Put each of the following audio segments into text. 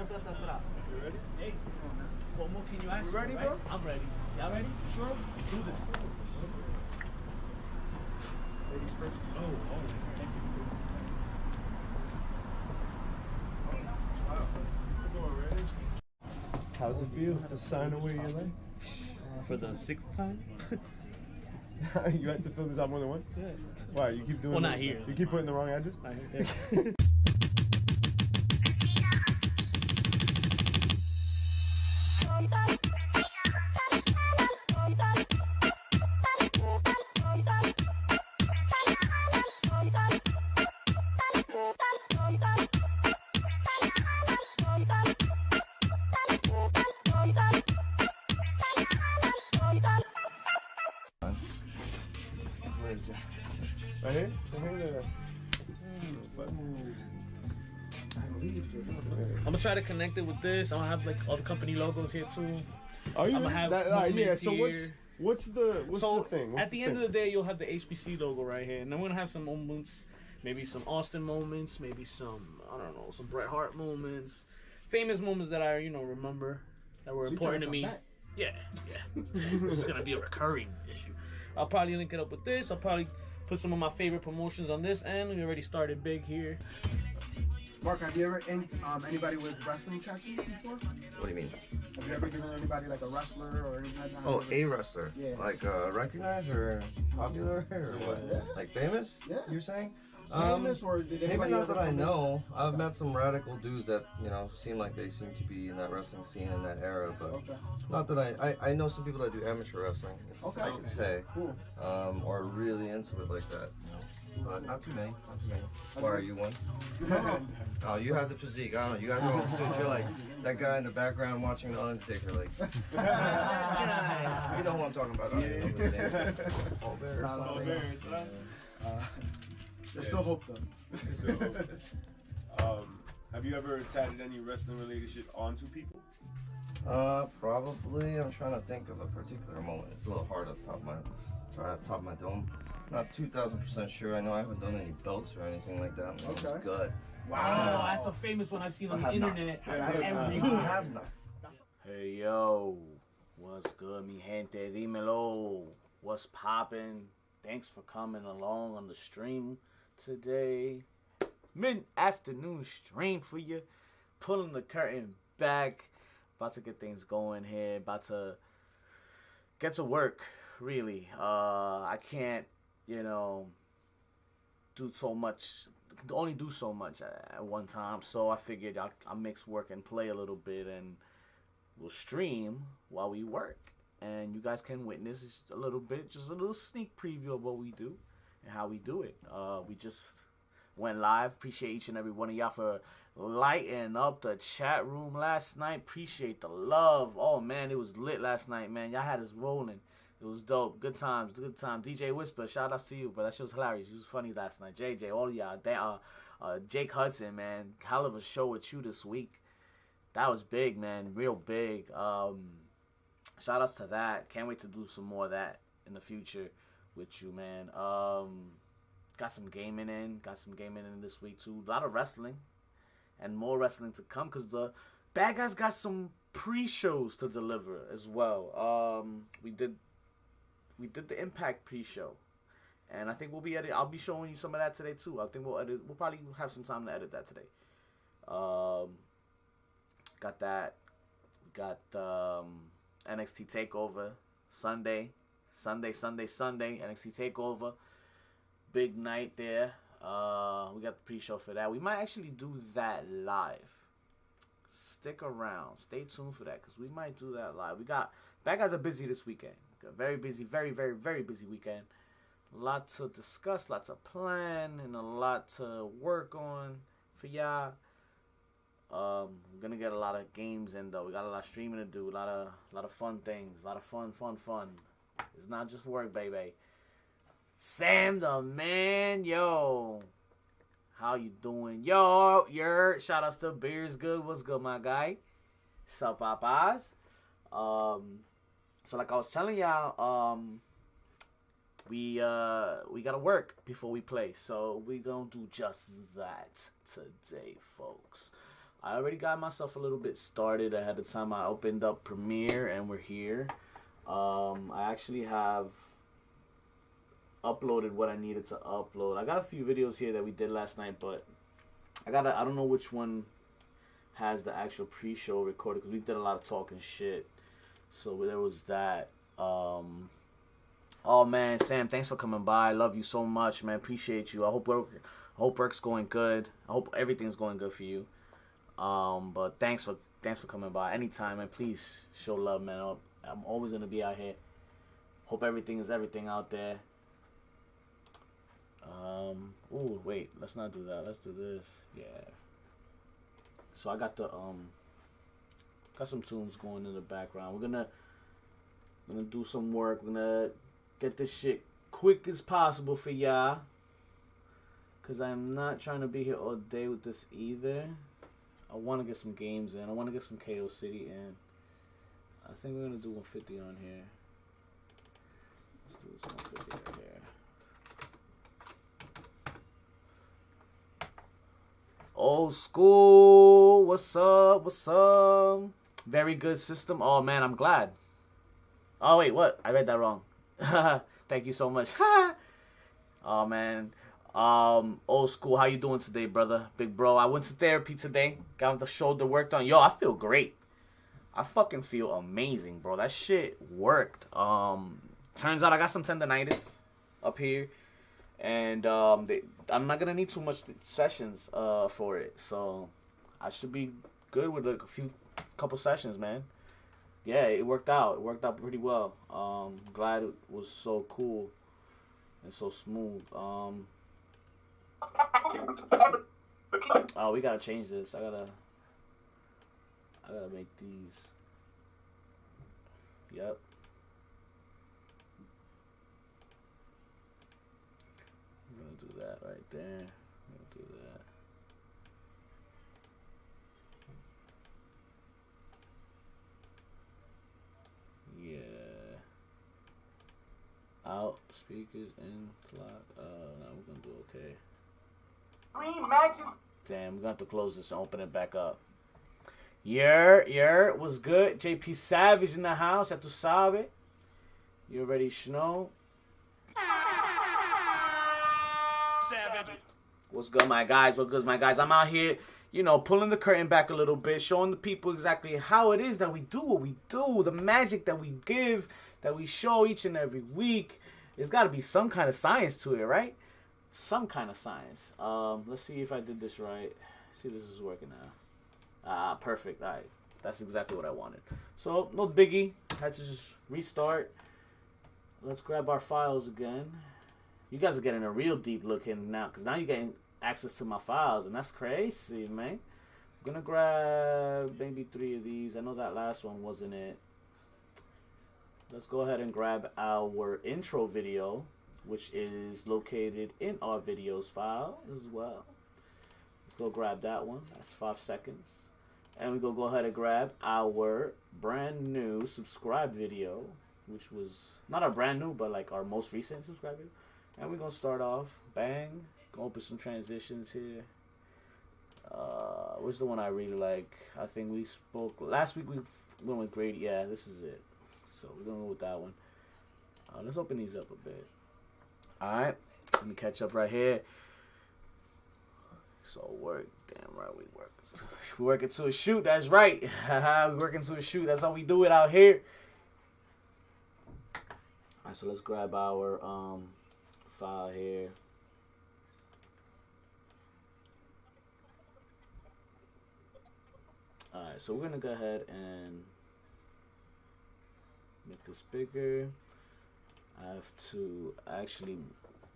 ready? Hey, what more can you ask? You ready, right? bro? I'm ready. Y'all ready? Sure. Let's do this. Ladies first. Oh, thank you. How's it feel to sign away your life? For the 6th time? You had to fill this out more than once? Yeah. Why? You keep doing Well, not here. You keep putting the wrong address? Not here. Yeah. Where is it? Right here? Right here? I'm gonna try to connect it with this. I'm gonna have like all the company logos here too. Are you? I'm gonna have yeah. So here. what's the thing? What's at the end of the day, you'll have the HPC logo right here, and I'm gonna have some moments, maybe some Austin moments, maybe some some Bret Hart moments, famous moments that I remember that were important to me. Yeah. This is gonna be a recurring issue. I'll probably link it up with this. I'll probably put some of my favorite promotions on this end. We already started big here. Mark, have you ever inked anybody with wrestling tattoos before? What do you mean? Have you ever given anybody like a wrestler or anything like that? Oh, a wrestler. Yeah. Like recognized or popular or what? Yeah. Like famous? Yeah. You're saying? Famous or did Maybe anybody not ever that I come in? know. I've met some radical dudes that seem like they seem to be in that wrestling scene in that era, but Okay. not that I know some people that do amateur wrestling. If Okay. I could say, Cool. or really into it like that. But not too many. Not too many. Why are you one? Oh, you have the physique. I don't know. You guys are all suits. You're like that guy in the background watching The Undertaker. Like that guy. You know who I'm talking about. I don't even know his name. Paul Bear or something. There's still hope though. Have you ever tatted any wrestling related shit onto people? Probably. I'm trying to think of a particular moment. It's a little hard at the top of my dome. Not 2,000% sure. I know I haven't done any belts or anything like that. It's Okay. good. Wow, that's a famous one I've seen on the internet. Have not. Hey yo, what's good, mi gente? Dímelo. What's poppin'? Thanks for coming along on the stream today. Mid-afternoon stream for you. Pulling the curtain back. About to get things going here. About to get to work, really. I can't, do so much. Only do so much at one time. So I figured I'll mix work and play a little bit, and we'll stream while we work. And you guys can witness a little bit, just a little sneak preview of what we do and how we do it. We just went live. Appreciate each and every one of y'all for lighting up the chat room last night. Appreciate the love. Oh, man, it was lit last night, man. Y'all had us rolling. It was dope. Good times. Good times. DJ Whisper, shout outs to you, but that shit was hilarious. You was funny last night. JJ, all of y'all. Jake Hudson, man. Hell of a show with you this week. That was big, man. Real big. Shout outs to that. Can't wait to do some more of that in the future with you, man. Got some gaming in this week too. A lot of wrestling and more wrestling to come because the bad guys got some pre-shows to deliver as well. We did the Impact pre-show, and I think I'll be showing you some of that today too. I think we'll probably have some time to edit that today. Got that. We got NXT Takeover Sunday, NXT Takeover, big night there. We got the pre-show for that. We might actually do that live. Stick around, stay tuned for that, because we might do that live. Bad guys are busy this weekend. Got very busy, very, very, very busy weekend. A lot to discuss, lots to plan, and a lot to work on for y'all. We're gonna get a lot of games in though. We got a lot of streaming to do, a lot of fun things, a lot of fun. It's not just work, baby. Sam the man, yo, how you doing? Yo, shout outs to Beers Good. What's good, my guy? Sup, papas? So like I was telling y'all, we gotta work before we play, so we gonna do just that today, folks. I already got myself a little bit started ahead of time. I opened up Premiere and we're here. I actually have uploaded what I needed to upload. I got a few videos here that we did last night, but I don't know which one has the actual pre-show recorded because we did a lot of talking shit. So there was that. Oh man, Sam, thanks for coming by. I love you so much, man. Appreciate you. I hope work's going good. I hope everything's going good for you. But thanks for coming by. Anytime, man. Please show love, man. I'm always gonna be out here. Hope everything is everything out there. Ooh, wait. Let's not do that. Let's do this. Yeah. So I got got some tunes going in the background. We're gonna do some work. We're gonna get this shit quick as possible for y'all. Cause I'm not trying to be here all day with this either. I want to get some games in. I want to get some KO City in. I think we're gonna do 150 on here. Let's do this 150 right here. Old school. What's up? What's up? Very good system. Oh man, I'm glad. Oh wait, what? I read that wrong. Thank you so much. Oh man. Old school, how you doing today, brother? Big bro, I went to therapy today. Got the shoulder worked on. Yo, I feel great. I fucking feel amazing, bro. That shit worked. Turns out I got some tendonitis up here. And I'm not gonna need too much sessions for it. So I should be good with like couple sessions, man. Yeah, it worked out. It worked out pretty well. Glad it was so cool and so smooth. Oh, we gotta change this. I gotta make these. Yep. I'm gonna do that right there. I'm gonna do that. Yeah. Out speakers in clock. No, we're gonna do okay. Green matches. Damn, we're gonna have to close this and open it back up. Yeah, what's good? JP Savage in the house, ya tu sabe. You already know. Savage. What's good, my guys? What's good, my guys? I'm out here, you know, pulling the curtain back a little bit, showing the people exactly how it is that we do what we do, the magic that we give, that we show each and every week. There's got to be some kind of science to it, right? Some kind of science. Let's see if I did this right. See if this is working now. Ah, perfect. All right. That's exactly what I wanted. So, no biggie. Had to just restart. Let's grab our files again. You guys are getting a real deep look in now, because now you're getting access to my files, and that's crazy, man. I'm going to grab maybe 3 of these. I know that last one wasn't it. Let's go ahead and grab our intro video, which is located in our videos file as well. Let's go grab that one. That's 5 seconds. And we're going to go ahead and grab our brand new subscribe video, which was not our brand new, but like our most recent subscribe video. And we're going to start off. Bang. Go open some transitions here. Where's the one I really like? I think we spoke last week. We went with Grady. Yeah, this is it. So we're going to go with that one. Let's open these up a bit. Alright, let me catch up right here. So work, damn right we work. We working to a shoot, that's right. We working to a shoot, that's how we do it out here. Alright, so let's grab our file here. Alright, so we're gonna go ahead and make this bigger. I have to actually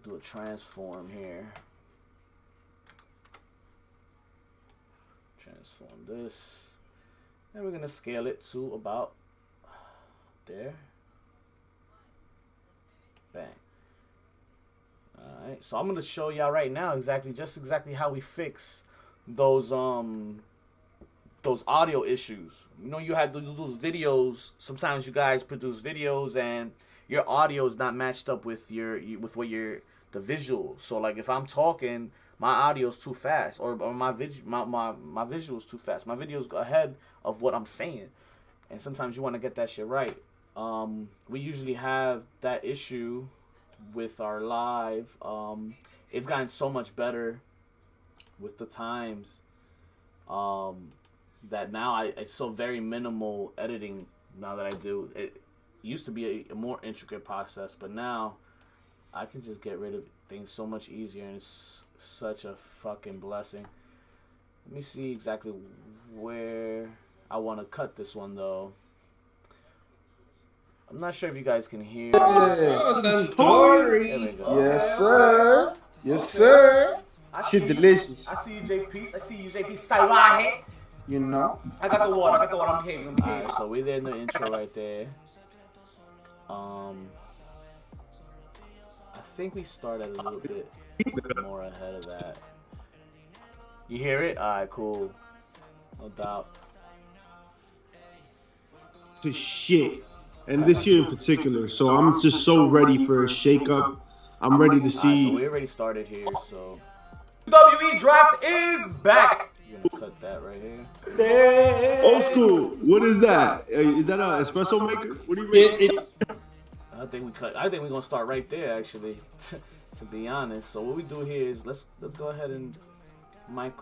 do a transform here. Transform this. And we're going to scale it to about there. Bang. Alright, so I'm going to show y'all right now exactly how we fix those audio issues. You know, you had to do those videos. Sometimes you guys produce videos and your audio is not matched up with the visual. So like if I'm talking my audio's too fast, or my visual's too fast. My video's ahead of what I'm saying, and sometimes you want to get that shit right. We usually have that issue with our live. It's gotten so much better with the times that now it's so very minimal editing now that I do. It used to be a more intricate process, but now I can just get rid of things so much easier, and it's such a fucking blessing. Let me see exactly where I want to cut this one, though. I'm not sure if you guys can hear. Centauri. Yes, sir. Yes, sir. Shit delicious. I see you, JP. I see you, JP. Salvaje. You know. I got the water. I'm behaving. Alright, so we're there in the intro right there. I think we started a little bit more ahead of that. You hear it? Alright, cool. No doubt. To shit. And this year in particular. So I'm just so ready for a shake-up. I'm ready to see. So we already started here, so. WWE Draft is back! You're gonna cut that right here. Old school. What is that? Is that an espresso maker? What do you mean? I think we're gonna start right there, actually. To be honest. So what we do here is let's go ahead and let's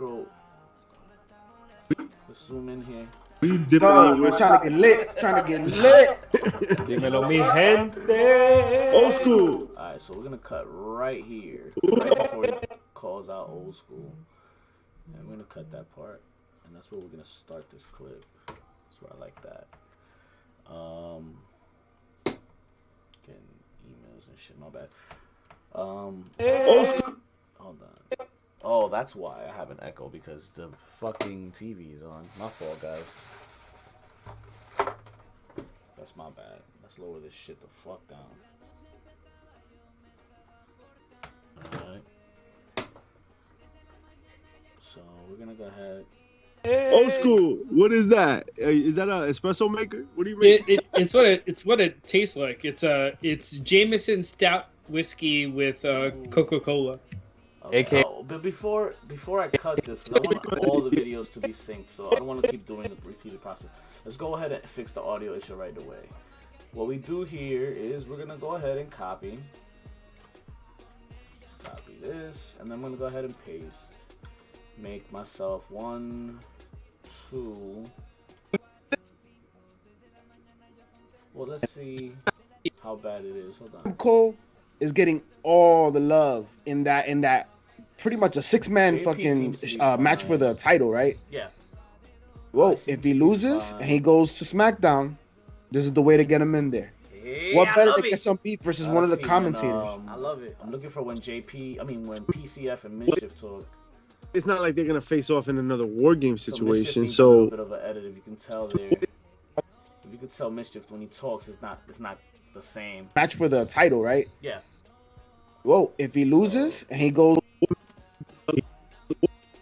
zoom in here. We're trying to get lit. Dímelo, mi gente. Old school. Alright, so we're gonna cut right here. Right before he calls out old school. And we're gonna cut that part. And that's where we're gonna start this clip. That's where I like that. Getting emails and shit, my bad. Hold on. Oh, that's why I have an echo, because the fucking TV is on. My fault, guys. That's my bad. Let's lower this shit the fuck down. Alright. So we're gonna go ahead. Old school. What is that? Is that an espresso maker? What do you mean? It's what it tastes like. It's Jameson Stout whiskey with Coca-Cola. Okay. But before I cut this, because I want all the videos to be synced, so I don't want to keep doing the repeated process. Let's go ahead and fix the audio issue right away. What we do here is we're gonna go ahead and copy. Let's copy this, and then I'm gonna go ahead and paste. Make myself 1, 2. Well, let's see how bad it is. Hold on. Cole is getting all the love in that pretty much a 6-man fucking match for the title, right? Yeah. Whoa, if he loses and he goes to SmackDown, this is the way to get him in there. Hey, what better to get some beat versus one of the commentators? I love it. I'm looking for when PCF and Mischief talk. It's not like they're gonna face off in another war game situation. A So little bit of an edit, if you can tell there. If you can tell Mischief when he talks, it's not the same. Match for the title, right? Yeah. Whoa, if he loses and he goes.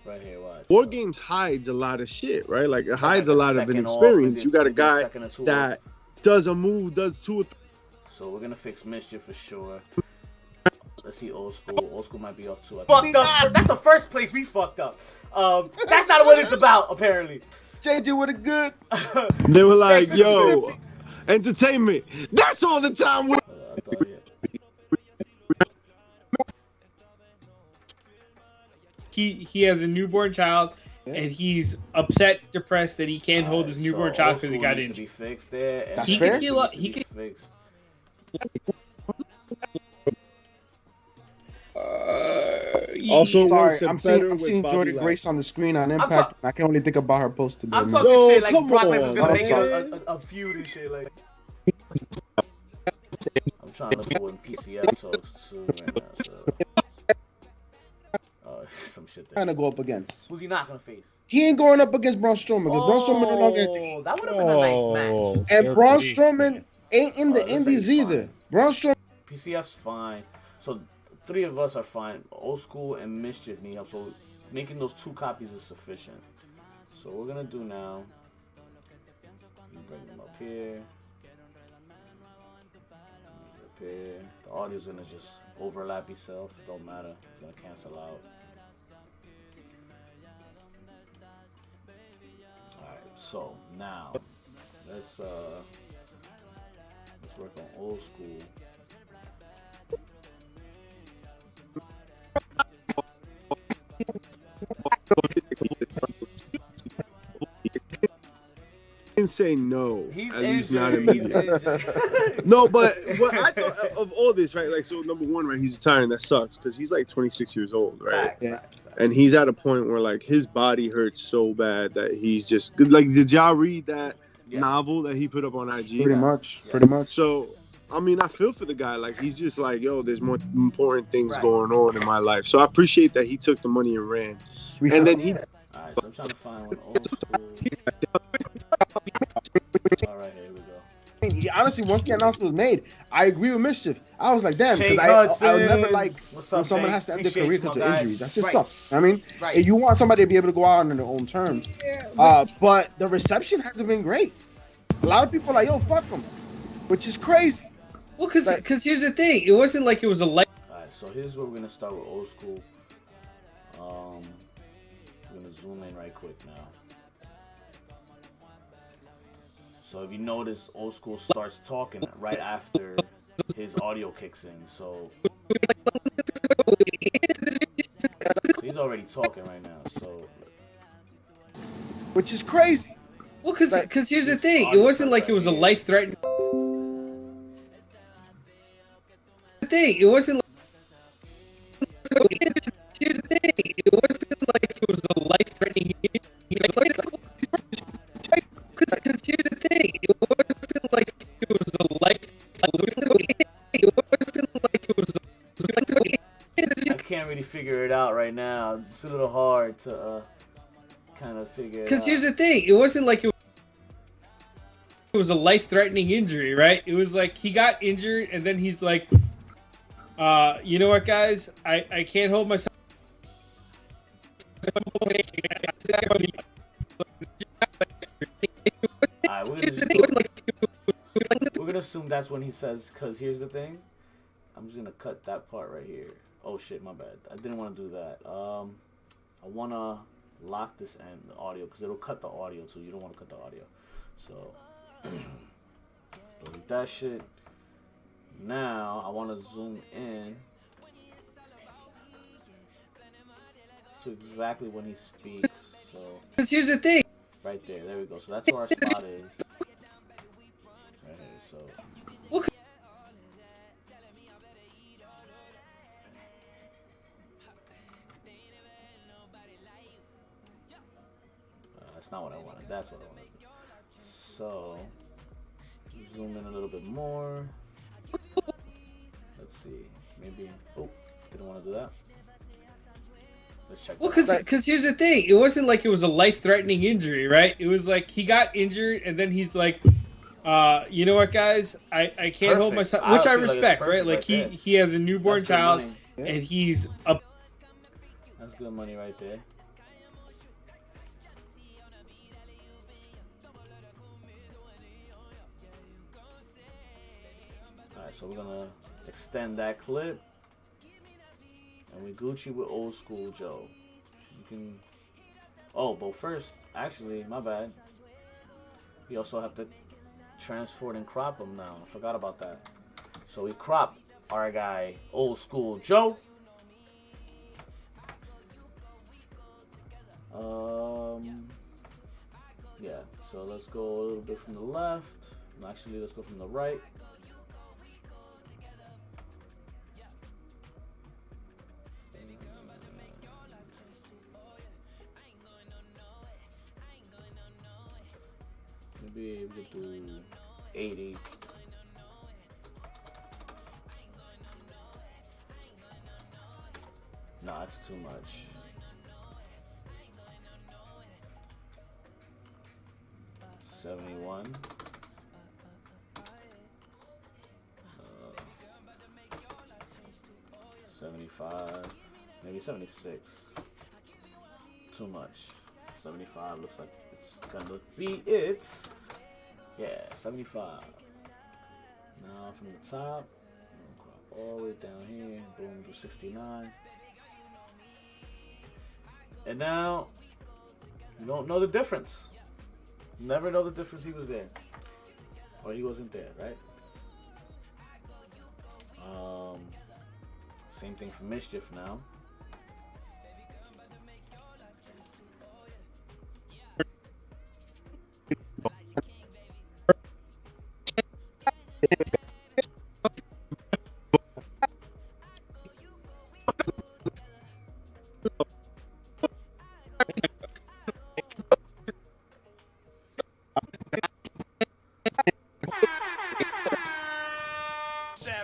Right here, watch. War games hides a lot of shit, right? Like it hides a lot of inexperience. You got a guy that does a move, does 2 or 3. So we're gonna fix Mischief for sure. Let's see old school. Old school might be off too. Fucked up. That's the first place we fucked up. That's not what it's about, apparently. JJ with a good. They were like, "Yo, entertainment. That's all the time." He has a newborn child, and he's upset, depressed that he can't hold his newborn child because he got injured. To be fixed there. And That's fair. He can fixed. Also, sorry, I'm seeing Jordan Grace on the screen on Impact. I can only think about her post today. I'm talking shit like Brock Lesnar's gonna make it a feud and shit like. I'm trying to look for when PCF talks too right now. So. Some shit there. Trying to go up against. Who's he not gonna face? He ain't going up against Braun Strowman because Braun Strowman no longer. That would have been a nice match. And Braun Strowman ain't in the Indies either. Braun Strowman. PCF's fine. So 3 of us are fine. Old school and Mischief need help. So making those 2 copies is sufficient. So what we're gonna do now. Bring them up here. Up here. The audio's gonna just overlap itself. Don't matter. It's gonna cancel out. So now let's work on old school. Can say no. He's at least injured. not immediately. No, but what I thought of all this, right? Like, so number one, right? He's retiring. That sucks because he's like 26 years old, right? Facts. And he's at a point where like his body hurts so bad that he's just like. Did y'all read that novel that he put up on IG? Pretty much. So, I mean, I feel for the guy. Like, he's just like, yo, there's more important things going on in my life. So I appreciate that he took the money and ran. And then he. All right, so I'm trying to find one old school. All right, here we go. Honestly, once the announcement was made, I agree with Mischief. I was like, damn, because I would never like when someone has to end their career because of injuries. That just sucks. I mean, you want somebody to be able to go out on their own terms. But the reception hasn't been great. A lot of people are like, yo, fuck them, which is crazy. Well, because here's the thing. It wasn't like it was a light. All right, so here's where we're going to start with old school. We're going to zoom in right quick now. So if you notice, old school starts talking right after his audio kicks in. So he's already talking right now. So, which is crazy. Well, because here's the thing. It wasn't like it was a life-threatening. It wasn't. Here's the thing. It wasn't like it was a life-threatening. Because here's the thing, it wasn't like it was a life. It wasn't like it was. I can't really figure it out right now. It's a little hard to kind of figure it out. Because here's the thing, it wasn't like it was a life-threatening injury, right? It was like he got injured and then he's like, you know what, guys? I can't hold myself. Alright, we're gonna assume that's when he says, because here's the thing. I'm just gonna cut that part right here. Oh shit, my bad. I didn't want to do that. I wanna lock this end, the audio, because it'll cut the audio too. You don't want to cut the audio. So delete that shit. Now I want to zoom in to exactly when he speaks. So because here's the thing. Right there, there we go. So that's where our spot is. Right here, so. That's not what I wanted. That's what I wanted. So, zoom in a little bit more. Let's see. Maybe. Oh, didn't want to do that. Let's check. Well, because here's the thing. It wasn't like it was a life-threatening injury, right? It was like he got injured and then he's like, you know what, guys? I can't hold myself, which I respect, right? Like he has a newborn child and he's up. That's good money right there. Alright, so we're gonna extend that clip. And we Gucci with old school Joe. You can. Oh, but first, actually, my bad. We also have to transfer and crop him now. I forgot about that. So we crop our guy, old school Joe. Yeah. So let's go a little bit from the left. Actually, let's go from the right. Maybe we could do 80. No, that's too much. $71. 75. Maybe 76. Too much. 75 looks like it's gonna be it. Yeah, 75. Now from the top, crop all the way down here. Boom, do 69. And now you don't know the difference. Never know the difference he was there. Or he wasn't there, right? Same thing for Mischief now.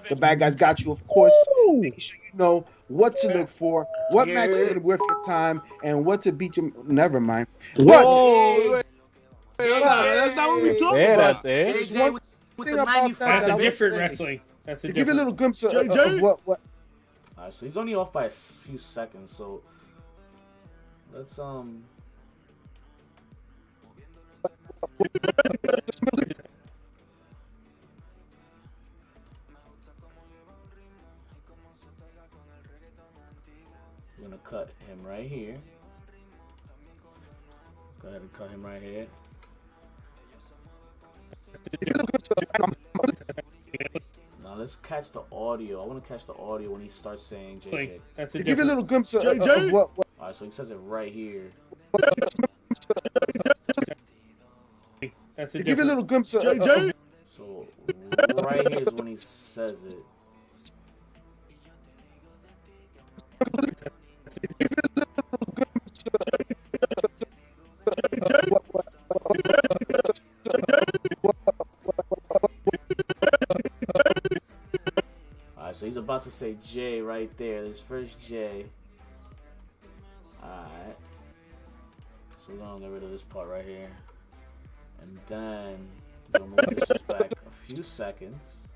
The bad guys got you, of course. Make sure you know what to look for, what match is going to be worth your time, and what to beat you. Never mind. Whoa! That's not what we talking about. There's one thing about that. That's a different wrestling. That's a different. Give you a little glimpse of what. Alright, so he's only off by a few seconds. So let's I'm gonna cut him right here. Go ahead and cut him right here. Now let's catch the audio. I want to catch the audio when he starts saying JJ. That's a Give you a little glimpse of JJ. what. Alright, so he says it right here. That's a Give you a little glimpse of JJ. So right here is when he says it. Alright, so he's about to say J right there. His first J. Alright. So we're gonna get rid of this part right here. And then we'll move this back a few seconds.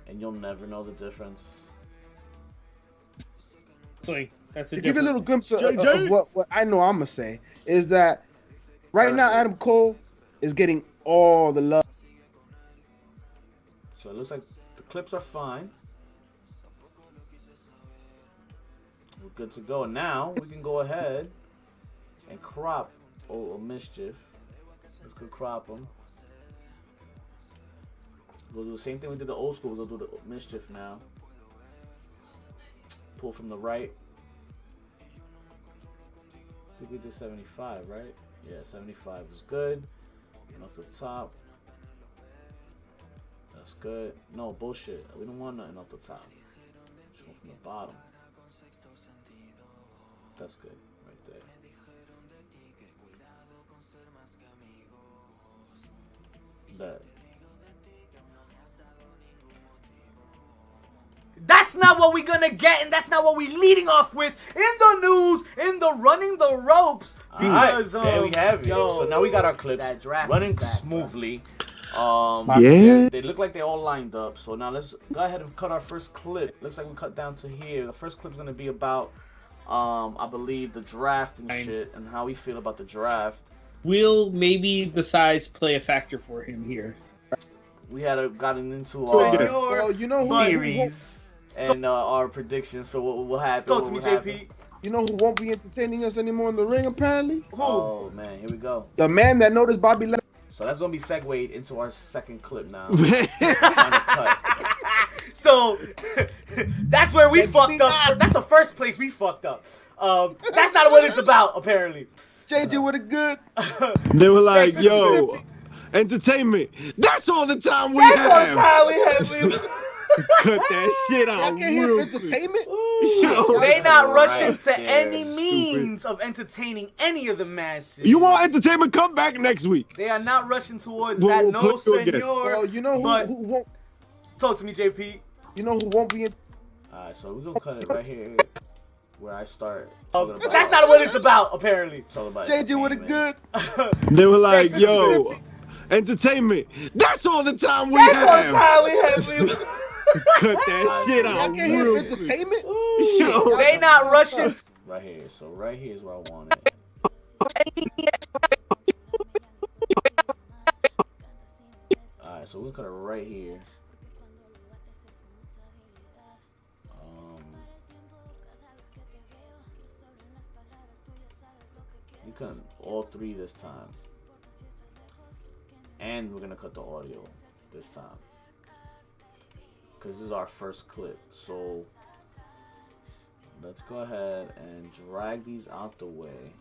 And you'll never know the difference. That's a to give you a little glimpse of JJ. what I know I'm gonna say is that right now Adam Cole is getting all the love. So it looks like the clips are fine. We're good to go. Now we can go ahead and crop Mischief. Let's go crop him. We'll do the same thing we did the old school. We'll do the Mischief now. Pull from the right. I think we did 75, right? Yeah, 75 is good. And off the top. That's good. No, bullshit. We don't want nothing off the top. Just go from the bottom. That's good. Right there. That. That's not what we're gonna get, and that's not what we're leading off with in the news, in the running the ropes. Because there we have it. So now we got our clips running smoothly. Yeah. They look like they all lined up. So now let's go ahead and cut our first clip. Looks like we cut down to here. The first clip's gonna be about, I believe, the draft and shit, and how we feel about the draft. Will maybe the size play a factor for him here? We had gotten into our theories and our predictions for what will happen. Talk to me, JP. You know who won't be entertaining us anymore in the ring, apparently? Who? Oh man, here we go. The man that noticed Bobby Lashley. So that's gonna be segued into our second clip now. So that's where we fucked up. That's the first place we fucked up. That's not what it's about, apparently. JJ with a good. They were like, yo, entertainment. That's all the time we That's have. all the time we have. Cut that shit out Y'all can't hear real entertainment? Yo. They not rushing Right to there, any stupid. means of entertaining any of the masses. You want entertainment? Come back next week. They are not rushing towards We'll that. put No, you again. senor. Well, you know But- who won't. Talk to me, JP. You know who won't be in. Alright, so we're gonna cut it right here where I start. That's not what it's about, apparently. It's all about JJ with a entertainment. good. They were like, yo, entertainment. That's all the time we That's all the have. time we have. Cut that shit Y'all out can't hear real quick. entertainment? Yo. They not rushing. Right here. So right here is where I want it. Alright, so we'll cut it right here. We cut all three this time. And we're gonna cut the audio this time, because this is our first clip. So let's go ahead and drag these out the way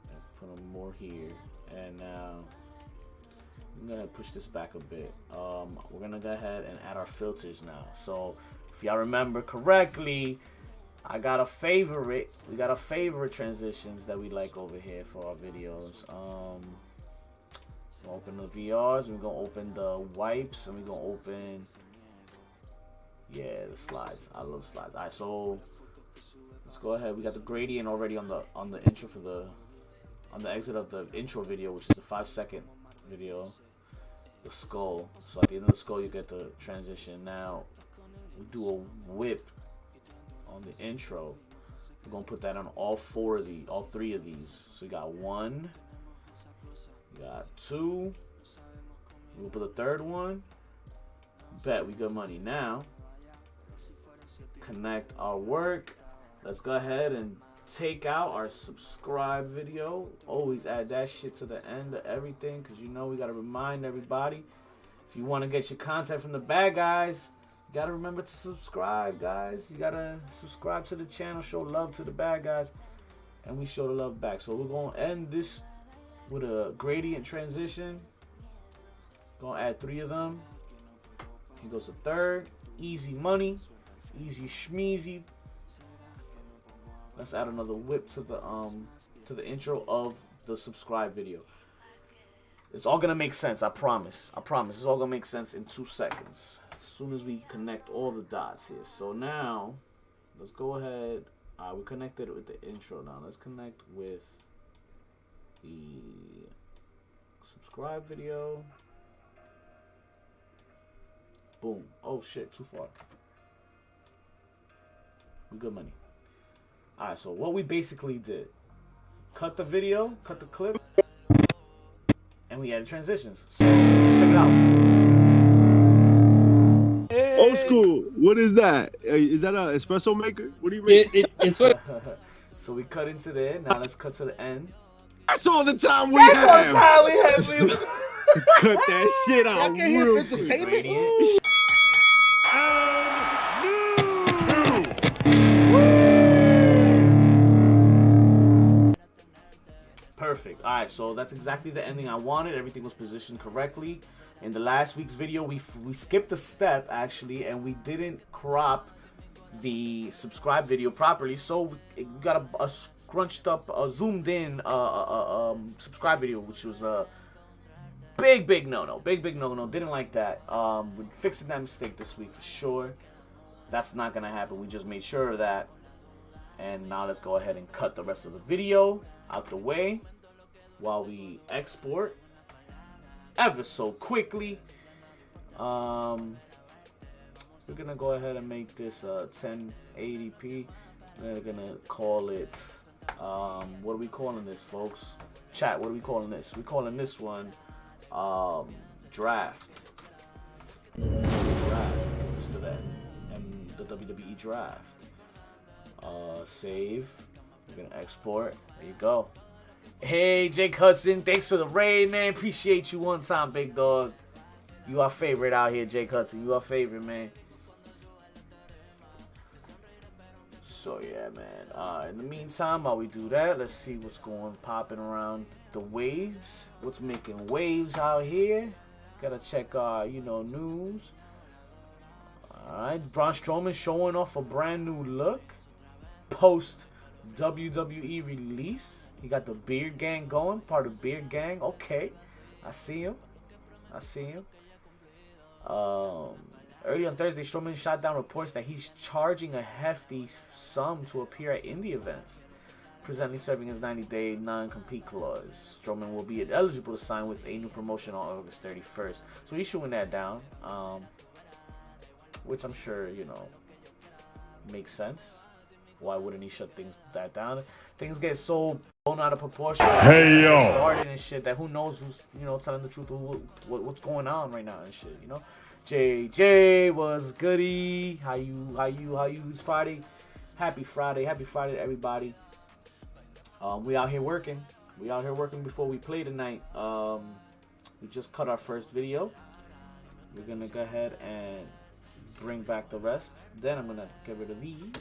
and put them more here. And now I'm gonna push this back a bit. We're gonna go ahead and add our filters now. So if y'all remember correctly, I got a favorite. We got a favorite transitions that we like over here for our videos. We'll open the VRs. We're gonna open the wipes, and we're gonna open, yeah, the slides. I love slides. All right, so let's go ahead. We got the gradient already on the intro for on the exit of the intro video, which is the 5-second video. The skull. So at the end of the skull, you get the transition. Now we do a whip on the intro. We're gonna put that on all three of these. So you got 1, you got 2. We'll put the third one. Bet we got money. Now connect our work. Let's go ahead and take out our subscribe video. Always add that shit to the end of everything, because you know we gotta remind everybody, if you want to get your content from the bad guys, you gotta remember to subscribe, guys. You gotta subscribe to the channel, show love to the bad guys, and we show the love back. So we're gonna end this with a gradient transition. Gonna add 3 of them. He goes to third. Easy money, easy schmeezy. Let's add another whip to the intro of the subscribe video. It's all gonna make sense, I promise. I promise. It's all gonna make sense in 2 seconds. As soon as we connect all the dots here. So now, let's go ahead. We connected it with the intro. Now let's connect with the subscribe video. Boom. Oh shit, too far. We good money. Alright, so what we basically did, cut the video, cut the clip, and we added transitions. So let's check it out. Hey. Old school. What is that? Is that an espresso maker? What do you mean? It's what. So we cut into there. Now let's cut to the end. That's all the time we have. That's all the time we have. Cut that shit out real quick. Perfect. Alright, so that's exactly the ending I wanted. Everything was positioned correctly. In the last week's video, we skipped a step, actually, and we didn't crop the subscribe video properly. So we got a scrunched up, zoomed in subscribe video, which was a big no-no. Big no-no. Didn't like that. We're fixing that mistake this week for sure. That's not going to happen. We just made sure of that. And now let's go ahead and cut the rest of the video out the way while we export ever so quickly. We're gonna go ahead and make this 1080p. We're gonna call it what are we calling this, folks? Chat, what are we calling this? We're calling this one draft. Draft, because it's for that and the WWE draft. Save. We're gonna export. There you go. Hey, Jake Hudson, thanks for the raid, man. Appreciate you one time, big dog. You our favorite out here, Jake Hudson. You our favorite, man. So yeah, man. In the meantime, while we do that, let's see what's popping around the waves. What's making waves out here? Gotta check our, news. All right, Braun Strowman showing off a brand new look post WWE release. He got the Beard Gang going, part of Beard Gang. Okay, I see him. Early on Thursday, Strowman shot down reports that he's charging a hefty sum to appear at indie events, presently serving his 90-day non-compete clause. Strowman will be eligible to sign with a new promotion on August 31st. So he's shooting that down, which I'm sure, makes sense. Why wouldn't he shut that down? Things get so blown out of proportion. Hey, yo. Started and shit that who knows who's, telling the truth of what's going on right now and shit, JJ was goody. How you? It's Friday. Happy Friday to everybody. We out here working. we out here working before we play tonight. We just cut our first video. We're gonna go ahead and bring back the rest. Then I'm gonna get rid of these.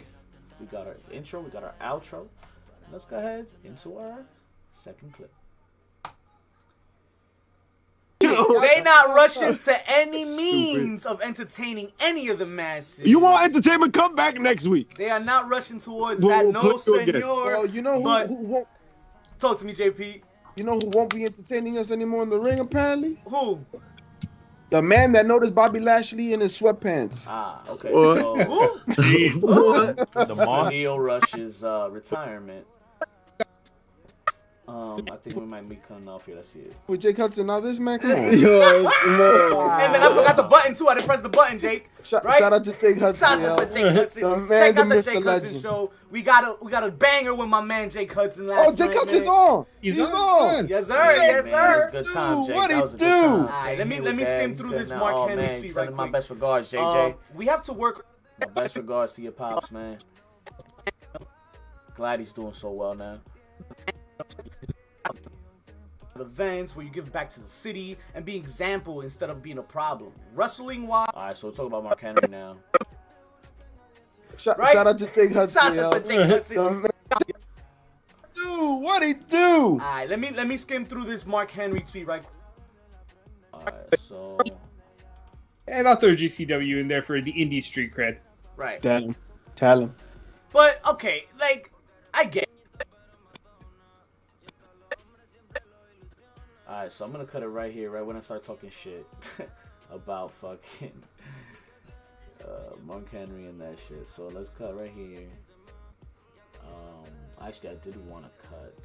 We got our intro, we got our outro. Let's go ahead into our second clip. They not rushing to any means of entertaining any of the masses. You want entertainment? Come back next week. They are not rushing towards that. No, senor. Well, you know who won't? Talk to me, JP. You know who won't be entertaining us anymore in the ring? Apparently, Who? the man that noticed Bobby Lashley in his sweatpants. Ah, okay. What? So the Leo Rush's retirement. I think we might be cutting off here. Let's see it. With Jake Hudson, now this man, come on. And then I forgot the button too. I didn't press the button, Jake. Shout Right? out to Jake Hudson. Shout out to Jake Hudson. The man, Check out the Mr. Jake Hudson Legend. show. We got a banger with my man Jake Hudson last night. Oh, Jake Hudson's man. on. He's He's on. on. Yes, sir. Yeah, Yes, man, sir. It was a good time, Jake. What'd That he was a do? good time. Alright, Same let me here with skim that. through Good this now. Mark Oh, Henry man, tweet send right him my quick. best regards, JJ. We have to work. My best regards to your pops, man. Glad he's doing so well now. Events where you give back to the city and be example instead of being a problem. Wrestling wise. Alright, so we'll talk about Mark Henry now. Shout Right? out to Jake Hudson. Shout out to Jake Hudson. Dude, what'd he do? Alright, let me skim through this Mark Henry tweet right quick. Alright, so And I'll throw GCW in there for the indie street cred. Right. Tell him. But okay, like I get it. alright, so I'm gonna cut it right here, right when I start talking shit about fucking Mark Henry and that shit. So let's cut right here. Actually, I did want to cut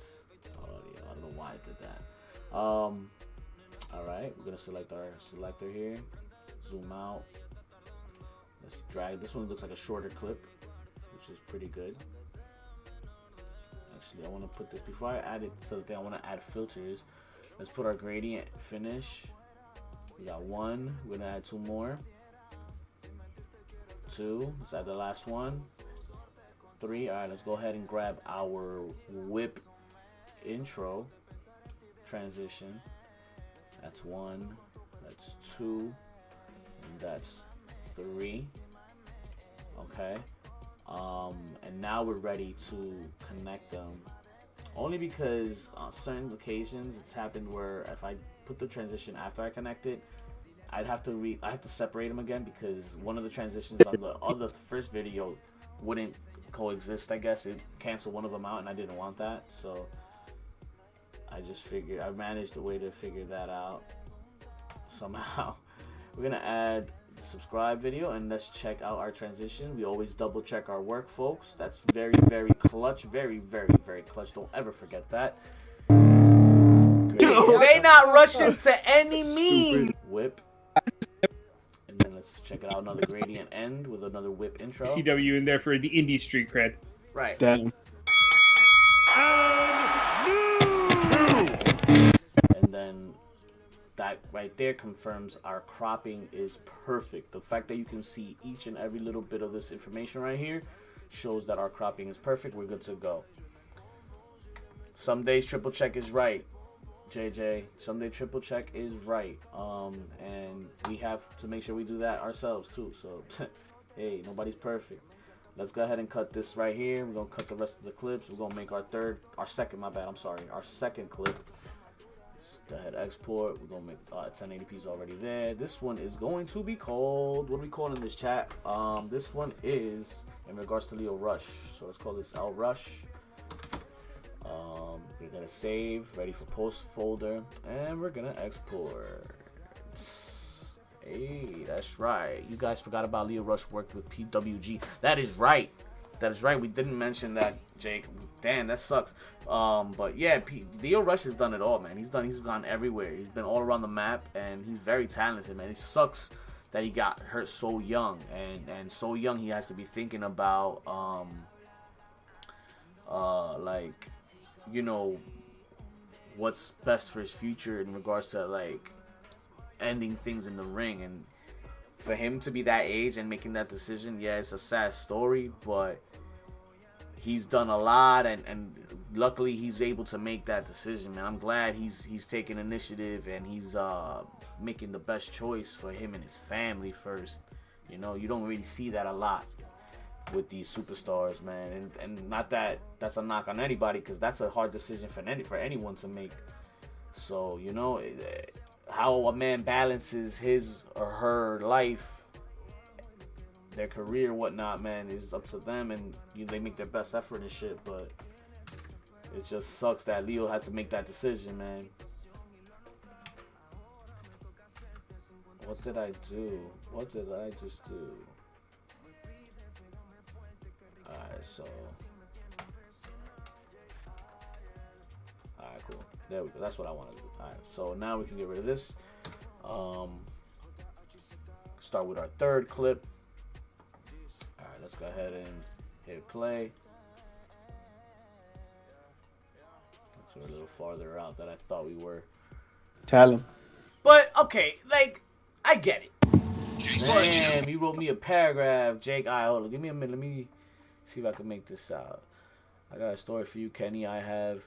audio. I don't know why I did that. Alright, we're gonna select our selector here. Zoom out. Let's drag. This one looks like a shorter clip, which is pretty good. Actually, I want to put this before I add it to the thing. I want to add filters. Let's put our gradient finish. We got one. We're gonna add two more. Two. Let's add the last one. Three. All right. Let's go ahead and grab our whip intro transition. That's one. That's two. And that's three. Okay. And now we're ready to connect them. Only because on certain occasions it's happened where if I put the transition after I connect it, I have to separate them again because one of the transitions on the other first video wouldn't coexist. I guess it canceled one of them out, and I didn't want that. So I managed a way to figure that out somehow. We're gonna add the subscribe video and let's check out our transition. We always double check our work, folks. That's very, very clutch. Very, very, very clutch. Don't ever forget that. They not rushing to any means. Whip. And then let's check it out. Another gradient end with another whip intro. CW in there for the indie street cred. Right. And then that right there confirms our cropping is perfect. The fact that you can see each and every little bit of this information right here shows that our cropping is perfect. We're good to go. Some days triple check is right, JJ. Someday triple check is right. And we have to make sure we do that ourselves too. So hey, nobody's perfect. Let's go ahead and cut this right here. We're gonna cut the rest of the clips. We're gonna make our second clip. Go ahead, export. We're gonna make 1080p's already there. This one is going to be called, what are we calling this, chat? This one is in regards to Leo Rush. So let's call this L Rush. We're gonna save, ready for post folder, and we're gonna export. Hey, that's right. You guys forgot about Leo Rush worked with PWG. That is right. That is right. We didn't mention that, Jake. Damn, that sucks. But yeah, Leo Rush has done it all, man. He's gone everywhere. He's been all around the map, and he's very talented, man. It sucks that he got hurt so young, and so young he has to be thinking about like, you know, what's best for his future in regards to like ending things in the ring. And for him to be that age and making that decision, yeah, it's a sad story, but he's done a lot, and luckily he's able to make that decision, man. I'm glad he's taking initiative and he's making the best choice for him and his family first. You know, you don't really see that a lot with these superstars, man. And not that that's a knock on anybody, because that's a hard decision for anyone to make. So, you know, how a man balances his or her life, their career, whatnot, man, is up to them, and they make their best effort and shit. But it just sucks that Leo had to make that decision, man. What did I do? What did I just do? Alright, so. Alright, cool. There we go. That's what I want to do. Alright, so now we can get rid of this. Start with our third clip. Alright, let's go ahead and hit play. We're a little farther out than I thought we were. Tell him. But, okay, like, I get it. Damn, he wrote me a paragraph, Jake. All right, hold on. Give me a minute. Let me see if I can make this out. I got a story for you, Kenny. I have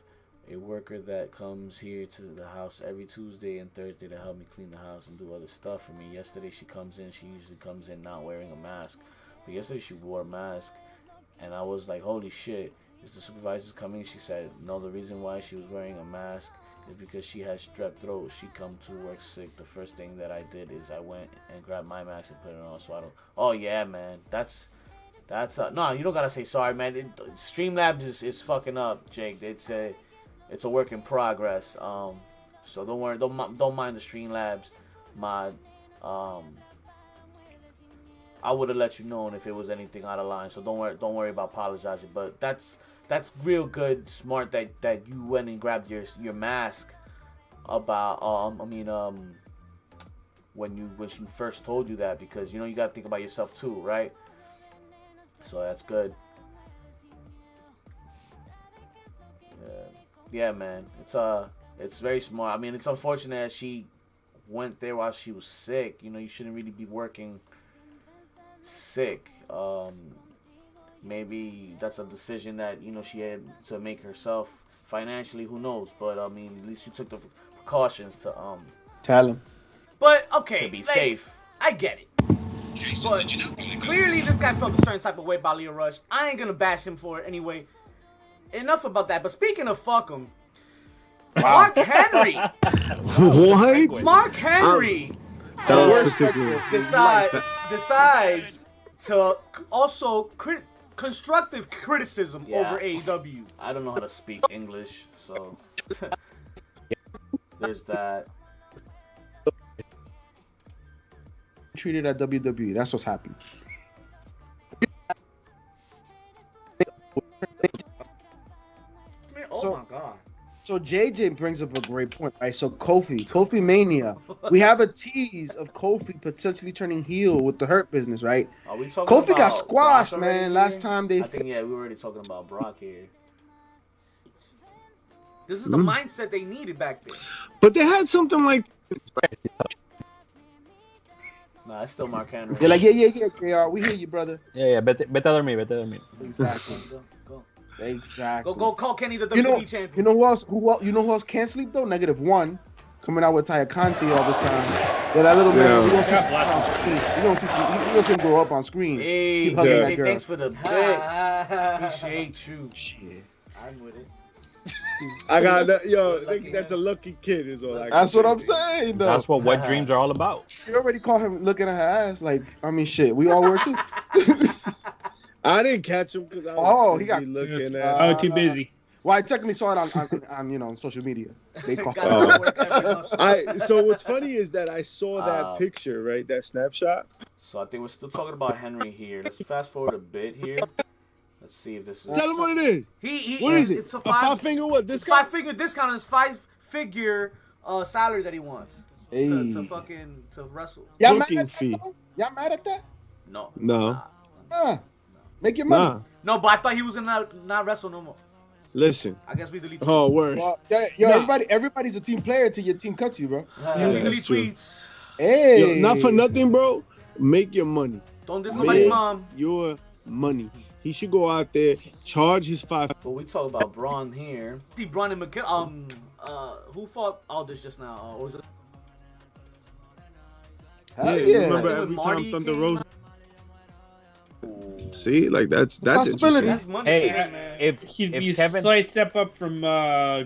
a worker that comes here to the house every Tuesday and Thursday to help me clean the house and do other stuff for me. Yesterday she comes in. She usually comes in not wearing a mask. But yesterday she wore a mask. And I was like, holy shit. Is the supervisor's coming? She said, no, the reason why she was wearing a mask is because she has strep throat. She come to work sick. The first thing that I did is I went and grabbed my mask and put it on so I don't. Oh yeah, man, that's no, you don't gotta say sorry, man. Streamlabs is fucking up, Jake. It's a work in progress. So don't worry, don't mind the Streamlabs mod. I would have let you know if it was anything out of line. So don't worry about apologizing. But that's real good, smart that you went and grabbed your mask about when she first told you that, because you gotta think about yourself too, right? So that's good. Yeah, man. It's very smart. I mean, it's unfortunate that she went there while she was sick. You shouldn't really be working sick. Maybe that's a decision that she had to make herself financially. Who knows? But I mean, at least you took the precautions to tell him. But okay, to be safe. I get it. But clearly, this guy felt a certain type of way about Leo Rush. I ain't gonna bash him for it anyway. Enough about that. But speaking of fuck him, wow. Mark Henry. What? Mark Henry decides to also constructive criticism over AEW. I don't know how to speak English, so there's that. Treated at WWE. That's what's happening. Oh my god. So JJ brings up a great point, right? So Kofi Mania. We have a tease of Kofi potentially turning heel with the Hurt Business, right? Are we talking Kofi got squashed, man. Last time I think we were already talking about Brock here. This is the mindset they needed back then. But they had something like. Nah, it's still Mark Henry. They're like, yeah, we hear you, brother. Yeah, vete a dormir. Exactly. Go. Exactly. Go call Kenny the WWE champion. You know who else can't sleep though? -1, coming out with Taya Conti all the time. Yeah, that little man. You don't see some on screen. You don't see him grow up on screen. Hey, JJ, thanks for the bits. Appreciate you. Shit. I'm with it. I got that. Yo, I think that's a lucky kid. Is all. That's what I'm saying. Though. That's what wet dreams are all about. You already called him looking at her ass. Like, I mean, shit. We all were too. I didn't catch him because I was he got looking at. I was too busy. Well, I technically saw it on social media. They called. So what's funny is that I saw that picture, right? That snapshot. So I think we're still talking about Henry here. Let's fast forward a bit here. Let's see if this is. Tell him what it is. What is it? It's a five-figure what? Discount? 5-figure discount on his 5-figure salary that he wants to wrestle. Y'all mad at that? Y'all mad at that? No. Make your money. Nah. No, but I thought he was gonna not wrestle no more. Listen. I guess we delete. Oh, word. Well, everybody's a team player till your team cuts you, bro. We delete tweets. Hey. Yo, not for nothing, bro. Make your money. Don't diss nobody's mom. Your money. He should go out there, charge his 5. But we talk about Braun here. See Braun and McKill. Who fought Aldrich just now? Was it? Yeah. Remember every time Thunder Rosa. See, like that's possibility. That's money. Hey, if Kevin, slight step up from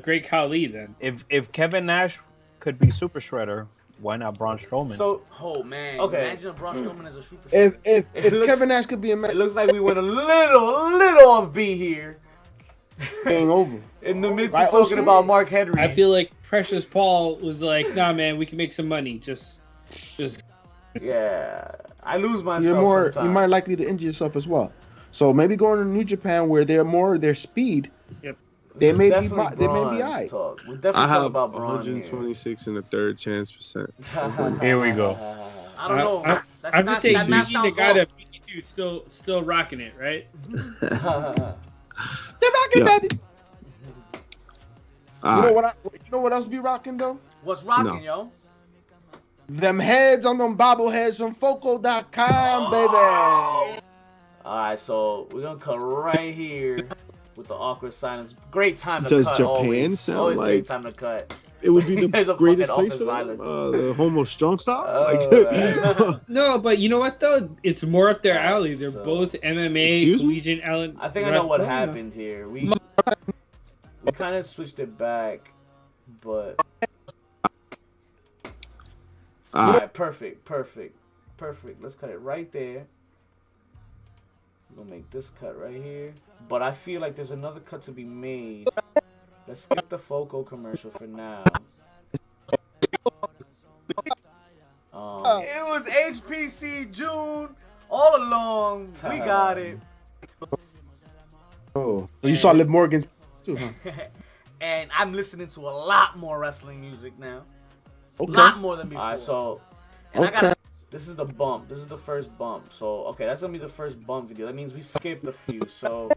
Great Khali, then if Kevin Nash could be Super Shredder, why not Braun Strowman? So, Okay. Imagine if Braun Strowman is a Super Shredder. If Kevin Nash could be a man, It looks like we went a little off B here. Hang over. In the midst of talking about Mark Henry. I feel like Precious Paul was like, "Nah, man, we can make some money. Just." Yeah, I lose myself sometimes. You're more likely to injure yourself as well. So maybe going to New Japan where they're more their speed. Yep. They may be alright. We definitely talk about Braun 126 and a third chance percent. Here we go. I don't know. I'm just saying, the guy at 52 still rocking it, right? Still rocking it, baby. You know what else be rocking though? What's rocking, yo? Them heads on them bobbleheads from Foco.com, baby. Alright, so we're gonna cut right here with the awkward silence. Great time to Does cut. Japan always. sound always like great time to cut. It would be the There's a greatest fucking place for awkward them? silence. The Homo Strong style? No, but you know what though? It's more up their alley. They're both MMA, collegiate Allen. I think I know what happened here. We kind of switched it back, but alright, perfect. Let's cut it right there. We're gonna make this cut right here. But I feel like there's another cut to be made. Let's skip the Foco commercial for now. It was HPC June all along. We got it. Oh, you saw Liv Morgan's too, huh? And I'm listening to a lot more wrestling music now. Okay. A lot more than before. Alright, so and Okay. this is the bump. This is the first bump. So okay, that's gonna be the first bump video. That means we skipped a few. So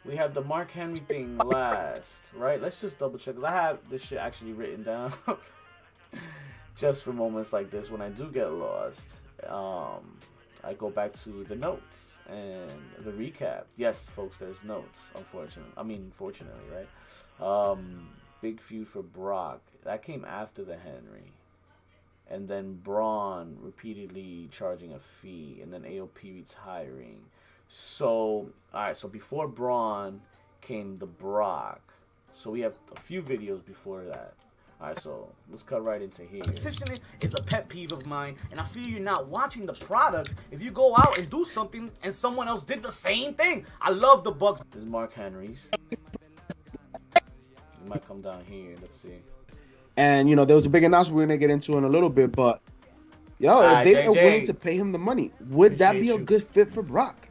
we have the Mark Henry thing last, right? Let's just double check because I have this shit actually written down. Just for moments like this when I do get lost. I go back to the notes and the recap. Yes, folks, there's notes. Fortunately, right? Big feud for Brock. That came after the Henry. And then Braun repeatedly charging a fee. And then AOP retiring. So, alright, so before Braun came the Brock. So we have a few videos before that. Alright, so let's cut right into here. Competition is a pet peeve of mine, and I feel you're not watching the product if you go out and do something and someone else did the same thing. I love the Bucks. This is Mark Henry's. You might come down here. Let's see. And there was a big announcement we're gonna get into in a little bit, but if they are willing to pay him the money, would that be a good fit for Brock?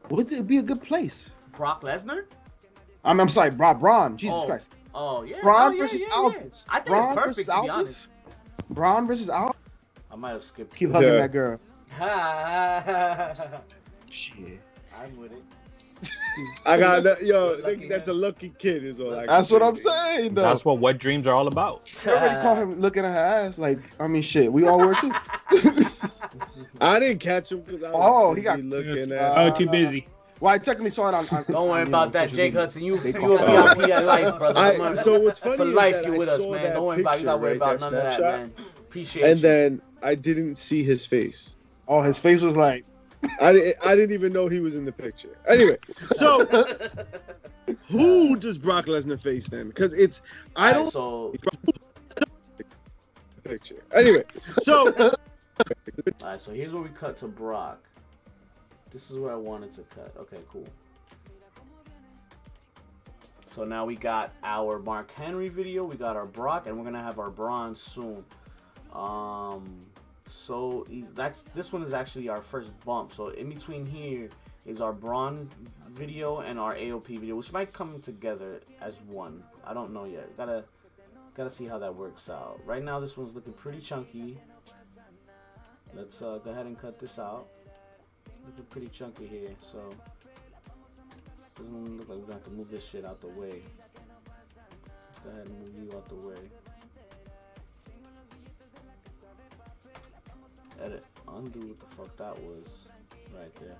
Would it be a good place? Brock Lesnar? I'm sorry, Braun. Jesus Christ. Oh yeah. Braun versus Alves. I think Braun it's perfect to be honest. Braun versus Alves. I might have skipped. Keep hugging that girl. Shit. I'm with it. I got that. That's a lucky kid, is all. That's what I'm saying, though. That's what wet dreams are all about. You already caught him looking at her ass. Like, shit. We all were too. I didn't catch him because I was he got looking at. Oh, too busy. Well, I technically saw it on Don't worry about that, Jake Hudson. You a VIP at life, brother. So what's funny for is life, that you with us, man. Don't worry about you. Gotta worry about none of that, man. Appreciate you. And then I didn't see his face. Oh, his face was like. I didn't even know he was in the picture. Anyway, so who does Brock Lesnar face then? Because I don't. So picture. Anyway, so. Alright, so here's where we cut to Brock. This is where I wanted to cut. Okay, cool. So now we got our Mark Henry video, we got our Brock, and we're gonna have our Braun soon. So this one is actually our first bump. So in between here is our Braun video and our AOP video, which might come together as one. I don't know yet. Gotta see how that works out. Right now, this one's looking pretty chunky. Let's go ahead and cut this out. Looking pretty chunky here, so doesn't look like we're gonna have to move this shit out the way. Let's go ahead and move you out the way. Edit, undo what the fuck that was right there.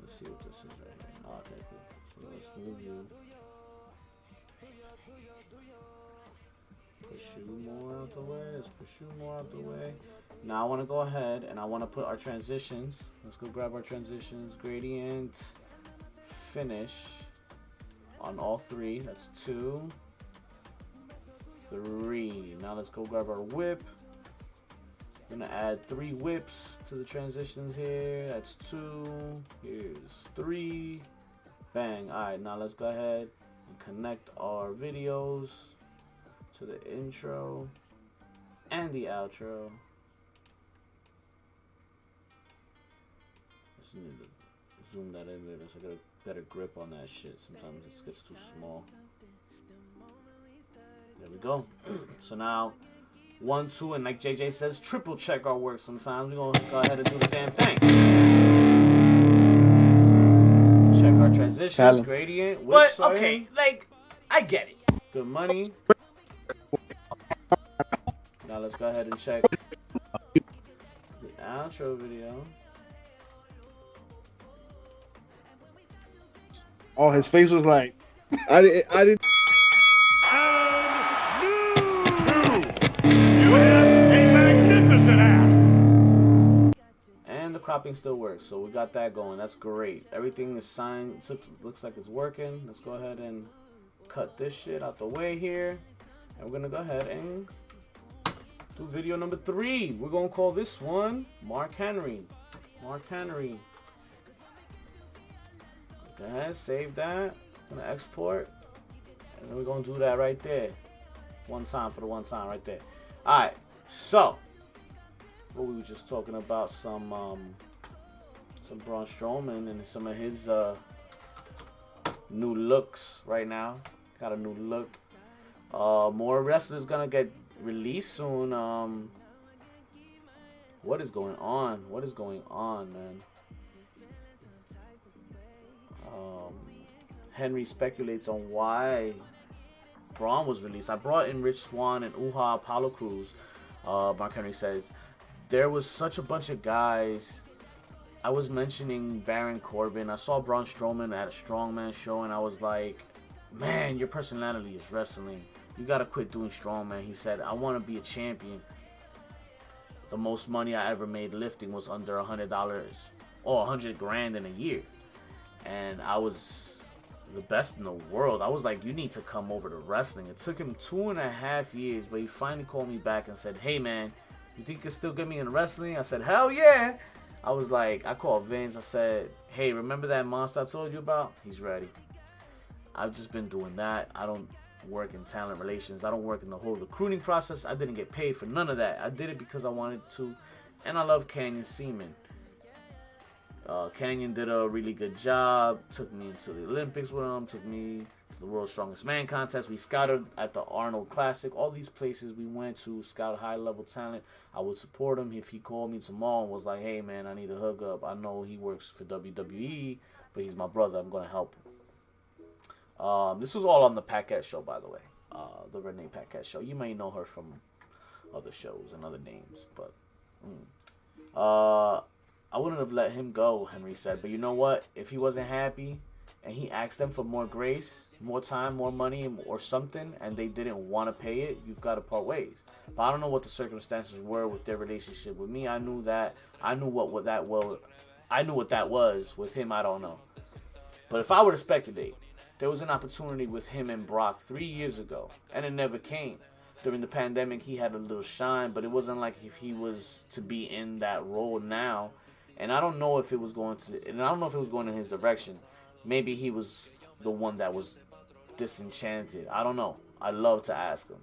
Let's see what this is right here. Oh, okay, cool. So let's move you. Push you more out the way. Let's push you more out the way. Now I want to go ahead and I want to put our transitions. Let's go grab our transitions. Gradient. Finish. On all three. That's 2, 3. Now let's go grab our whip. I'm gonna add 3 whips to the transitions here. That's 2. Here's 3. Bang. Alright, now let's go ahead and connect our videos to the intro and the outro. Just need to zoom that in there so I get a better grip on that shit. Sometimes it gets too small. There we go. So now 1, 2, and like JJ says, triple check our work sometimes. We're gonna go ahead and do the damn thing. Check our transitions, gradient, whip, but okay, like I get it. Good money. Now let's go ahead and check the outro video. Oh, his face was like, I didn't. You have a magnificent ass. And the cropping still works, so we got that going. That's great. Everything is signed. Looks like it's working. Let's go ahead and cut this shit out the way here. And we're gonna go ahead and do video number 3. We're gonna call this one Mark Henry. Mark Henry. Go ahead, save that. Gonna export. And then we're gonna do that right there. One time for the one time right there. Alright, so what we were just talking about, some Braun Strowman and some of his new looks right now. Got a new look. More wrestlers gonna get released soon. What is going on? What is going on, man? Henry speculates on why Braun was released. I brought in Rich Swann and Uha Apollo Crews. Mark Henry says there was such a bunch of guys. I was mentioning Baron Corbin. I saw Braun Strowman at a strongman show, and I was like, man, your personality is wrestling. You gotta quit doing strongman. He said, I want to be a champion. The most money I ever made lifting was under $100 or $100,000 in a year, and I was the best in the world. I was like, you need to come over to wrestling. It took him 2.5 years, but he finally called me back and said, hey man, you think you can still get me in wrestling? I said, hell yeah. I was like, I called Vince. I said, hey, remember that monster I told you about? He's ready. I've just been doing that. I don't work in talent relations. I don't work in the whole recruiting process. I didn't get paid for none of that. I did it because I wanted to, and I love Canyon Seaman. Canyon did a really good job. Took me into the Olympics with him. Took me to the World's Strongest Man contest. We scouted at the Arnold Classic. All these places we went to scout high-level talent. I would support him if he called me tomorrow and was like, hey, man, I need a hookup. I know he works for WWE, but he's my brother. I'm going to help him. This was all on the Paquette show, by the way. The Renee Paquette show. You may know her from other shows and other names, but... I wouldn't have let him go, Henry said. But you know what? If he wasn't happy and he asked them for more grace, more time, more money, or something, and they didn't want to pay it, you've got to part ways. But I don't know what the circumstances were with their relationship. With me, I knew that. I knew what that was. With him, I don't know. But if I were to speculate, there was an opportunity with him and Brock 3 years ago, and it never came. During the pandemic, he had a little shine, but it wasn't like if he was to be in that role now. And I don't know if it was going in his direction. Maybe he was the one that was disenchanted. I don't know. I'd love to ask him.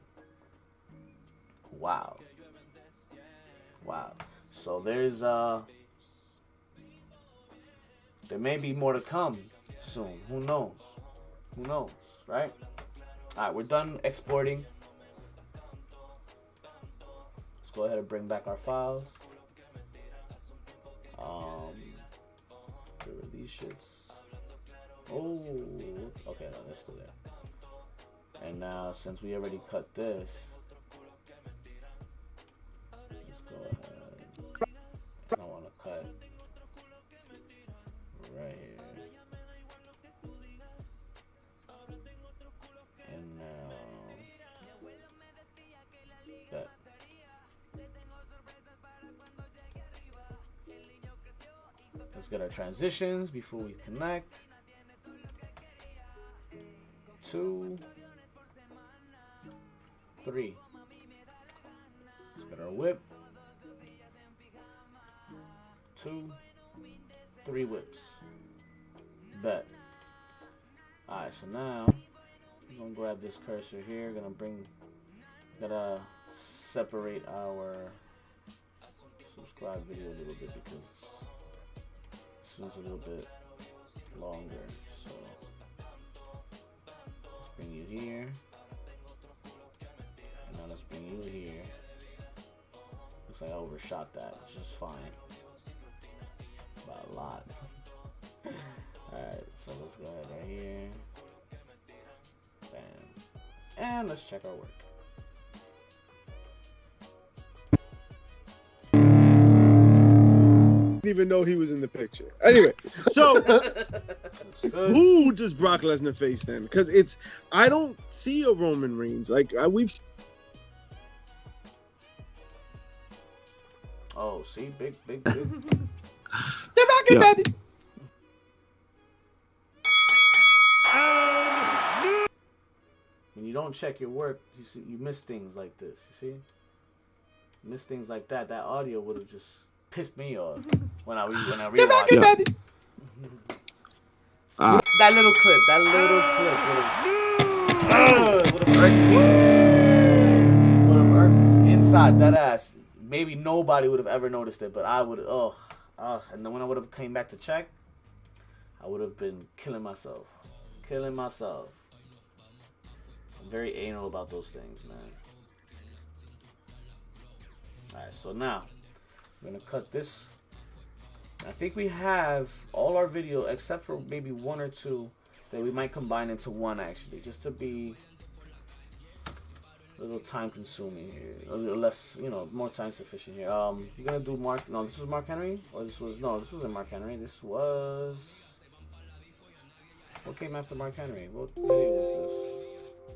Wow. So there's there may be more to come soon. Who knows, right? Alright, we're done exporting. Let's go ahead and bring back our files. These shits. Oh, okay, no, they're still there. And now, since we already cut this, let's go ahead. I want to cut right here. get our transitions before we connect. 2, 3. Let's get our whip. 2, 3 whips. Bet. Alright, so now I'm gonna grab this cursor here. Gotta separate our subscribe video a little bit because this one's a little bit longer. So let's bring you here. And now let's bring you here. Looks like I overshot that, which is fine. By a lot. Alright, so let's go ahead right here. Bam. And let's check our work. Didn't even know he was in the picture. Anyway, so who does Brock Lesnar face then? Because I don't see a Roman Reigns. Like we've. Oh, see, big. Step back in, baby. When you don't check your work, you miss things like this. You see, you miss things like that. That audio would have just pissed me off when I rewatched it. That little clip would have hurt me. Would have hurt inside that ass. Maybe nobody would have ever noticed it, but I would. And then when I would have came back to check, I would have been killing myself. I'm very anal about those things, man. Alright, so now I'm gonna cut this. I think we have all our video except for maybe 1 or 2 that we might combine into one actually, just to be a little time consuming here, a little less, more time sufficient here. You're gonna do Mark? No, this was Mark Henry, or this wasn't Mark Henry. This was what came after Mark Henry. What video was this?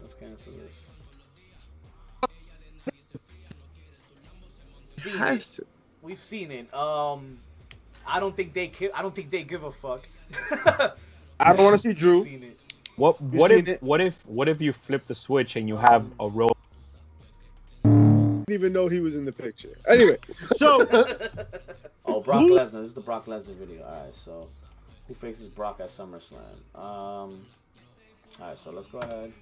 Let's cancel this. We've seen it. I don't think they give a fuck. I don't want to see Drew. What if you flip the switch and you have a row? Didn't even know he was in the picture. Anyway, so Brock Lesnar. This is the Brock Lesnar video. All right, so who faces Brock at SummerSlam? All right, so let's go ahead.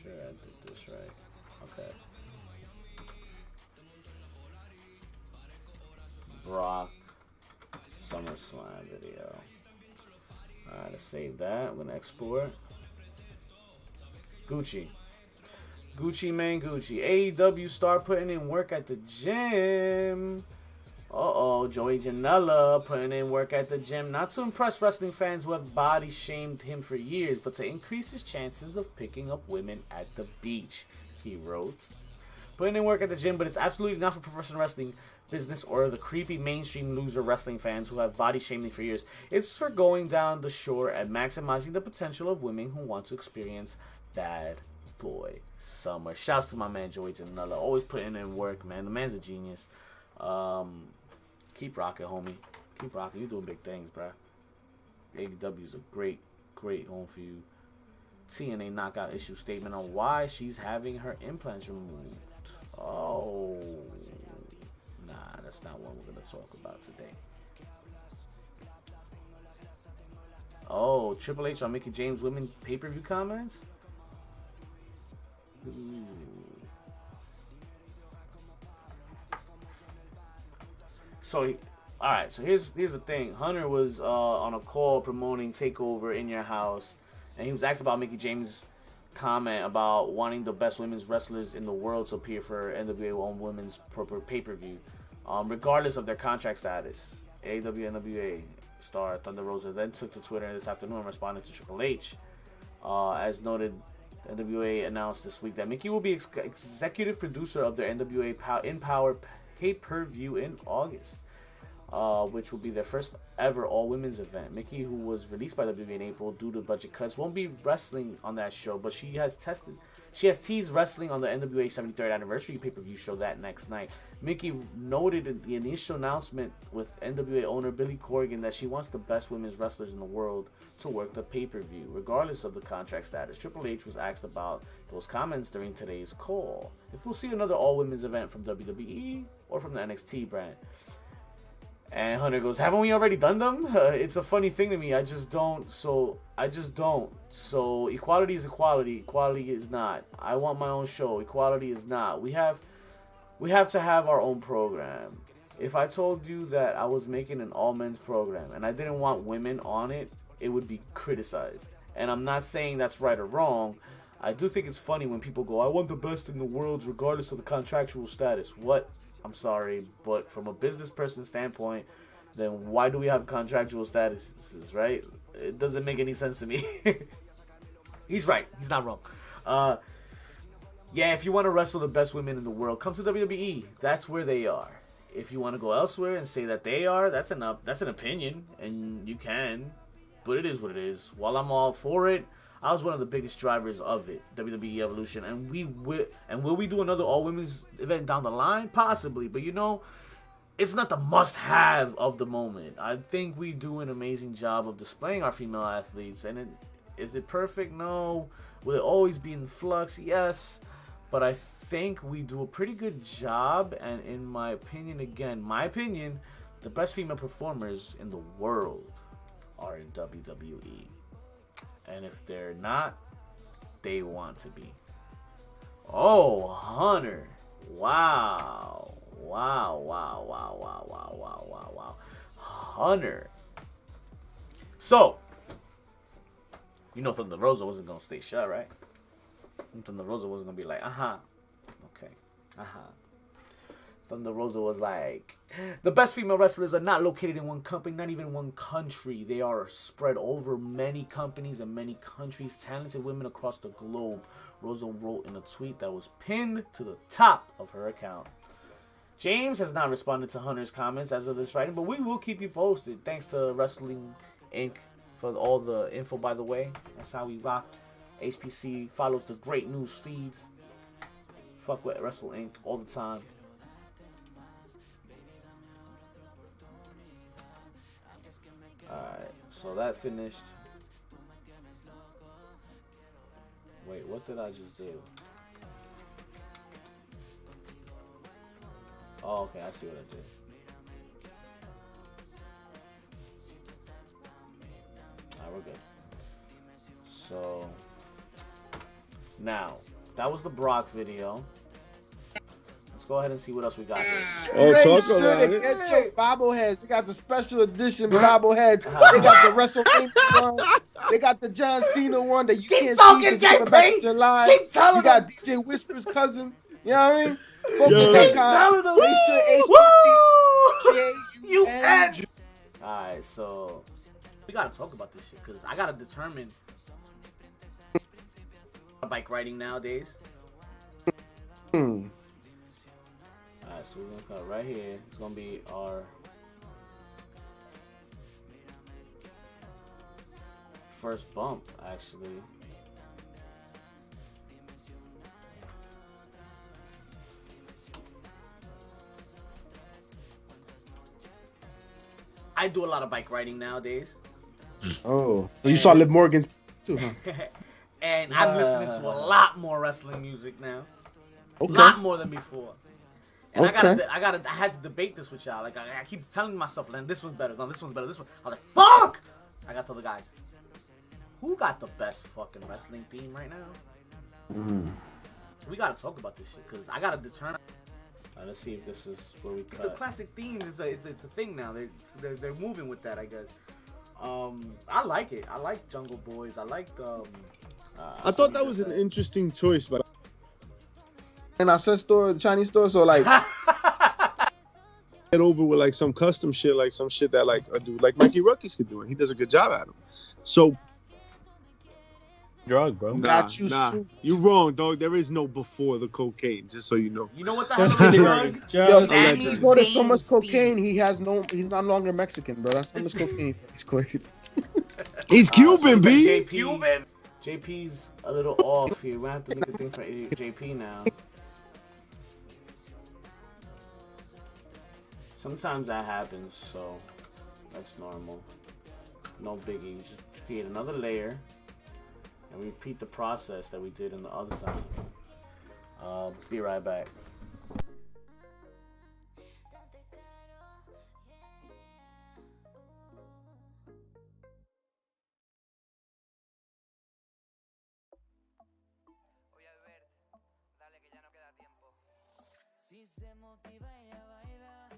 Sure, I did this right. Okay. Brock SummerSlam video. Alright, let's save that. I'm gonna export. Gucci, man, Gucci. AEW star putting in work at the gym. Joey Janela putting in work at the gym, not to impress wrestling fans who have body shamed him for years, but to increase his chances of picking up women at the beach, he wrote. Putting in work at the gym, but it's absolutely not for professional wrestling business or the creepy mainstream loser wrestling fans who have body shamed me for years. It's for going down the shore and maximizing the potential of women who want to experience bad boy summer. Shouts to my man Joey Janela, always putting in work, man. The man's a genius. Keep rocking, homie. Keep rocking. You're doing big things, bruh. AEW is a great home for you. TNA knockout issue statement on why she's having her implants removed. Oh, nah, that's not what we're gonna talk about today. Oh, Triple H on Mickie James women pay-per-view comments. Ooh. So, all right. So here's the thing. Hunter was on a call promoting Takeover in Your House, and he was asked about Mickie James' comment about wanting the best women's wrestlers in the world to appear for NWA on women's pay-per-view, regardless of their contract status. AEW NWA star Thunder Rosa then took to Twitter this afternoon, responding to Triple H. As noted, NWA announced this week that Mickie will be executive producer of their NWA In Power pay-per-view in August, which will be their first ever all-women's event. Mickie, who was released by WWE in April due to budget cuts, won't be wrestling on that show, but she has She has teased wrestling on the NWA 73rd anniversary pay-per-view show that next night. Mickie noted in the initial announcement with NWA owner Billy Corgan that she wants the best women's wrestlers in the world to work the pay-per-view, regardless of the contract status. Triple H was asked about those comments during today's call. If we'll see another all-women's event from WWE or from the NXT brand. And Hunter goes, haven't we already done them? It's a funny thing to me. I just don't. So equality is equality. Equality is not. I want my own show. Equality is not. We have to have our own program. If I told you that I was making an all-men's program and I didn't want women on it, it would be criticized. And I'm not saying that's right or wrong. I do think it's funny when people go, I want the best in the world regardless of the contractual status. What? I'm sorry, but from a business person standpoint, then why do we have contractual statuses, right? It doesn't make any sense to me. He's right. He's not wrong. Yeah, if you want to wrestle the best women in the world, come to WWE. That's where they are. If you want to go elsewhere and say that they are, that's an opinion, and you can. But it is what it is. While I'm all for it, I was one of the biggest drivers of it, WWE Evolution, and will we do another all-women's event down the line? Possibly, but it's not the must-have of the moment. I think we do an amazing job of displaying our female athletes, and is it perfect? No. Will it always be in flux? Yes, but I think we do a pretty good job, and in my opinion, the best female performers in the world are in WWE. And if they're not, they want to be. Oh, Hunter. Wow. Hunter. So, you know Thunder Rosa wasn't going to stay shut, right? Thunder Rosa wasn't going to be like, okay, Thunder Rosa was like, the best female wrestlers are not located in one company, not even one country. They are spread over many companies and many countries. Talented women across the globe. Rosa wrote in a tweet that was pinned to the top of her account. James has not responded to Hunter's comments as of this writing, but we will keep you posted. Thanks to Wrestling Inc. for all the info, by the way. That's how we rock. HPC follows the great news feeds. Fuck with Wrestle Inc. all the time. Alright, so that finished. Wait, what did I just do? Oh, okay, I see what I did. Alright, we're good. So, now, that was the Brock video. Let's go ahead and see what else we got here. Oh, make sure they get your bobbleheads. They got the special edition bobbleheads. They got the WrestleMania one. They got the John Cena one that you can't see because it's back in July. You got DJ Whisper's cousin. You know what I mean? Keep telling them. HPC. Alright, so we gotta talk about this shit because I gotta determine bike riding nowadays. Alright, so we're gonna cut right here. It's gonna be our first bump, actually. I do a lot of bike riding nowadays. Oh, you saw Liv Morgan's too, huh? And I'm listening to a lot more wrestling music now. Okay. A lot more than before. And okay. I had to debate this with y'all. Like I keep telling myself, "Man, this one's better. No, this one's better. This one." I was like, "Fuck!" I got to tell the guys, who got the best fucking wrestling theme right now? We gotta talk about this shit because I gotta determine. Let's see if this is where we cut. The classic theme is it's a thing now. They're moving with that, I guess. I like it. I like Jungle Boys. I like I thought that was an interesting choice, but in our set store, the Chinese store, so like get over with like some custom shit, like some shit that like a dude like Mikey Ruckus could do, and he does a good job at them. So drug, bro. Nah, you wrong, dog. There is no before the cocaine, just so you know. You know what's a hell of a drug? He's going to so much cocaine, he's no longer Mexican, bro. That's so much cocaine. He's Cuban, B. Cuban. JP's a little off here. We have to make a thing for JP now. Sometimes that happens, so that's normal. No biggie. We just create another layer and repeat the process that we did in the other side. Be right back. Si se motiva ella baila,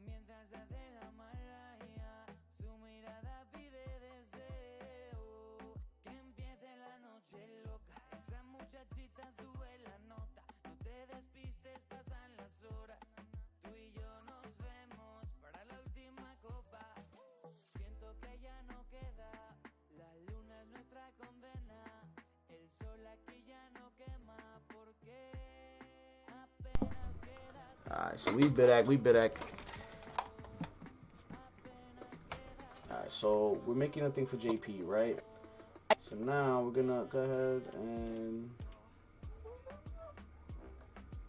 mientras hace la mala ya, su mirada pide deseo, que empiece la noche loca, esa muchachita sube la nota, no te despistes, pasan las horas, tú y yo nos vemos para la última copa, siento que ya no queda, la luna es nuestra condena, el sol aquí ya no quema, porque Alright, so we back. Alright, so we're making a thing for JP, right? So now we're gonna go ahead and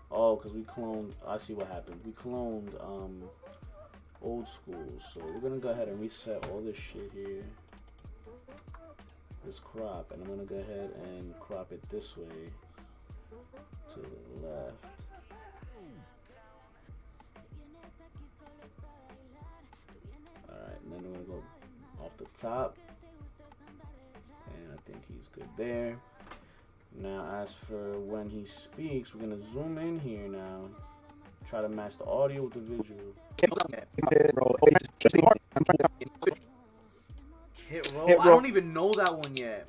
because we cloned. I see what happened. We cloned old school. So we're gonna go ahead and reset all this shit here. This crop, and I'm gonna go ahead and crop it this way to the left. Alright, and then we're gonna go off the top, and I think he's good there. Now as for when he speaks, we're gonna zoom in here now, try to match the audio with the visual. Hit roll? I don't even know that one yet.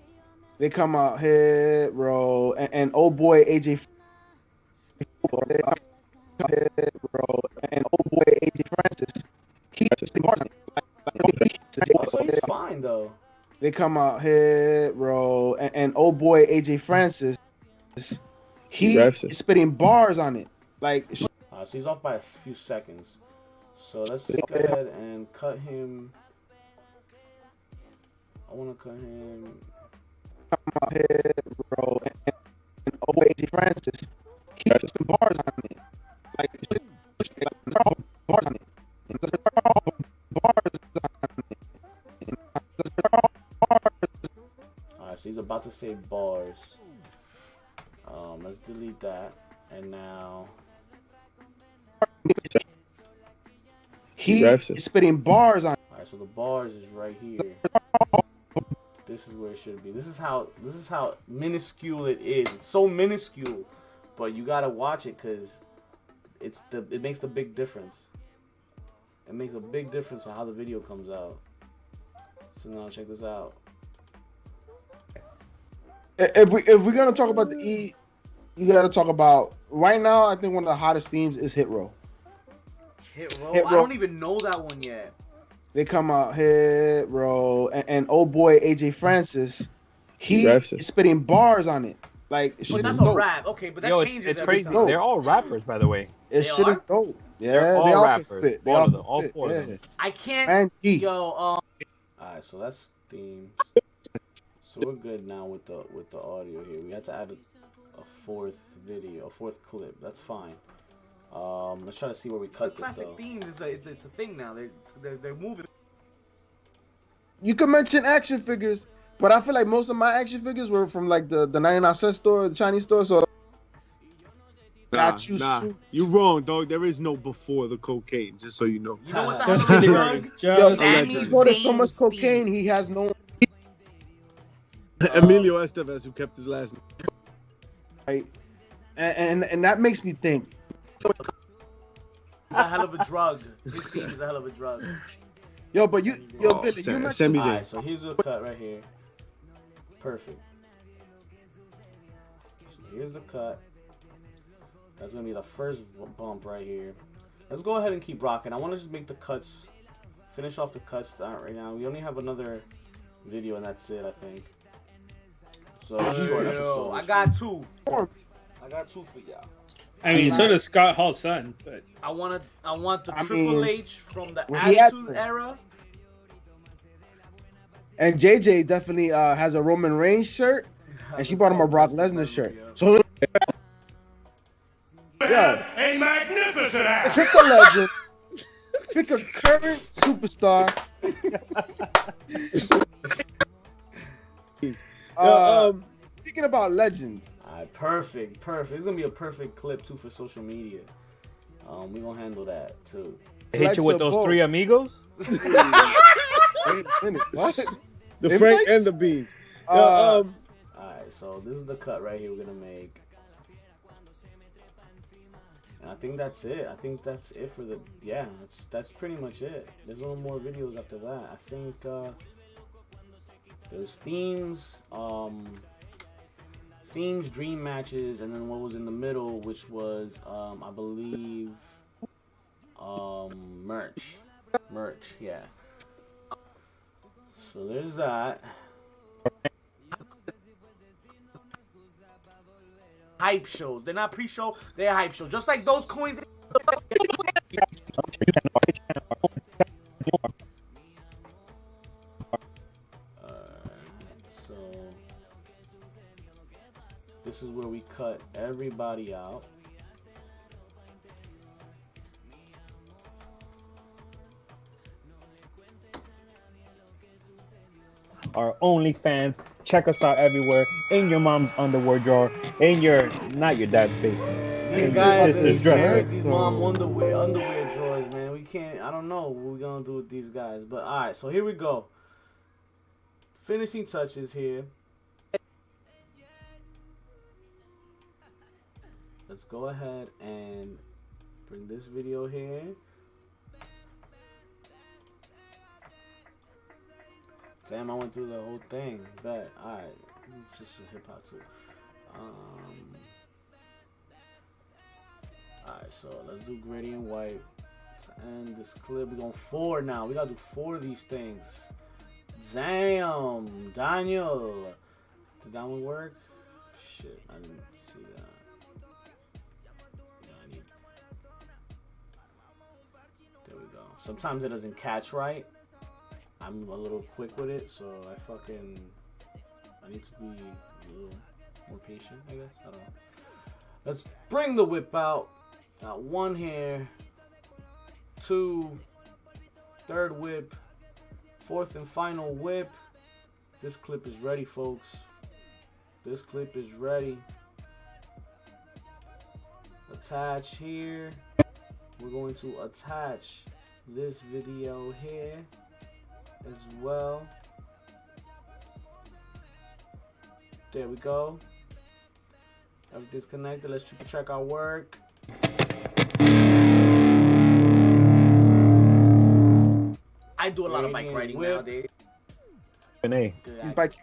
They come out, hit roll, and old boy AJ Francis. So he's fine though. They come out, hit roll, and old boy AJ Francis. He's spitting bars on it. Like, so he's off by a few seconds. So let's go ahead and cut him. I want to cut him. Hit roll, and old boy AJ Francis. He's spitting bars on it. Like, bars on it. Alright, so he's about to say bars. Let's delete that. And now he's spitting bars on. Alright, so the bars is right here. This is where it should be. This is how minuscule it is. It's so minuscule, but you gotta watch it because it makes the big difference. It makes a big difference on how the video comes out. So now check this out. If we're gonna talk about the E, you gotta talk about right now. I think one of the hottest themes is hit roll. Hit roll? I don't even know that one yet. They come out, hit roll, and old boy AJ Francis. He's spitting bars on it. Like, but that's a rap. Okay, but that changes. It's crazy. They're all rappers, by the way. Shit is dope. Yeah, they all rappers. All of them. All four of them. I can't. Yo. Alright, so that's themes. So we're good now with the audio here. We had to add a fourth clip. That's fine. Let's try to see where we cut this. Classic themes it's a thing now. They're moving. You could mention action figures, but I feel like most of my action figures were from like the 99cent store, the Chinese store. So Nah, you wrong, dog. There is no before the cocaine, just so you know. You know what's a hell of a drug? He's got so much cocaine, he has no. Emilio Estevez, who kept his last name. Right, and that makes me think. It's a hell of a drug. This theme is a hell of a drug. Billy, you mentioned. Alright, so here's a cut right here. Perfect. So here's the cut. That's gonna be the first bump right here. Let's go ahead and keep rocking. I want to just make the cuts, finish off the cuts right now. We only have another video and that's it, I think. So short episode. I got two. I got two for y'all. I mean, so does Scott Hall's son, but I want the Triple H from the Attitude Era. And JJ definitely has a Roman Reigns shirt. and she bought him a Brock Lesnar shirt. So yeah, A magnificent act. pick a legend, pick a current superstar. Speaking about legends. Alright, perfect. It's gonna be a perfect clip too for social media. We gonna handle that too. Hit you with those three amigos? Wait a minute, what? The Frank and the Beans. Alright, so this is the cut right here we're gonna make. And I think that's it. I think that's it for the that's pretty much it. There's no more videos after that. I think there's themes, dream matches, and then what was in the middle, which was I believe merch, yeah. So there's that. Hype shows. They're not pre-show, they're hype shows. Just like those coins. So this is where we cut everybody out. Our OnlyFans. Check us out everywhere. In your mom's underwear drawer. In your, not your dad's basement. These guys, these mom underwear drawers, man. We can't. I don't know what we're gonna do with these guys. But all right, so here we go. Finishing touches here. Let's go ahead and bring this video here. Damn, I went through the whole thing. But alright, just hip hop too. Alright, so let's do gritty and white to end this clip. We're going 4 now. We gotta do 4 of these things. Damn, Daniel. Did that one work? Shit, I didn't see that. Yeah, there we go. Sometimes it doesn't catch right. I'm a little quick with it, so I need to be a little more patient, I guess. I don't know. Let's bring the whip out. Got 1 here, 2, 3rd whip, 4th and final whip. This clip is ready, folks. This clip is ready. Attach here. We're going to attach this video here as well. There we go. Everything's connected. Let's triple check our work. I do a lot of bike riding nowadays. He's bike.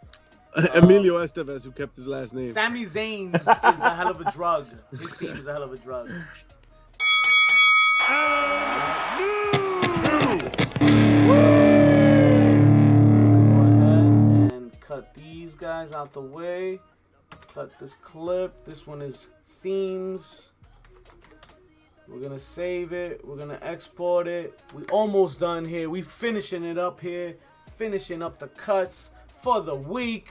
Emilio Estevez, who kept his last name. Sami Zayn is a hell of a drug. His team is a hell of a drug. Cut these guys out the way. Cut this clip. This one is themes. We're gonna save it. We're gonna export it. We almost done here. We finishing it up here. Finishing up the cuts for the week.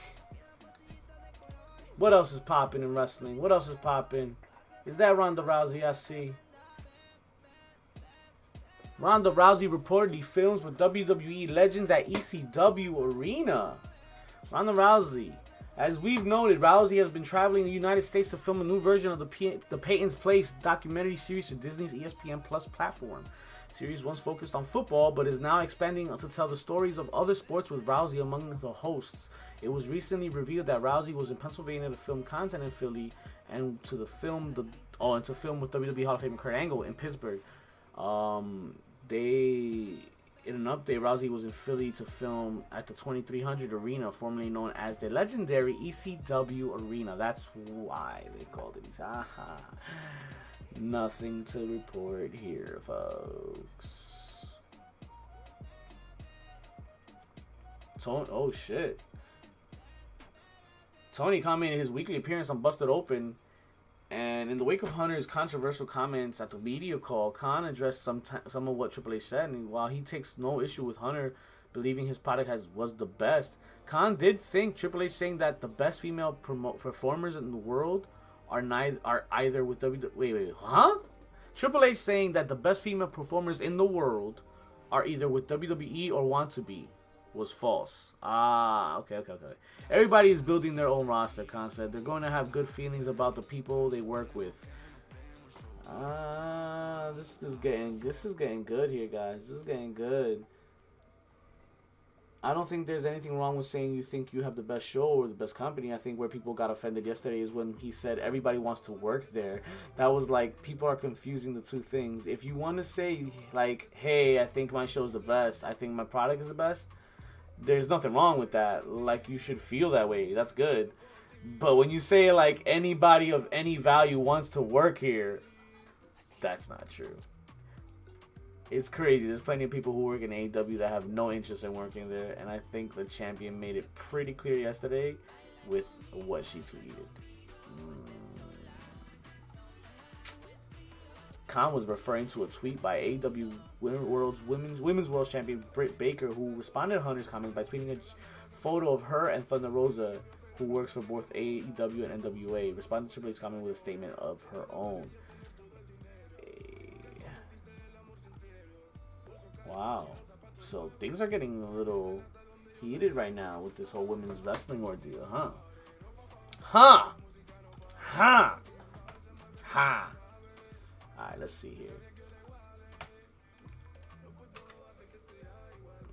What else is popping in wrestling? What else is popping? Is that Ronda Rousey? I see. Ronda Rousey reportedly films with WWE legends at ECW Arena. Ronda Rousey. As we've noted, Rousey has been traveling the United States to film a new version of the Peyton's Place documentary series for Disney's ESPN Plus platform. The series once focused on football, but is now expanding to tell the stories of other sports with Rousey among the hosts. It was recently revealed that Rousey was in Pennsylvania to film content in Philly and to film with WWE Hall of Famer Kurt Angle in Pittsburgh. In an update, Rousey was in Philly to film at the 2300 Arena, formerly known as the legendary ECW Arena. That's why they called it. Aha. Nothing to report here, folks. Tony, oh shit. Tony commented his weekly appearance on Busted Open. And in the wake of Hunter's controversial comments at the media call, Khan addressed some of what Triple H said. And while he takes no issue with Hunter believing his product was the best. Khan did think Triple H saying that the best female performers in the world are either with WWE. Huh? Triple H saying that the best female performers in the world are either with WWE or want to be was false. Okay. Everybody is building their own roster, Khan said. They're going to have good feelings about the people they work with. This is getting good here, guys. This is getting good. I don't think there's anything wrong with saying you think you have the best show or the best company. I think where people got offended yesterday is when he said everybody wants to work there. That was like, people are confusing the two things. If you want to say, like, hey, I think my show's the best, I think my product is the best, there's nothing wrong with that. Like, you should feel that way. That's good. But when you say, like, anybody of any value wants to work here, that's not true. It's crazy. There's plenty of people who work in AEW that have no interest in working there, and I think the champion made it pretty clear yesterday with what she tweeted. Khan was referring to a tweet by AEW Women's World Champion Britt Baker, who responded to Hunter's comment by tweeting a photo of her and Thunder Rosa, who works for both AEW and NWA, responded to Triple H's comment with a statement of her own. Wow. So things are getting a little heated right now with this whole women's wrestling ordeal, huh? Alright, let's see here.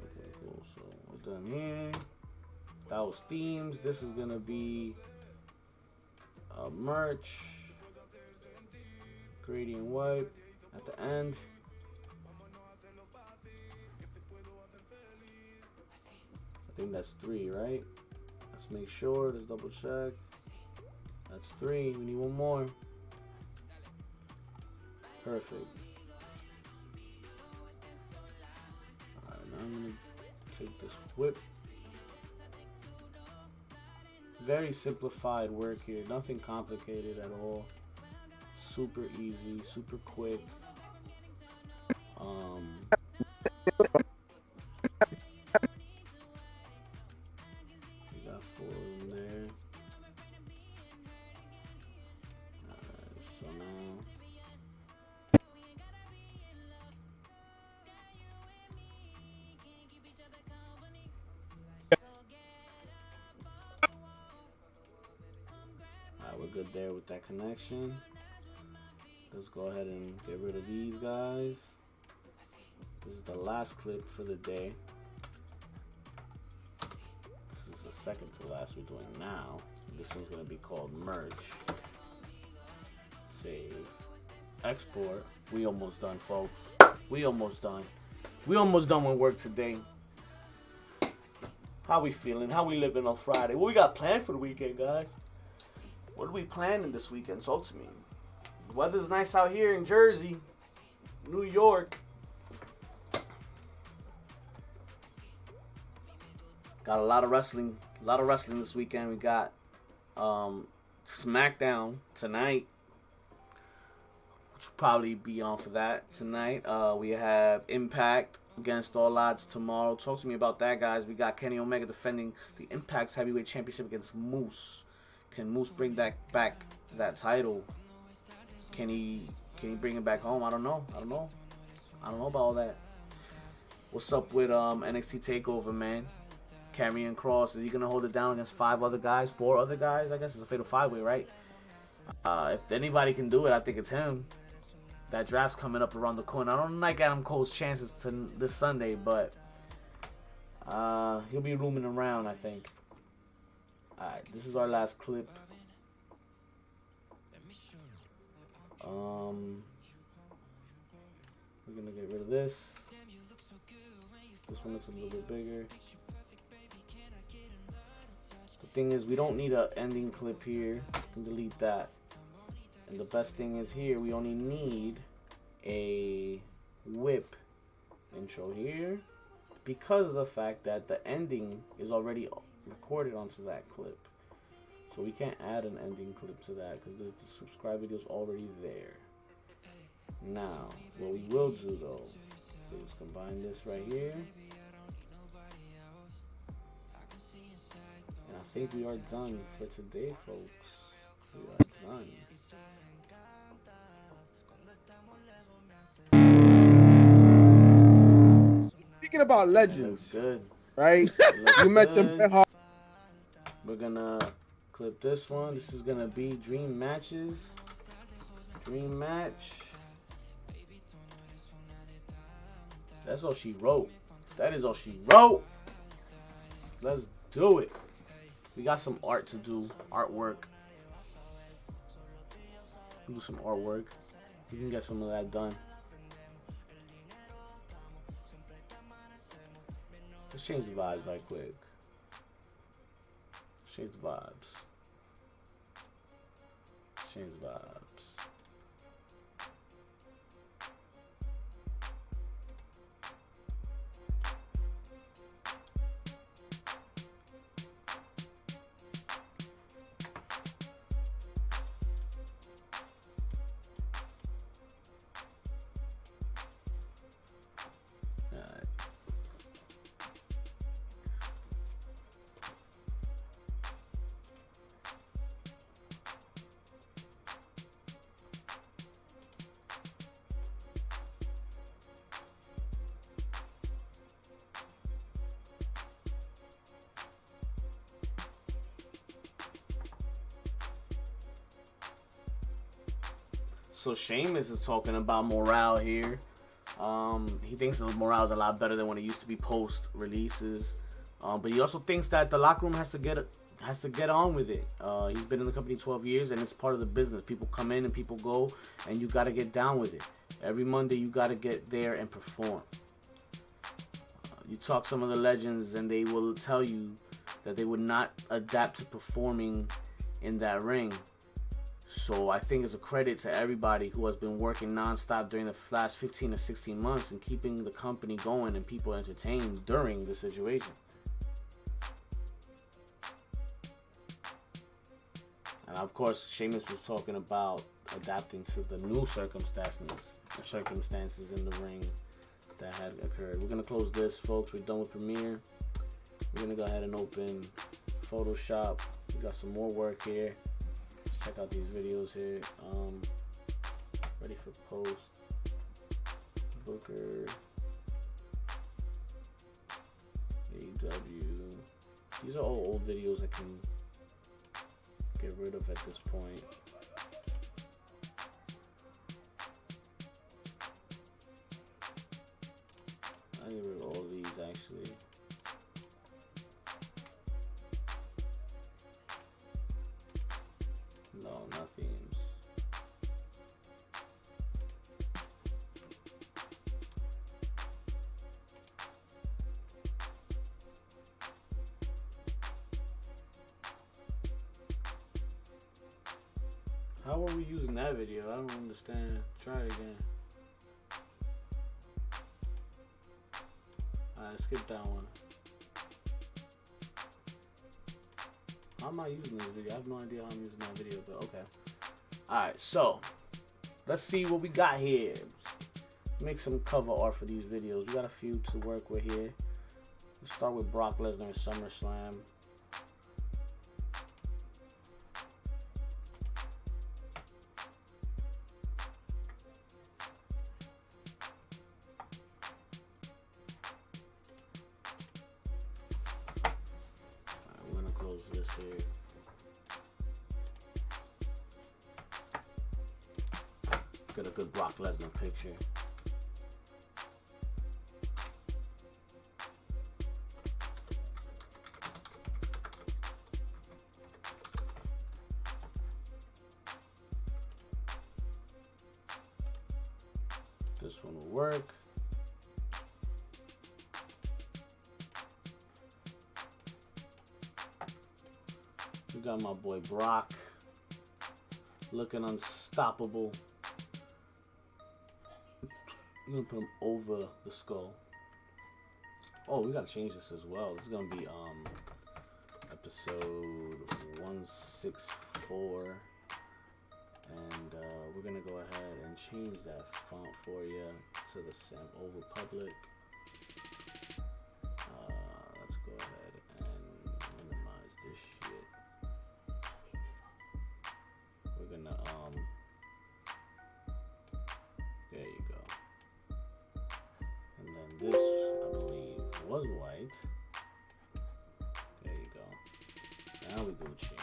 Okay, cool. So we're done here. That was themes. This is gonna be merch. Gradient wipe at the end. I think that's 3, right? Let's make sure. Let's double check. That's 3. We need one more. Perfect. Alright, now I'm going to take this whip. Very simplified work here. Nothing complicated at all. Super easy. Super quick. We're good there with that connection. Let's go ahead and get rid of these guys. This is the last clip for the day. This is the second to last we're doing now. This one's going to be called merge. Save. Export. We almost done, folks. We almost done. We almost done with work today. How we feeling? How we living on Friday? What we got planned for the weekend, guys? What are we planning this weekend? Talk to me. The weather's nice out here in Jersey, New York. Got a lot of wrestling. This weekend. We got SmackDown tonight, which will probably be on for that tonight. We have Impact against All Odds tomorrow. Talk to me about that, guys. We got Kenny Omega defending the Impact's Heavyweight Championship against Moose. Can Moose bring back that title? Can he bring it back home? I don't know about all that. What's up with NXT TakeOver, man? Karrion Kross, is he gonna hold it down against 4 other guys? I guess it's a fatal 5-way, right? If anybody can do it, I think it's him. That draft's coming up around the corner. I don't like Adam Cole's chances this Sunday, but he'll be roaming around, I think. Alright, this is our last clip. We're gonna get rid of this. This one looks a little bit bigger. The thing is, we don't need an ending clip here. We can delete that. And the best thing is here, we only need a whip intro here because of the fact that the ending is already recorded onto that clip. So we can't add an ending clip to that because the subscribe video is already there. Now, what we will do though is combine this right here think we are done for today, folks. We are done. Speaking about legends, good. Right? You met them. We're gonna clip this one. This is gonna be dream matches. Dream match. That's all she wrote. That is all she wrote. Let's do it. We got some art to do. Artwork. Do some artwork. We can get some of that done. Let's change the vibes right quick. Let's change the vibes. Let's change the vibes. So Sheamus is talking about morale here. He thinks the morale is a lot better than when it used to be post releases. But he also thinks that the locker room has to get on with it. He's been in the company 12 years, and it's part of the business. People come in and people go, and you got to get down with it. Every Monday, you got to get there and perform. You talk some of the legends, and they will tell you that they would not adapt to performing in that ring. So I think it's a credit to everybody who has been working nonstop during the last 15 to 16 months and keeping the company going and people entertained during the situation. And of course, Sheamus was talking about adapting to the new circumstances in the ring that had occurred. We're going to close this, folks. We're done with Premiere. We're going to go ahead and open Photoshop. We got some more work here. Check out these videos here. Ready for post. Booker. AEW. These are all old videos I can get rid of at this point. I get rid of all these actually. No, not themes. How are we using that video? I don't understand. Try it again. Alright, skip that one. How am I using this video? I have no idea how I'm using that video, but okay. Alright, so let's see what we got here. Make some cover art for these videos. We got a few to work with here. Let's start with Brock Lesnar and SummerSlam. This here. Get a good Brock Lesnar picture. This one will work. We got my boy Brock looking unstoppable. I'm gonna put him over the skull. Oh, we gotta change this as well. This is gonna be episode 164, and we're gonna go ahead and change that font for you to the Sam Oval Public. Let's go ahead and minimize this shit. was white. There you go. Now we Gucci.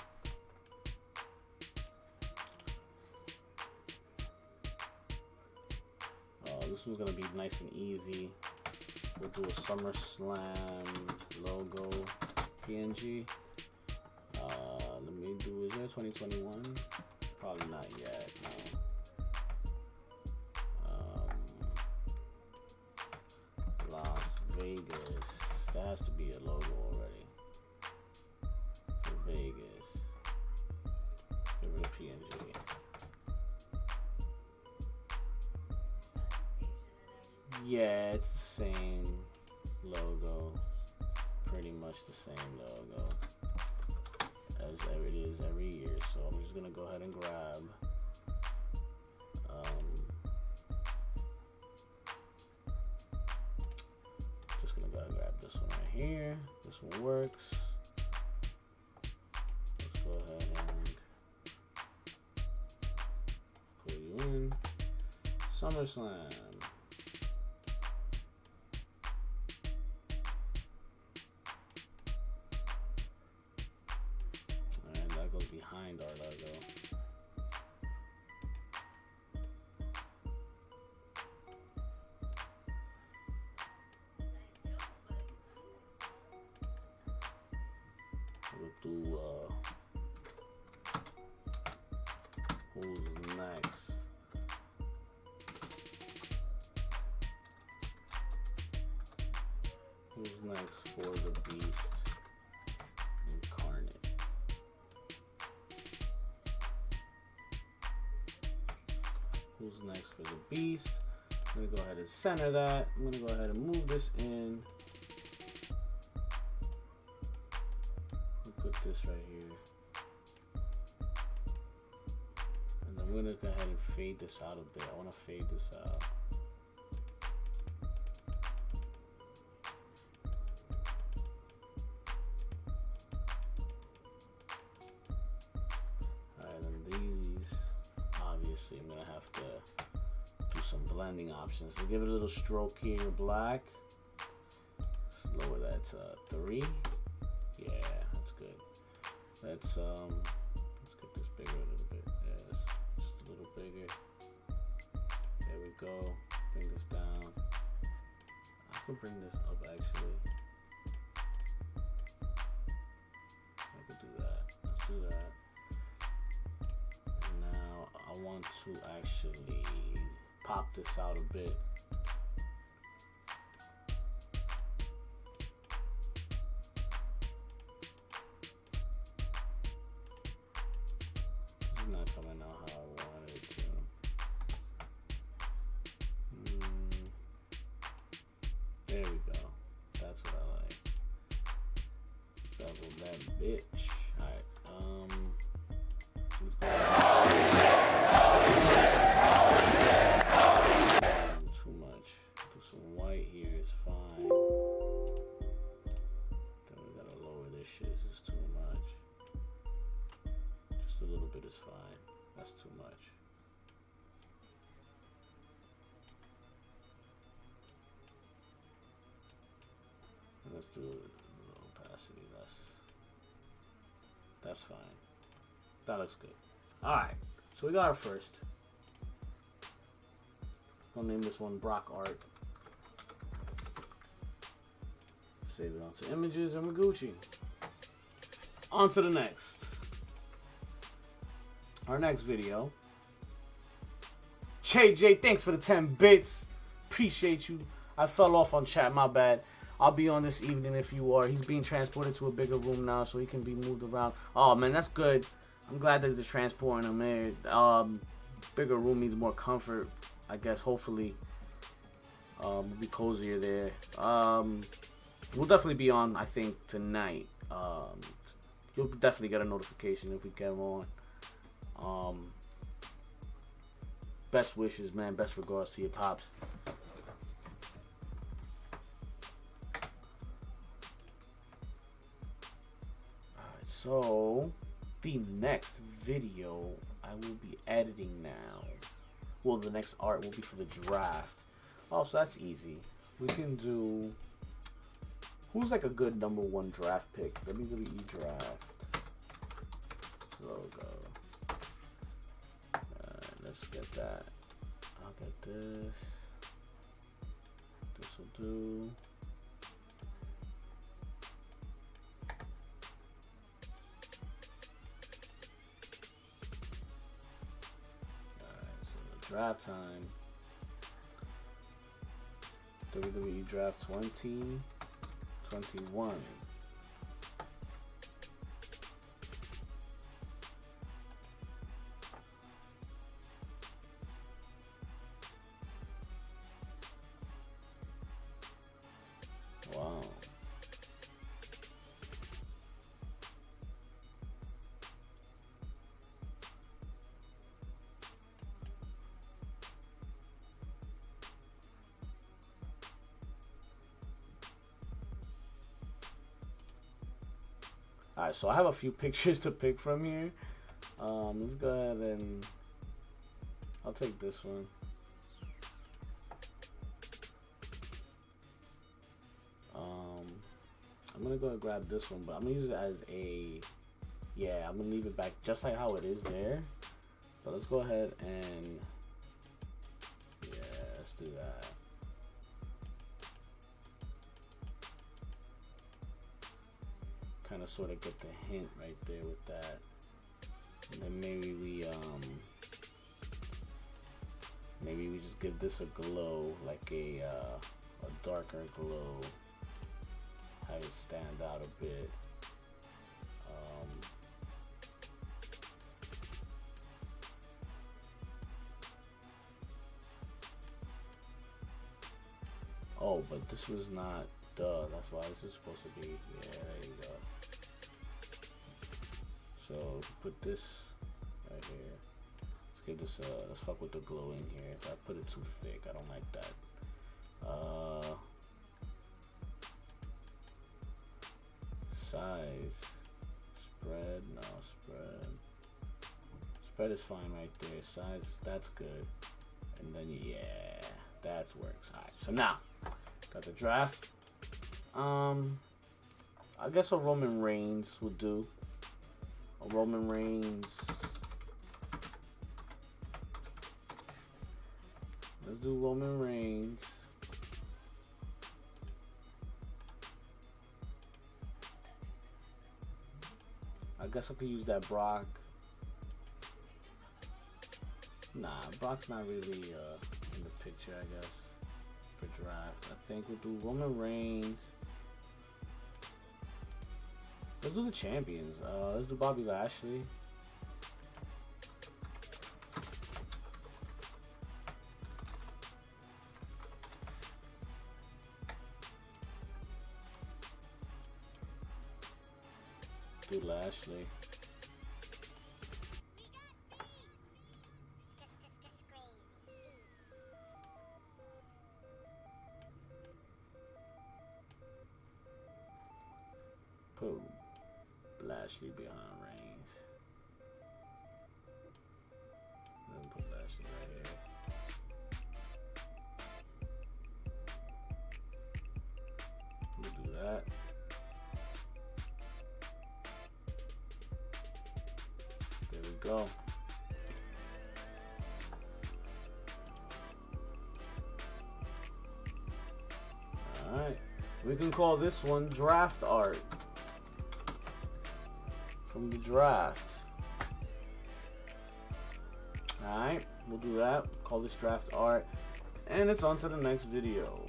This one's gonna be nice and easy. We'll do a SummerSlam logo PNG. Let me do, is there 2021? Probably not yet, no. Las Vegas. That has to be a logo already. For Vegas. Get rid of PNG. Yeah, it's the same logo. Pretty much the same logo as it is every year. So I'm just gonna go ahead and grab this one right here. This one works. Let's go ahead and pull you in. SummerSlam. Behind our logo. We'll do who's next? Who's next for the Beast? Who's next for the Beast? I'm gonna go ahead and center that. I'm gonna go ahead and move this in. We'll put this right here. And then we're gonna go ahead and fade this out a bit. I wanna fade this out. I'm gonna have to do some blending options. So give it a little stroke here, black. Let's lower that to 3. Yeah, that's good. Let's get this bigger a little bit. Yeah, just a little bigger. There we go. Bring this down. I could bring this up actually. I could do that. Let's do that. I want to actually pop this out a bit. This is not coming out how I wanted it to. There we go. That's what I like. Double that bitch. Alright, let's go. Too much. Do some white here, it's fine. Then we gotta lower this shit, this is too much. Just a little bit is fine. That's too much. And let's do a little opacity less. That's fine. That looks good. Alright, so we got our first. I'll name this one Brock Art. Save it onto images and we're Gucci. On to the next. Our next video. JJ, thanks for the 10 bits. Appreciate you. I fell off on chat, my bad. I'll be on this evening if you are. He's being transported to a bigger room now so he can be moved around. Oh man, that's good. I'm glad that they're transporting him there. Bigger room means more comfort, I guess. Hopefully, we'll be cozier there. We'll definitely be on, I think, tonight. You'll definitely get a notification if we get him on. Best wishes, man. Best regards to your pops. Alright, so the next video I will be editing now. Well, the next art will be for the draft. Oh, so that's easy. We can do Who's like a good #1 draft pick? WWE draft logo. Let's get that. I'll get this. This will do. Alright, so the draft time. WWE draft 2021. Wow. Alright, so I have a few pictures to pick from here. Let's go ahead and I'll take this one. I'm gonna go and grab this one, but I'm gonna use it as a, yeah, I'm gonna leave it back just like how it is there. But let's go ahead and, yeah, let's do that. Kind of sort of get the hint right there with that. And then maybe we just give this a glow, like a darker glow. Have it stand out a bit. Oh, but this was not, that's why this is supposed to be, yeah, there you go. So, put this right here. Let's give this let's fuck with the glow in here. If I put it too thick, I don't like that. Size, spread, no, spread is fine right there. Size, that's good. And then, yeah, that works. Alright, so now, got the draft. I guess a Roman Reigns would do. A Roman Reigns. Let's do Roman Reigns. I guess I could use that Brock. Nah, Brock's not really in the picture, I guess, for draft. I think we'll do Roman Reigns. Let's do the champions. Let's do Bobby Lashley. Do Lashley. Put Lashley behind Reigns. Then put Lashley right here. We'll do that. There we go. Alright. We can call this one draft art. From the draft. Alright, we'll do that. Call this draft art. And it's on to the next video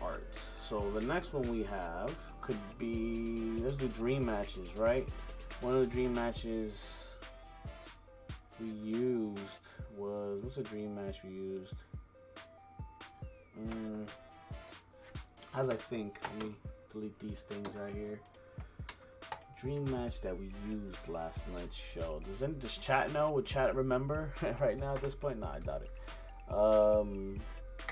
art. So the next one we have could be, let's do dream matches, right? One of the dream matches we used was, what's the dream match we used? As I think, let me delete these things right here. Dream match that we used last night's show. Does chat know? Would chat remember right now at this point? Nah, I doubt it.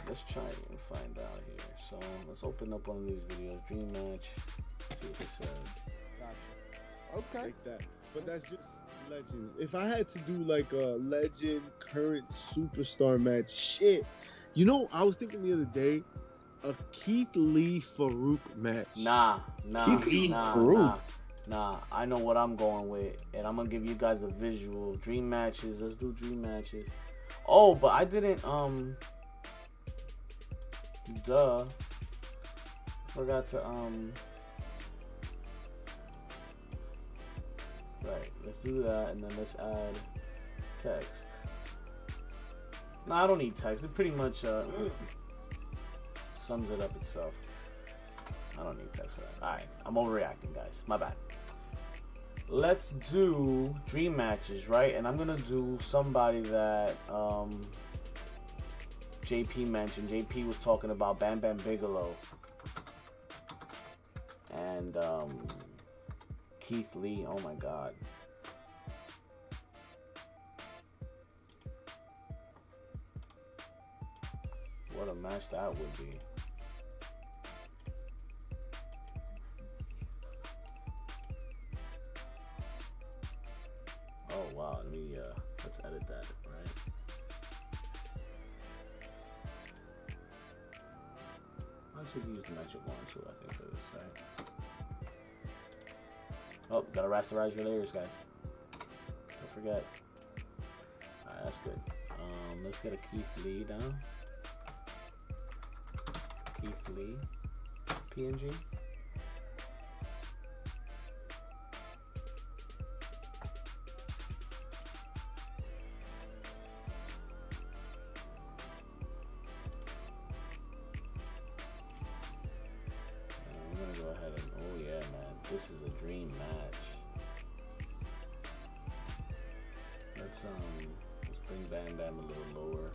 Let's try and find out here. So let's open up one of these videos. Dream match. See what it says. Gotcha. Okay. Like that. But that's just legends. If I had to do like a legend current superstar match, shit. You know, I was thinking the other day, a Keith Lee Farouk match. Nah. Keith Farouk. Nah. I know what I'm going with, and I'm gonna give you guys a visual. Dream matches. Let's do dream matches. Oh, but I didn't. Forgot to Right. Let's do that, and then let's add text. No, I don't need text. It pretty much sums it up itself. I don't need text for that. Alright, I'm overreacting, guys. My bad. Let's do dream matches, right? And I'm gonna do somebody that JP mentioned. JP was talking about Bam Bam Bigelow and Keith Lee. Oh my God. What a match that would be. Oh wow, let me let's edit that, right? I should use the magic wand too, I think, for this, right? Oh, gotta rasterize your layers, guys. Don't forget. Alright, that's good. Let's get a Keith Lee down. Keith Lee. PNG. This is a dream match. Let's bring Bam Bam a little lower.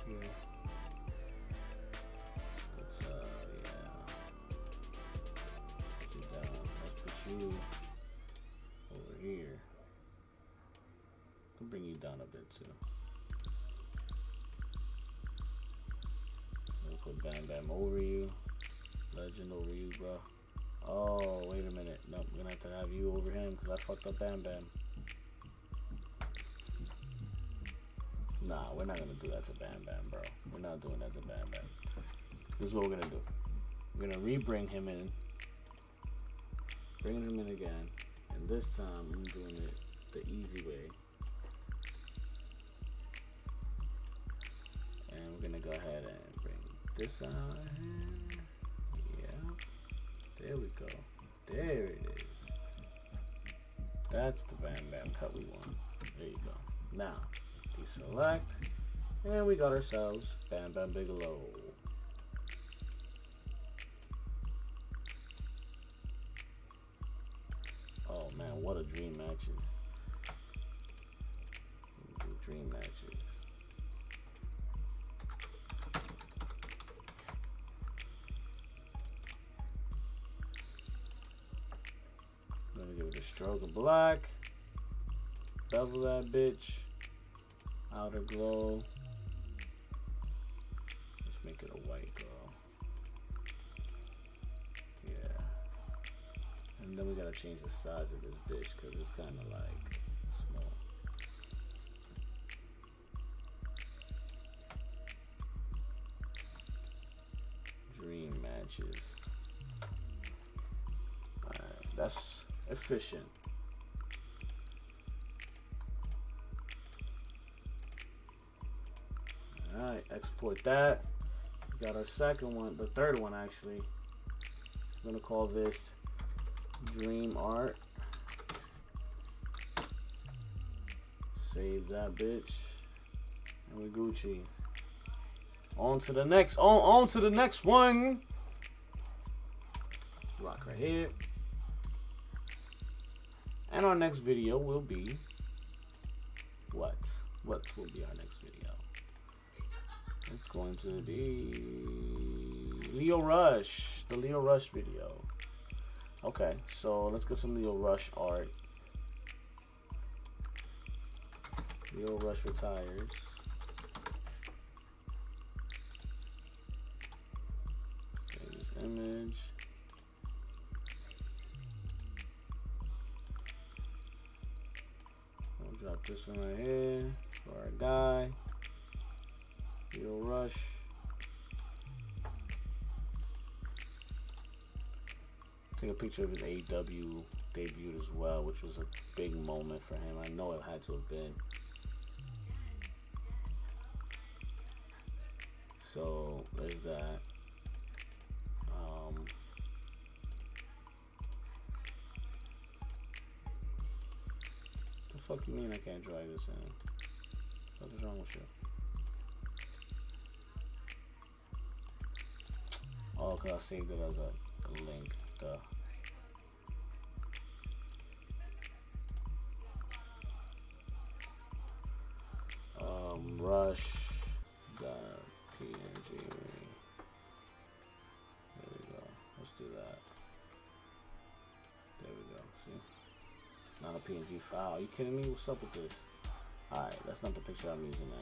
Yeah. Let's put you down. Let's put you over here. I'll bring you down a bit too. We'll put Bam Bam over you. Legend over you, bro. Oh, wait a minute. Nope, we're gonna have to have you over him because I fucked up Bam Bam. Nah, we're not gonna do that to Bam Bam, bro. We're not doing that to Bam Bam. This is what we're gonna do. We're gonna re-bring him in. Bring him in again. And this time, I'm doing it the easy way. And we're gonna go ahead and bring this out. There we go. There it is. That's the Bam Bam cut we want. There you go. Now, deselect. And we got ourselves Bam Bam Bigelow. Oh man, what a dream matches. Dream matches. Give it a stroke of black. Bevel that bitch. Outer glow. Let's make it a white glow. Yeah. And then we gotta change the size of this bitch because it's kind of like small. Dream matches. Alright, that's efficient. Alright, export that. We got our second one, the third one actually. I'm gonna call this Dream Art. Save that bitch. And we Gucci. On to the next, on to the next one. Rock right here. And our next video will be what? What will be our next video? It's going to be Leo Rush, the Leo Rush video. Okay, so let's get some Leo Rush art. Leo Rush retires. Save this image. We'll drop this one right here for our guy. Leo Rush. Take a picture of his AEW debut as well, which was a big moment for him. I know it had to have been. So there's that. The fuck you mean I can't drag this in? What is wrong with you? Oh, cause I saved it as a link. Duh. Rush .png. There we go. Let's do that. There we go. See? Not a PNG file. Are you kidding me? What's up with this? Alright, that's not the picture I'm using now.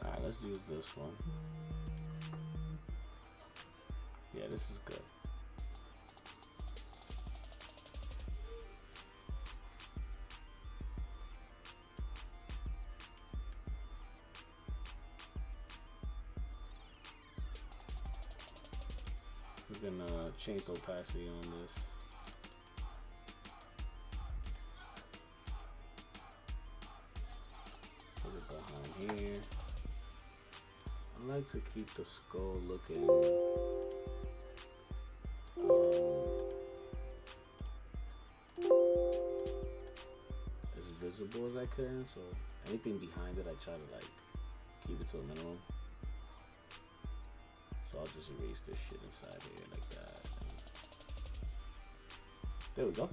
Alright, let's use this one. Yeah, this is good. We're gonna change the opacity on this. Put it behind here. I like to keep the skull looking as visible as I can. So anything behind it, I try to like keep it to a minimum. So I'll just erase this shit inside here like that. There we go.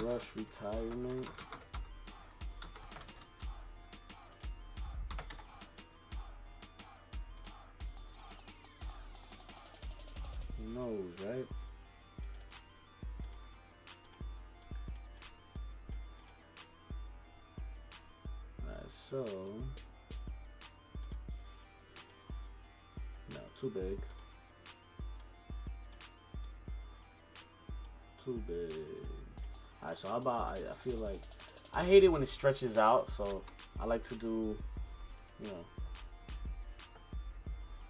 Rush retirement. Who knows, right? So, no, too big. Too big. Alright, so how about, I feel like, I hate it when it stretches out, so I like to do, you know,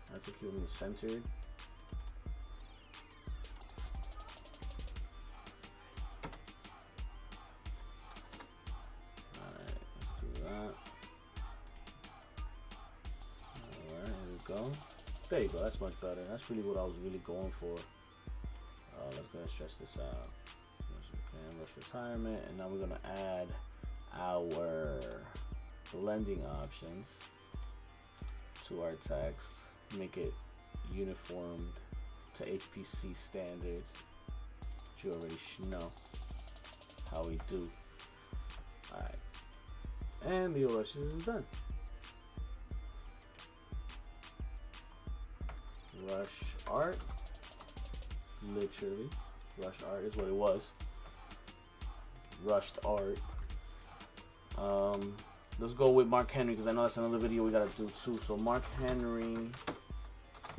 I like to keep them centered. There you go, that's much better. That's really what I was really going for. Let's go and stretch this out. Okay, rush retirement, and now we're gonna add our blending options to our text. Make it uniformed to HPC standards, which you already know how we do. Alright. And the rushes is done. Rush art, literally, rush art is what it was. Rushed art. Let's go with Mark Henry because I know that's another video we gotta do too. So Mark Henry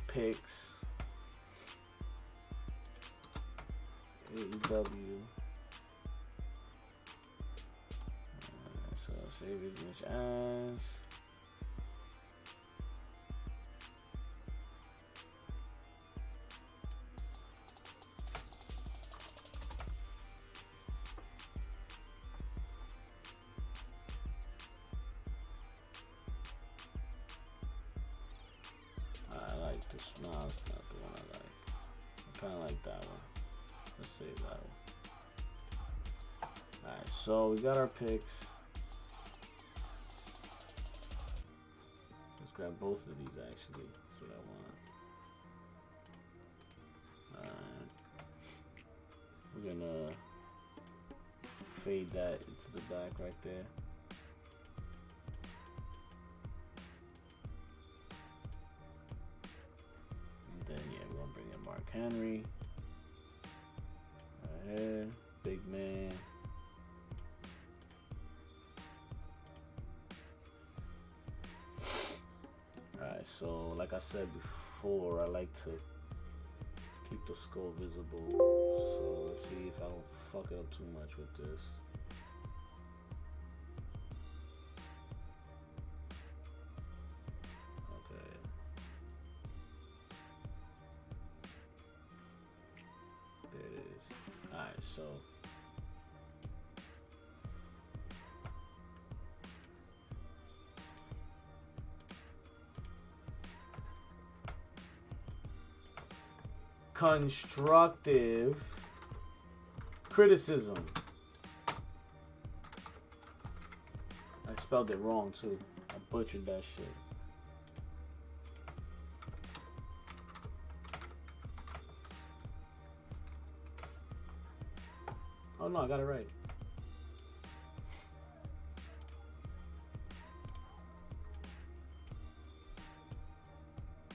pics, AEW. So save image as. This, no, it's not the one I like. I kind of like that one. Let's save that one. Alright, so we got our picks. Let's grab both of these actually. That's what I want. Alright. We're gonna fade that into the back right there. Henry, right here, so like I said before, I like to keep the skull visible. So let's see if I don't fuck it up too much with this. Okay. There it is. Alright, so constructive criticism. I spelled it wrong too. I butchered that shit. Oh no, I got it right.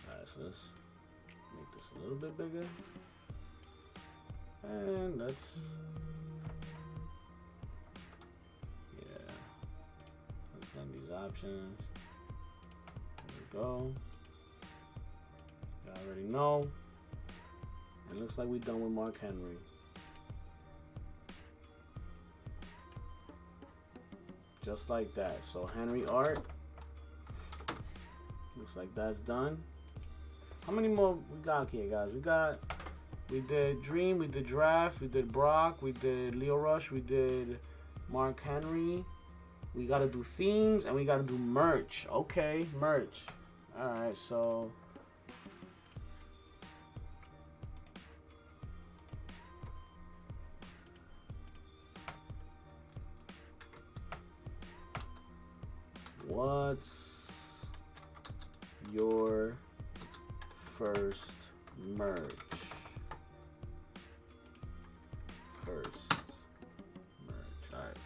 Alright, so let's make this a little bit bigger. And let's, yeah, let's run these options. There we go. You already know. It looks like we're done with Mark Henry. Just like that. So Henry art. Looks like that's done. How many more we got here, guys? We did Dream, we did Draft, we did Brock, we did Leo Rush, we did Mark Henry. We gotta do themes and we gotta do merch. Okay, merch. Alright, so what's your first merch? First merch. Alright,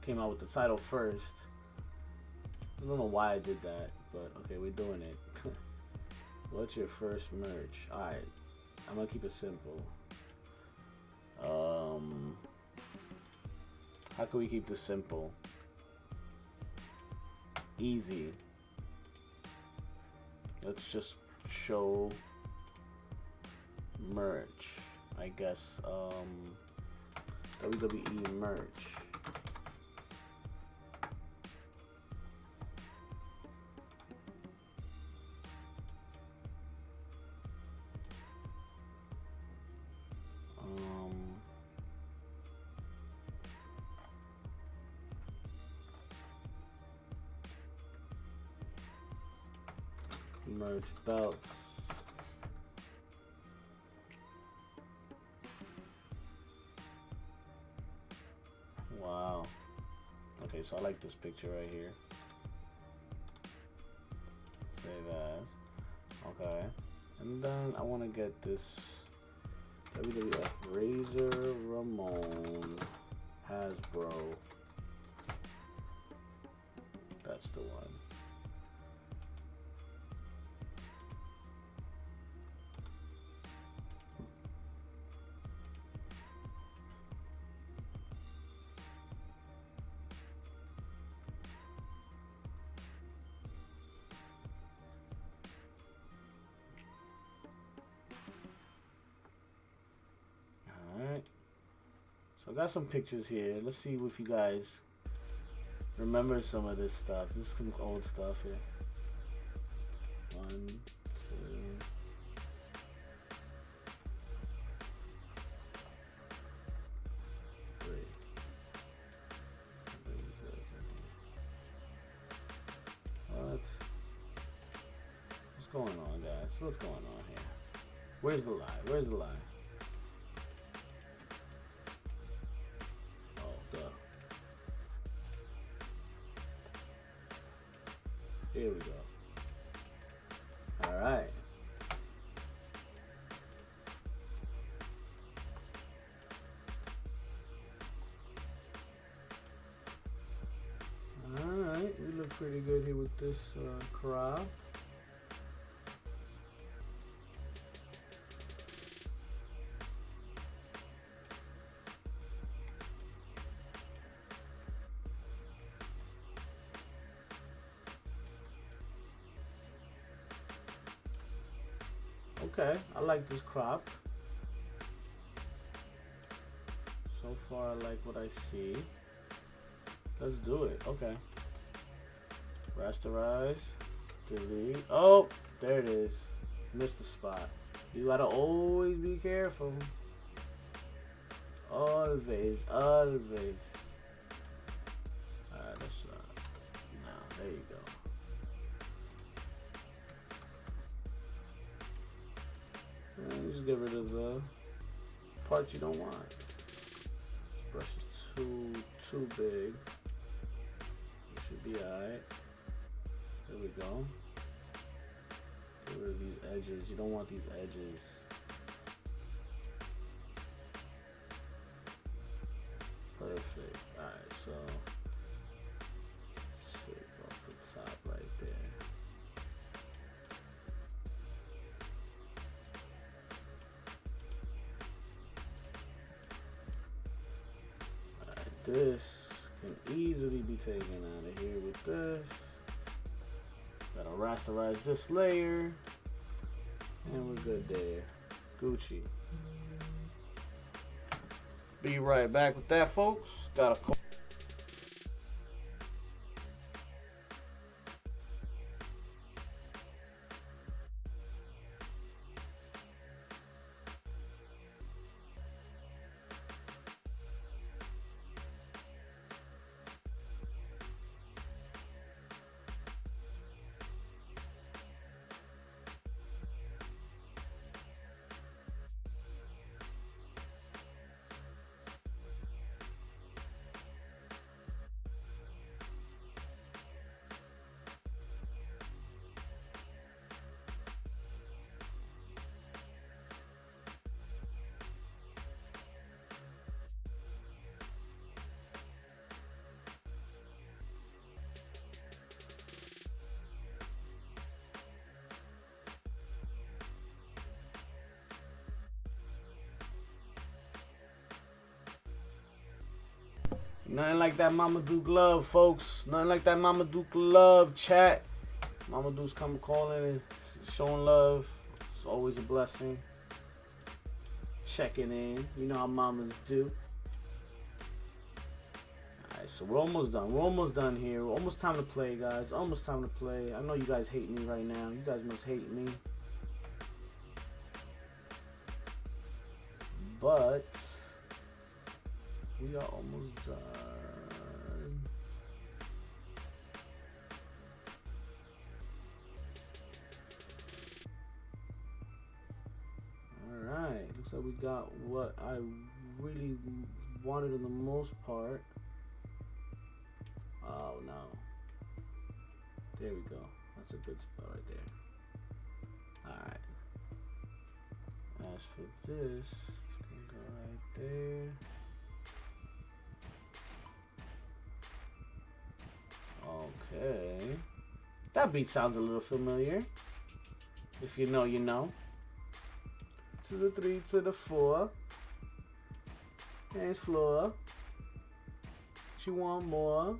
came out with the title first. I don't know why I did that, but okay, we're doing it. What's your first merch? Alright, I'm gonna keep it simple. How can we keep this simple? Easy. Let's just show merch, I guess. WWE merch. Merch belts. Wow. Okay, so I like this picture right here. Save as. Okay. And then I want to get this WWF Razor Ramon Hasbro. That's the one. I got some pictures here. Let's see if you guys remember some of this stuff. This is some old stuff here. 1, 2, 3. What's going on, guys? What's going on here? Where's the lie? Where's the lie? Here we go. All right. All right, we look pretty good here with this crop. Okay, I like this crop. So far, I like what I see. Let's do it. Okay. Rasterize. Delete. Oh, there it is. Missed the spot. You gotta always be careful. Always, always. Alright, let's now, there you go. And just get rid of the part you don't want. This brush is too big. It should be alright. There we go. Get rid of these edges. You don't want these edges. Perfect. Alright, so take off the top right there. Alright, this can easily be taken out of here with this. Gotta rasterize this layer. And we're good there. Gucci. Be right back with that, folks. Got a call. Nothing like that Mama Duke love, folks. Nothing like that Mama Duke love, chat. Mama Duke's come calling and showing love. It's always a blessing. Checking in. You know how mamas do. Alright, so we're almost done. We're almost done here. We're almost time to play, guys. Almost time to play. I know you guys hate me right now. You guys must hate me. But we are almost done. Alright, looks like we got what I really wanted in the most part. Oh no. There we go. That's a good spot right there. Alright. As for this, it's gonna go right there. Okay. That beat sounds a little familiar. If you know, you know. To the 3, to the 4. Hands floor. You want more?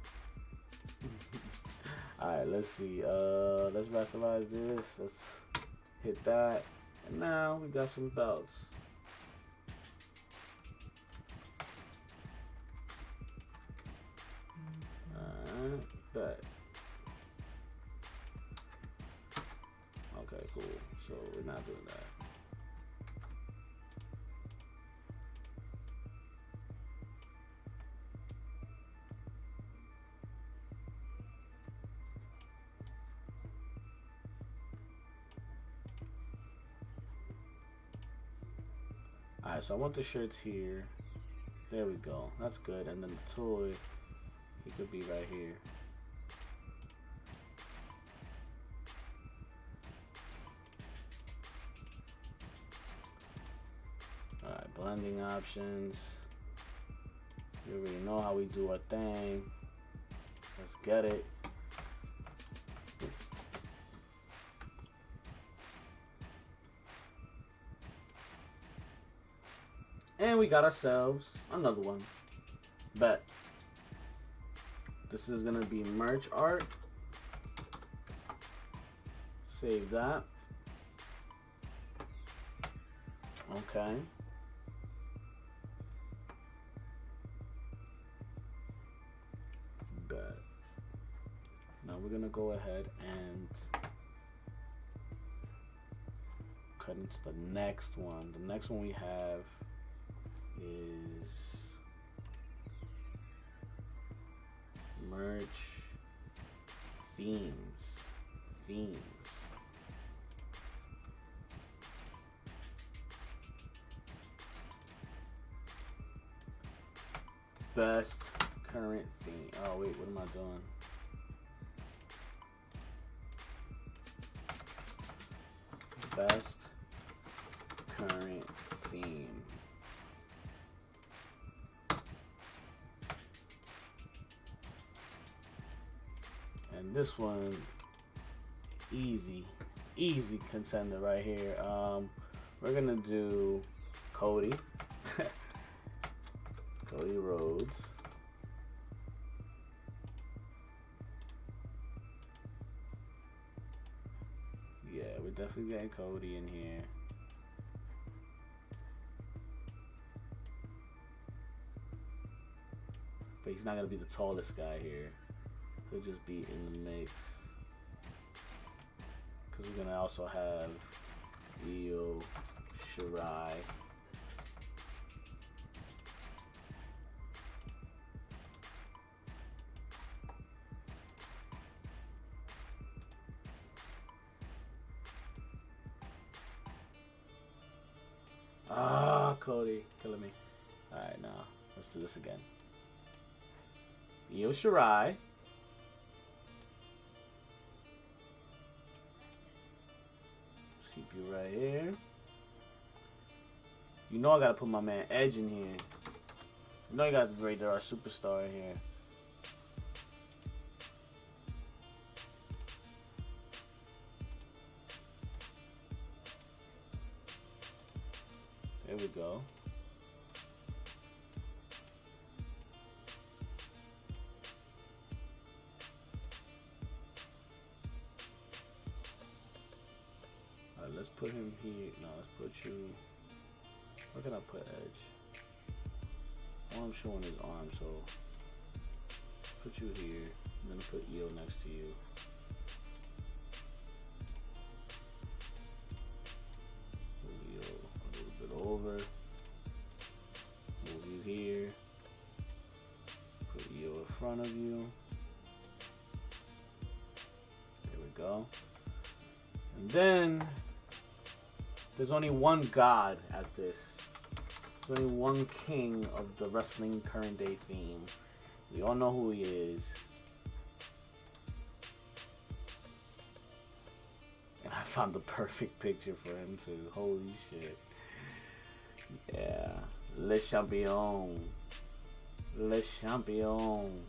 Alright, let's see. Let's rasterize this. Let's hit that. And now we got some belts. Alright, bet. Okay, cool. So we're not doing that. Alright, so I want the shirts here. There we go. That's good. And then the toy, it could be right here. Alright, blending options. You already know how we do our thing. Let's get it. And we got ourselves another one. Bet. This is gonna be merch art. Save that. Okay. Bet. Now we're gonna go ahead and cut into the next one. The next one we have is merch themes. Best current theme. Oh wait, what am I doing? Best current theme. And this one, easy contender right here. We're gonna do Cody. Cody Rhodes. Yeah, we're definitely getting Cody in here. But he's not gonna be the tallest guy here. He'll just be in the mix. Because we're gonna also have Io Shirai. Ah, Cody, killing me. Alright, now let's do this again. Io Shirai. Keep you right here. You know I gotta put my man Edge in here. You know you gotta rate our superstar in here. There we go. Alright, let's put him here. No, let's put you. Where can I put Edge? Well, I'm showing his arm, so put you here, and then put Io next to you. Over, move you here, put Io in front of you. There we go. And then there's only one god at this. There's only one king of the wrestling current day theme. We all know who he is. And I found the perfect picture for him too. Holy shit. Yeah, Le Champion. Le Champion.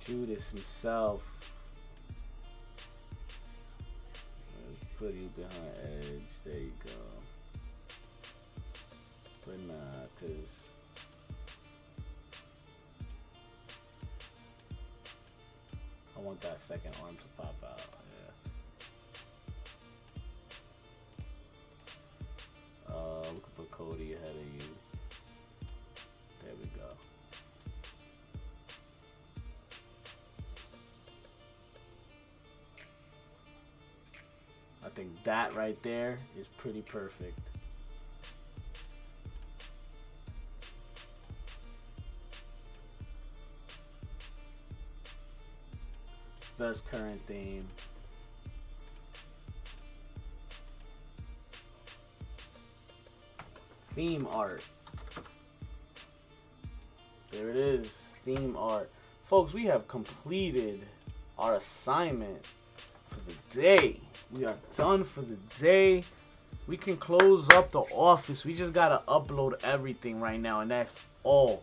Judas himself. Let's put you behind Edge. There you go. But nah, cause I want that second arm to pop out. We could put Cody ahead of you. There we go. I think that right there is pretty perfect. Best current theme. Theme art. There it is. Theme art. Folks, we have completed our assignment for the day. We are done for the day. We can close up the office. We just gotta upload everything right now, and that's all.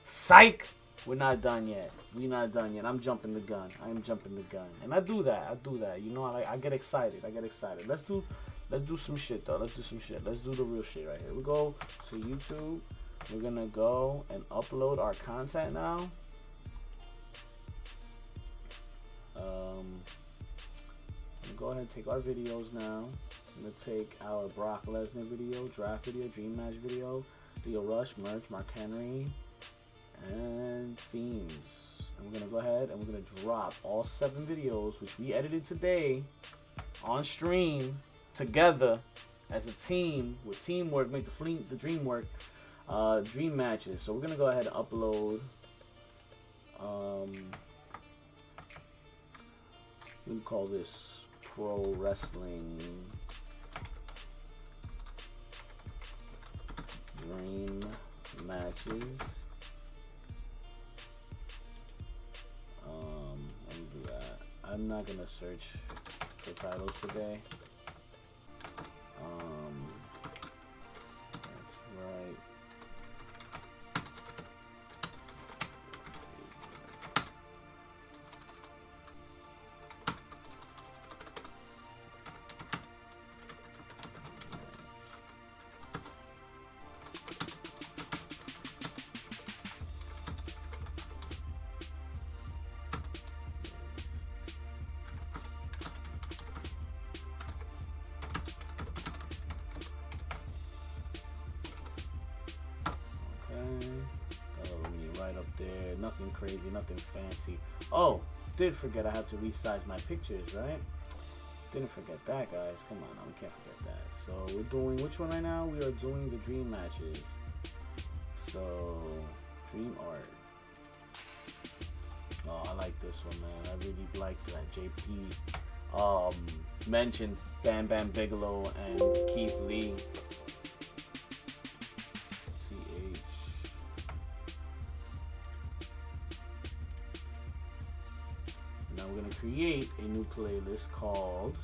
Psych! We're not done yet. We're not done yet. I'm jumping the gun. I am jumping the gun. And I do that. You know, I get excited. Let's do some shit though. Let's do some shit. Let's do the real shit right here. We go to YouTube. We're gonna go and upload our content now. Go ahead and take our videos now. I'm gonna take our Brock Lesnar video, draft video, dream match video, Leo Rush, merch, Mark Henry, and themes. And we're gonna go ahead and we're gonna drop all 7 videos, which we edited today, on stream together as a team with teamwork, make the dream work. Dream matches. So we're gonna go ahead and upload. We call this Pro Wrestling Dream Matches. Let me do that. I'm not gonna search for titles today. That's right. Right up there, nothing crazy, nothing fancy. Oh, did forget I have to resize my pictures, right? Didn't forget that, guys. Come on, now we can't forget that. So we're doing which one right now? We are doing the dream matches. So dream art. Oh, I like this one, man. I really like that. JP mentioned Bam Bam Bigelow and Keith Lee. Now we're going to create a new playlist called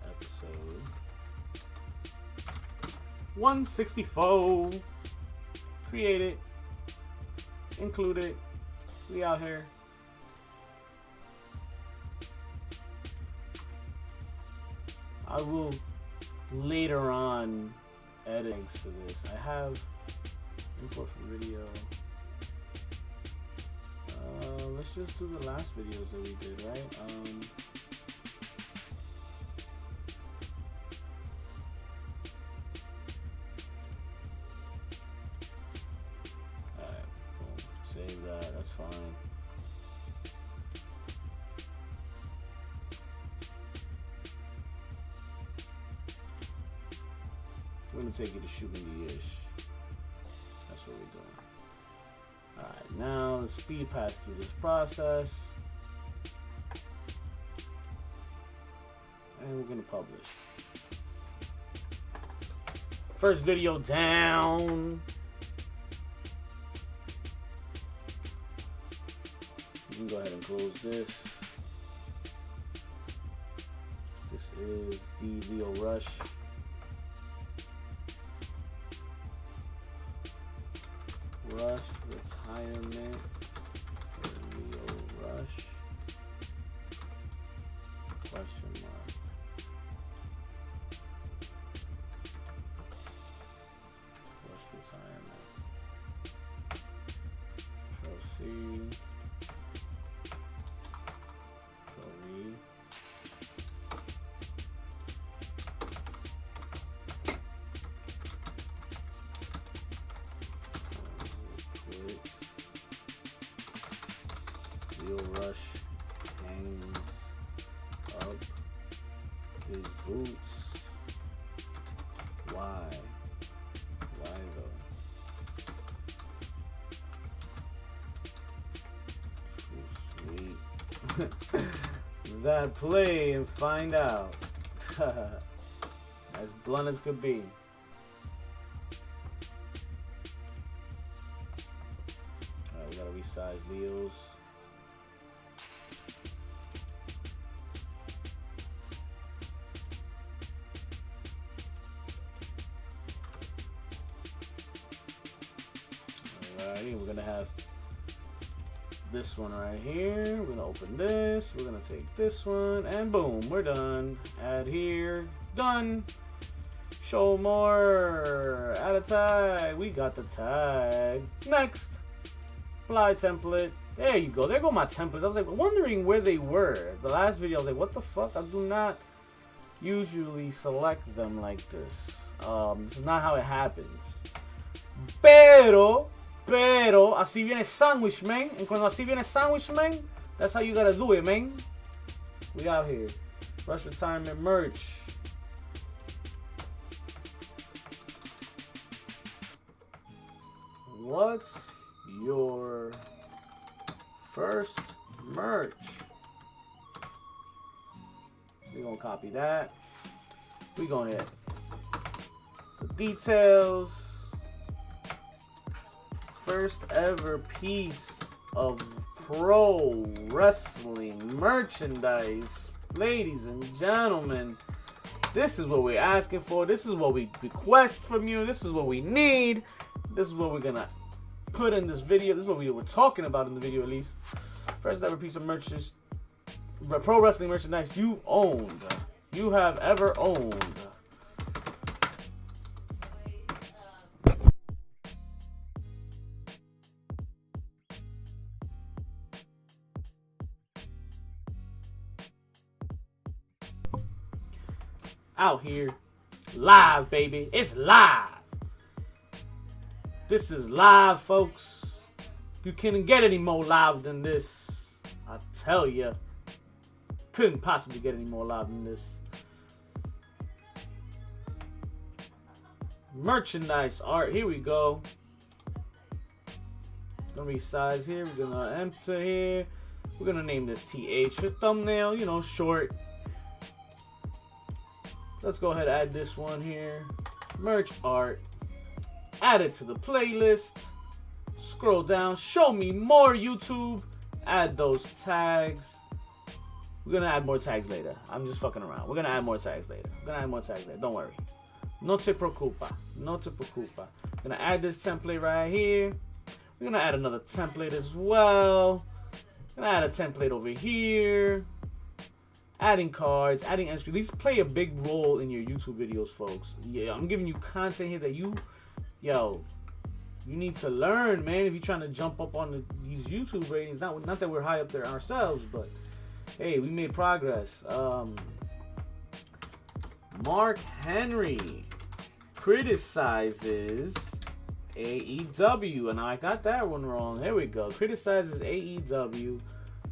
Episode 164. Create it. Include it. We out here. I will later on edit for this. I have import from video. Let's just do the last videos that we did, right? Alright, boom. Save that, that's fine. We're gonna take it to shooting the ish. That's what we're doing. Alright, now let's speed pass through this process. And we're gonna publish. First video down. You can go ahead and close this. This is the Leo Rush. Rush retirement for Leo Rush? Question mark. Rush retirement. Control C. Control V. Leo Rush hangs up his boots. Why? Why though? Too sweet. That play and find out. As blunt as could be. Alright, we gotta resize Leo's. We're gonna have this one right here. We're gonna open this. We're gonna take this one, and boom, we're done. Add here, done. Show more. Add a tag. We got the tag. Next. Apply template. There you go. There go my templates. I was like wondering where they were. The last video, I was like, what the fuck? I do not usually select them like this. This is not how it happens. Pero, así viene sandwich, man. And cuando así viene sandwich, man, that's how you gotta do it, man. We out here. Rush retirement merch. What's your first merch? We're gonna copy that. We're gonna hit the details. First ever piece of pro wrestling merchandise. Ladies and gentlemen, this is what we're asking for. This is what we request from you. This is what we need. This is what we're gonna put in this video. This is what we were talking about in the video, at least. First ever piece of merchandise, pro wrestling merchandise you've owned, you have ever owned. Out here, live, baby. It's live. This is live, folks. You couldn't get any more live than this. I tell ya. Couldn't possibly get any more live than this. Merchandise art. Here we go. Gonna resize here. We're gonna enter here. We're gonna name this TH for thumbnail. You know, short. Let's go ahead and add this one here. Merch art. Add it to the playlist. Scroll down. Show me more, YouTube. Add those tags. We're going to add more tags later. I'm just fucking around. We're going to add more tags later. Don't worry. No te preocupa. No te preocupa. Going to add this template right here. We're going to add another template as well. Going to add a template over here. Adding cards, adding end screen. These play a big role in your YouTube videos, folks. Yeah, I'm giving you content here that you need to learn, man. If you're trying to jump up on these YouTube ratings, not that we're high up there ourselves, but hey, we made progress. Mark Henry criticizes AEW, and I got that one wrong. Here we go. Criticizes AEW.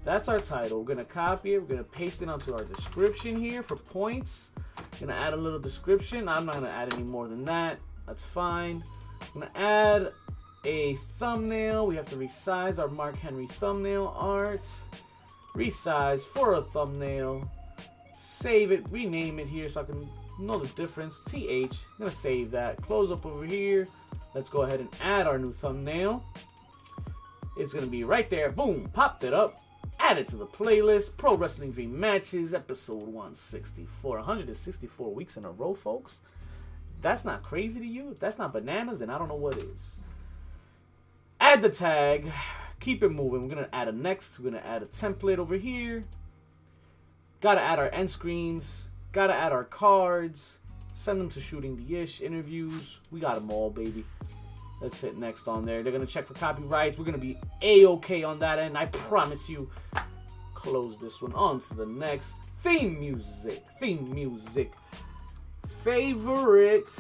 That's our title. We're going to copy it. We're going to paste it onto our description here for points. Going to add a little description. I'm not going to add any more than that. That's fine. I'm going to add a thumbnail. We have to resize our Mark Henry thumbnail art. Resize for a thumbnail. Save it. Rename it here so I can know the difference. TH. I'm going to save that. Close up over here. Let's go ahead and add our new thumbnail. It's going to be right there. Boom. Popped it up. Add it to the playlist. Pro Wrestling Dream Matches, episode 164. 164 weeks in a row, folks. That's not crazy to you? If that's not bananas, then I don't know what is. Add the tag. Keep it moving. We're going to add a next. We're going to add a template over here. Got to add our end screens. Got to add our cards. Send them to Shooting the Ish interviews. We got them all, baby. Let's hit next on there. They're going to check for copyrights. We're going to be A-okay on that end. I promise you. Close this one. On to the next. Theme music. Favorite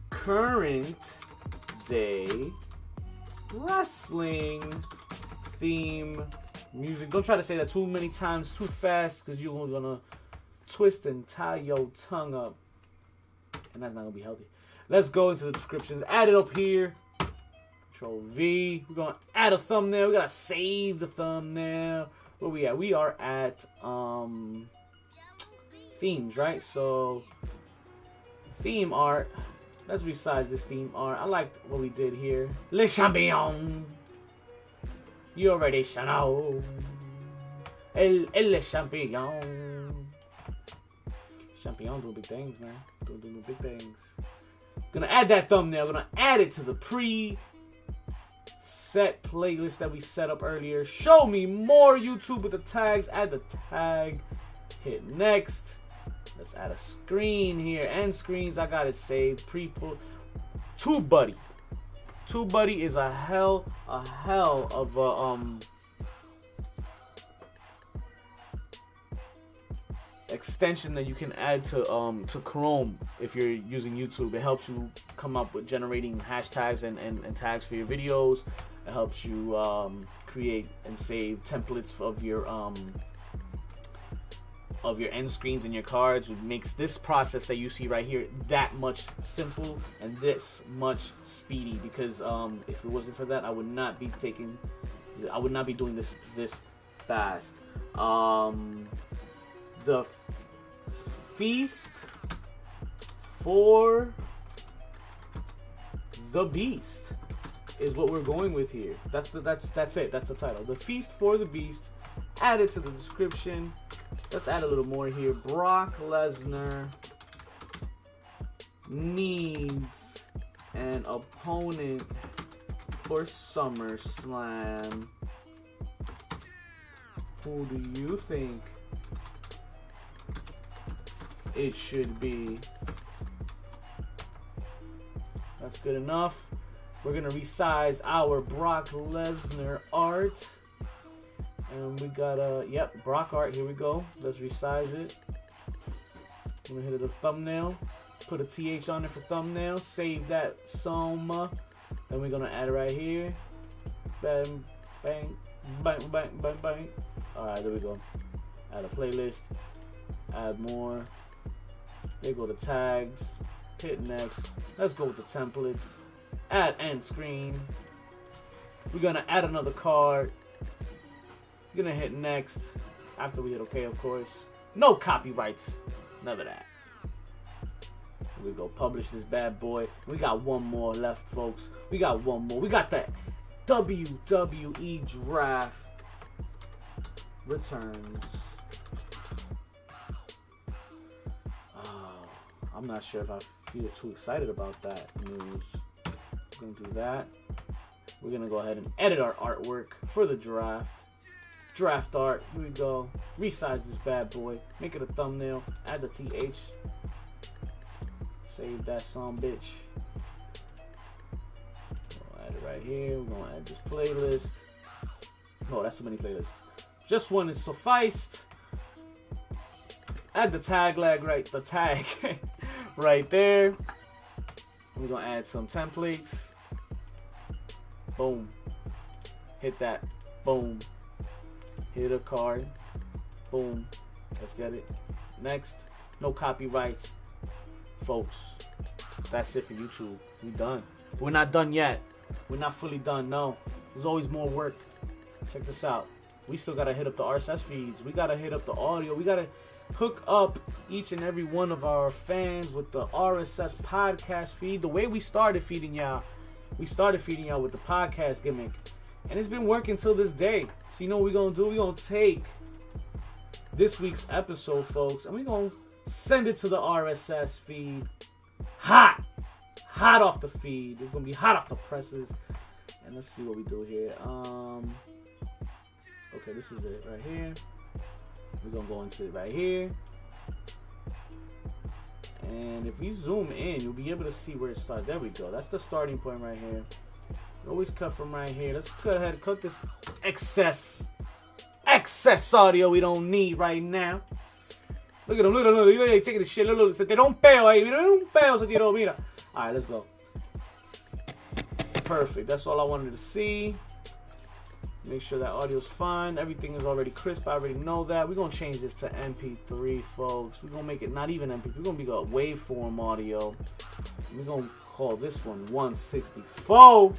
current day wrestling theme music. Don't try to say that too many times too fast because you're going to twist and tie your tongue up. And that's not going to be healthy. Let's go into the descriptions. Add it up here. Control V. We're going to add a thumbnail. We got to save the thumbnail. Where we at? We are at themes, right? So theme art. Let's resize this theme art. I like what we did here. Le Champion. You already know. El Champion. Champion doing big things, man. Doing big things. Gonna add that thumbnail. Gonna add it to the pre-set playlist that we set up earlier. Show me more, YouTube, with the tags. Add the tag. Hit next. Let's add a screen here. End screens. I got it saved. Pre-pull. TubeBuddy. TubeBuddy is a hell of a extension that you can add to Chrome if you're using YouTube. It helps you come up with generating hashtags and tags for your videos. It helps you create and save templates of your end screens and your cards. It makes this process that you see right here that much simple and this much speedy, because if it wasn't for that, I would not be doing this fast. The feast for the beast is what we're going with here. That's it. That's the title. The feast for the beast. Add it to the description. Let's add a little more here. Brock Lesnar needs an opponent for SummerSlam. Who do you think it should be? That's good enough. We're gonna resize our Brock Lesnar art. And we got Brock art. Here we go. Let's resize it. I'm gonna hit it a thumbnail. Put a TH on it for thumbnail. Save that soma. Then we're gonna add it right here. Bang, bang, bang, bang, bang, bang. Alright, there we go. Add a playlist. Add more. There go the tags. Hit next. Let's go with the templates. Add end screen. We're gonna add another card. We're gonna hit next. After we hit OK, of course. No copyrights. None of that. Here we go. Publish this bad boy. We got one more left, folks. We got one more. We got that WWE draft returns. I'm not sure if I feel too excited about that news. We're gonna do that. We're gonna go ahead and edit our artwork for the draft. Draft art. Here we go. Resize this bad boy. Make it a thumbnail. Add the TH. Save that some bitch. We'll add it right here. We're gonna add this playlist. Oh, that's too many playlists. Just one is sufficed. Add the tag the tag right there. We're gonna add some templates. Boom. Hit that. Boom. Hit a card. Boom. Let's get it. Next. No copyrights. Folks, that's it for YouTube. We done. But we're not done yet. We're not fully done. No. There's always more work. Check this out. We still gotta hit up the RSS feeds. We gotta hit up the audio. We gotta hook up each and every one of our fans with the RSS podcast feed. The way we started feeding y'all with the podcast gimmick. And it's been working till this day. So you know what we're going to do? We're going to take this week's episode, folks, and we're going to send it to the RSS feed. Hot off the feed. It's going to be hot off the presses. And let's see what we do here. Okay, this is it right here. We're going to go into it right here. And if we zoom in, you'll be able to see where it starts. There we go. That's the starting point right here. Always cut from right here. Let's go ahead and cut this excess audio we don't need right now. Look at him. Look. They're taking the shit. Look. Se tiró un peo ahí. Mira, un peo se tiró. Mira. All right, let's go. Perfect. That's all I wanted to see. Make sure that audio's fine. Everything is already crisp. I already know that. We're going to change this to MP3, folks. We're going to make it not even MP3. We're going to be a waveform audio. We're going to call this one 164.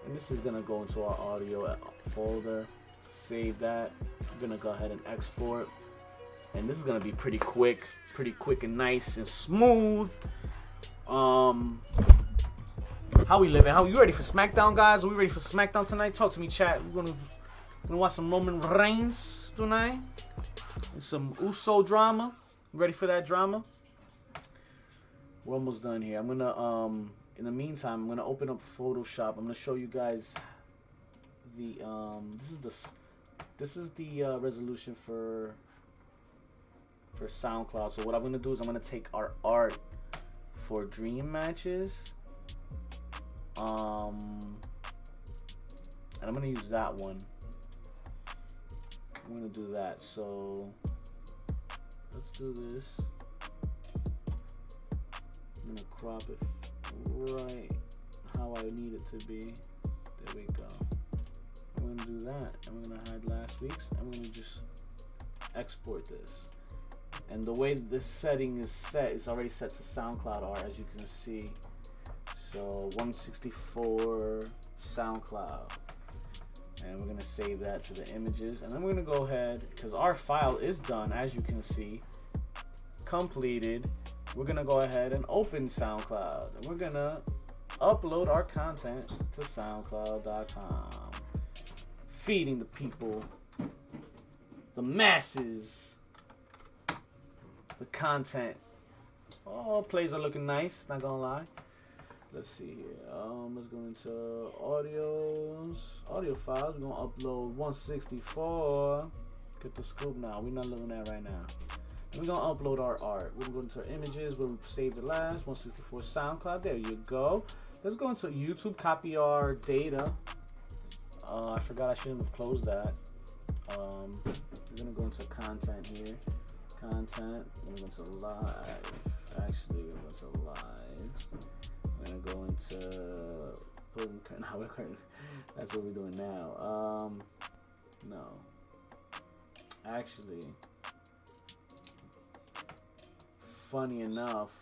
And this is going to go into our audio folder. Save that. We're going to go ahead and export. And this is going to be pretty quick and nice and smooth. How we living? How you ready for SmackDown, guys? Are we ready for SmackDown tonight? Talk to me, chat. We're gonna watch some Roman Reigns tonight and some Uso drama. Ready for that drama? We're almost done here. I'm gonna in the meantime, I'm gonna open up Photoshop. I'm gonna show you guys the this is the resolution for SoundCloud. So what I'm gonna do is I'm gonna take our art for dream matches. And I'm gonna use that one. I'm gonna do that. So let's do this. I'm gonna crop it right how I need it to be. There we go. I'm gonna do that. I'm gonna hide last week's. I'm gonna just export this. And the way this setting is set, it's already set to SoundCloud art, as you can see. So 164 SoundCloud. And we're gonna save that to the images. And then we're gonna go ahead, because our file is done, as you can see, completed. We're gonna go ahead and open SoundCloud. And we're gonna upload our content to SoundCloud.com. Feeding the people, the masses, the content. Oh, plays are looking nice, not gonna lie. Let's see here. Let's go into audio files. We're gonna upload 164. Get the scoop now. We're not looking at right now. And we're gonna upload our art. We're gonna go into our images. We'll save the last 164 SoundCloud. There you go. Let's go into YouTube. Copy our data. I forgot I shouldn't have closed that. We're gonna go into content here. Content. We're gonna go to live. Actually, we're going to live. We're gonna go into that's what we're doing now. No. Actually, funny enough,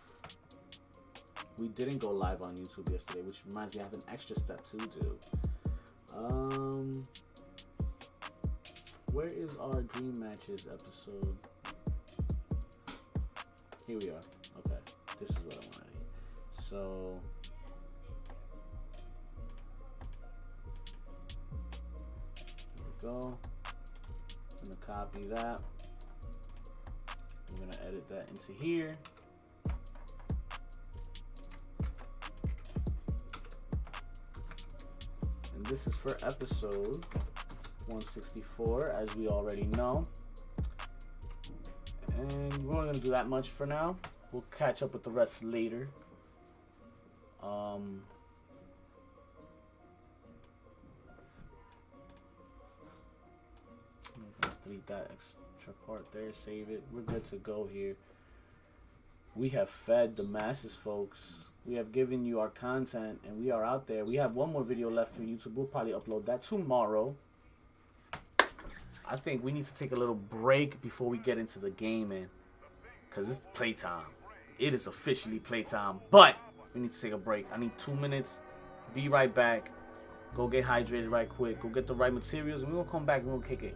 we didn't go live on YouTube yesterday, which reminds me I have an extra step to do. Where is our Dream Matches episode? Here we are. Okay, this is what I wanted. So here we go. I'm gonna copy that. I'm gonna edit that into here. And this is for episode 164, as we already know. And we're only gonna do that much for now. We'll catch up with the rest later. Delete that extra part there, save it. We're good to go here. We have fed the masses, folks. We have given you our content, and we are out there. We have one more video left for YouTube. We'll probably upload that tomorrow. I think we need to take a little break before we get into the gaming, because it's playtime. It is officially playtime, but we need to take a break. I need 2 minutes. Be right back. Go get hydrated right quick. Go get the right materials, and we're going to come back and we'll kick it.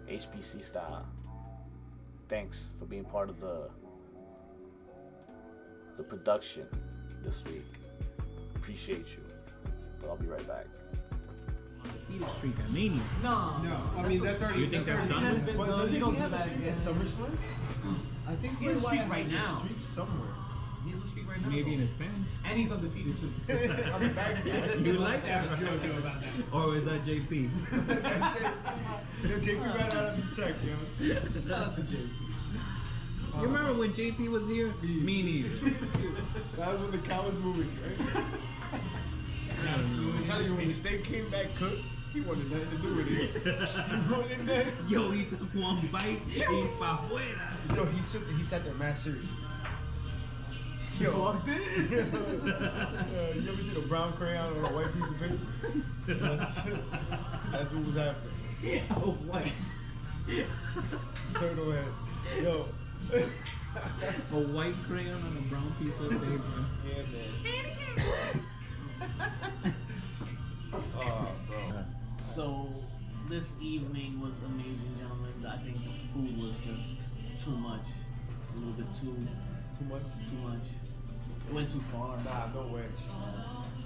HPC style. Thanks for being part of the production this week. Appreciate you. But I'll be right back. Undefeated streak at Mania. No. I mean, that's already. You think that's done? But doesn't he have a streak at SummerSlam? I think he has a streak right now. Streak somewhere. He has a streak right now. Maybe in his pants. And he's undefeated too. On the backside. You like that? Joking about that. Or is that JP? Yo, JP ran out of the check, yo. Shout out to JP. You remember when JP was here? Me neither. That was when the cow was moving, right? I'm telling you, when the steak came back cooked, he wanted nothing to do with it. He rolled in there. Yo, he took one bite, y pa' fuera. Yo, he said that mad serious. Yo, fucked it. You ever seen a brown crayon on a white piece of paper? That's what was happening. Oh, white. Turtle head. Yo. A white crayon on a brown piece of paper. Yeah, man. Oh, bro. So, this evening was amazing, gentlemen. I think the food was just too much. A little bit too much. It went too far. Nah, no way.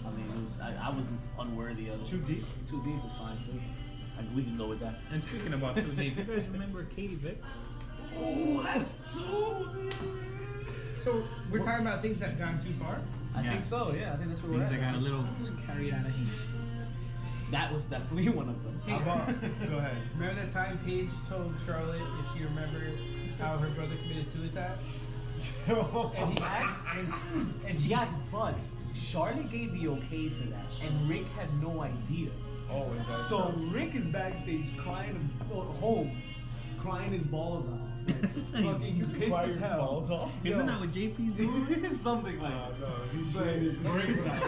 I mean, I was unworthy of it. Too deep? Too deep is fine, too. We can go with that. And speaking about too deep, you guys remember Katie Vick? Oh, that's too deep. So, we're talking about things that gone too far? I think so, yeah. I think that's where we're Things at. that got a little carried out of hand. That was definitely one of them. How about, go ahead. Remember that time Paige told Charlotte if she remembered how her brother committed suicide? And he asked, and she asked, but Charlotte gave the okay for that, and Rick had no idea. Always. So Rick is backstage crying home, crying his balls off. Fucking pissed as hell. Balls off? Isn't that what JP's doing? Something like that. No, he's showing his brains out.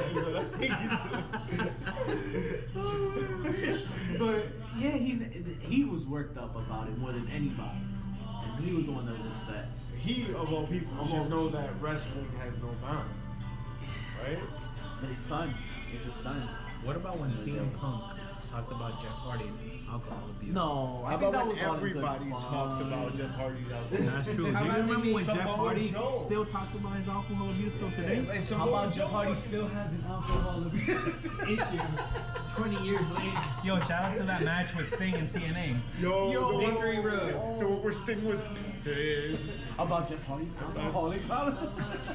But yeah, he was worked up about it more than anybody, and he was the one that was upset. He, of all people, should know that wrestling has no bounds, right? But his son, it's his son. What about when CM Punk talked about Jeff Hardy's alcohol abuse? No, How about when everybody talked about Jeff Hardy's alcohol? That's true. Do you remember when Jeff Hardy still talks about his alcohol abuse till today? How about Jeff Hardy still has an alcohol abuse issue 20 years later? Yo, shout out to that match with Sting and TNA. Yo, Victory Road. The one where Sting was pissed. How about Jeff Hardy's alcoholic problem?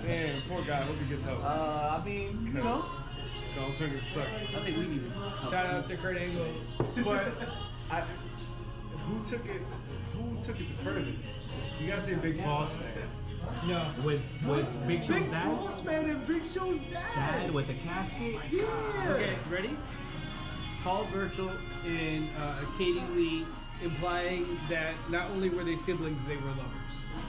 Damn, poor guy. Hope he gets help. I mean, you know. The alternative suck. I think we need to Shout out to Kurt Angle. But who took it the furthest? You gotta say Big Boss Man. No. With Big Show's dad? Boss Man and Big Show's dad. Dad with the casket? Yeah. Okay, ready? Paul Burchill and Katie Lee implying that not only were they siblings, they were lovers.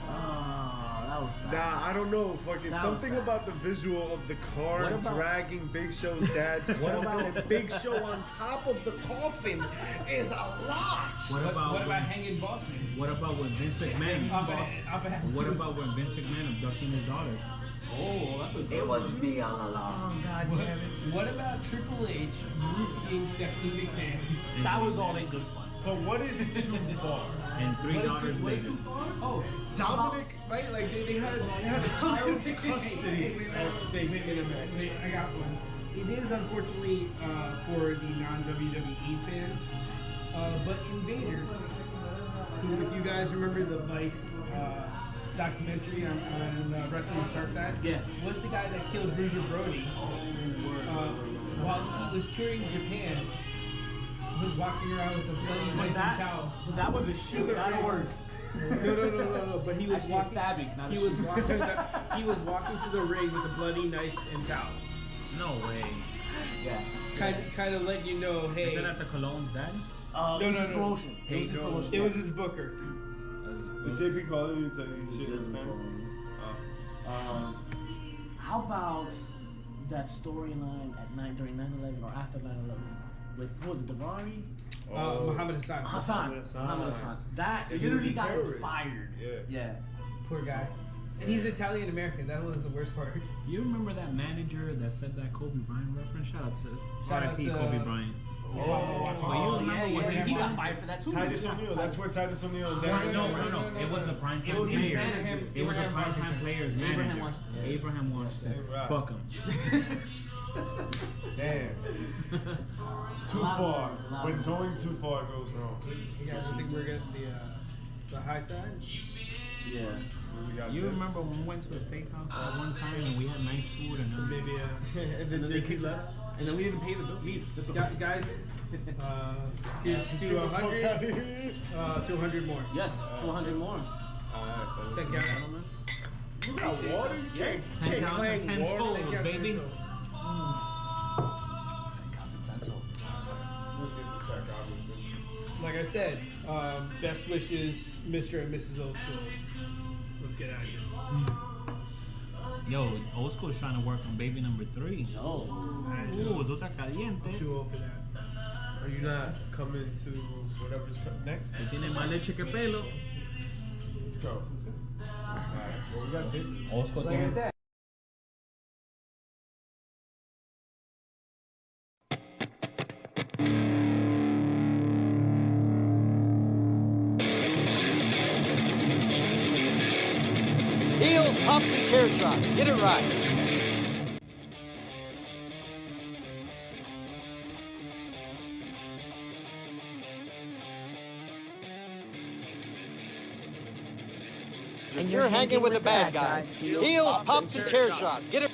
That was bad. Nah, I don't know. Fucking That something was bad. about the visual of the car What about- dragging Big Show's dad's coffin and Big Show on top of the coffin is a lot. What about hanging Boss Man? What about when Vince McMahon? What about when Vince McMahon abducting his daughter? Oh, that's a good It was me all along. God damn it. What about Triple H roofing Stephanie McMahon? That was all in good fun. But what is too far? And 3 daughters later. Oh, Dominic, right? Like they had a child's custody at stake in a match. wait, I got one. It is unfortunately for the non-WWE fans, but Invader, who, if you guys remember the Vice documentary on Wrestling's Dark Side, Yeah. was the guy that killed Bruiser Brody while he was touring Japan. Was walking around with a bloody knife and towel. But that was a shoot, not a work. No. But he was Actually, walking. stabbing, not a He was shoot. walking. He was walking to the ring with a bloody knife and towel. No way. Yeah. Kind of letting you know, hey. Is it at the Cologne's dad? No. Promotion. Hey, It was his promotion. It was his booker. Did JP calling you to tell you shit in his pants? How about that storyline during 9/11 or after 9/11 with who was it, Davari? Muhammad Hassan. Muhammad Hassan. That He literally was a got him terrorist. fired. Yeah. Poor guy. And he's Italian American. That was the worst part. You remember that manager that said that Kobe Bryant reference? Shout out to R.I.P. Kobe Bryant. Oh, But you remember when he got fired for that too. Titus O'Neil. That's where Titus O'Neil and No, Darren. it was a primetime It was his player. manager. It was a primetime player's manager. Abraham Washington. Right. Fuck him. Damn. Too far. When going too far goes wrong. You guys think we're getting the high side? Yeah. You remember when we went to a steakhouse at one time and we had nice food and then Maybe And then JP left. And then we didn't pay the bill. guys, here's Get the fuck out of 200. here. 200 more. Yes, 200 more. Alright, 10 gallons. You got water? You can't 10 can't counts claim and 10 water. toes, 10 gallons baby. in total. Like I said, best wishes, Mr. and Mrs. Old School. Let's get out of here. Yo, Old School's trying to work on baby number 3. No. Tú estás caliente. Too old for that. Are you not coming to whatever's next? Tú tienes más leche que pelo. Let's go. Alright, well, we got 50. Old School tiene... Heels, pumps, and chair shots. Get it right. And you're hanging with the bad guys. Heels, pumps, and chair shots. Get it.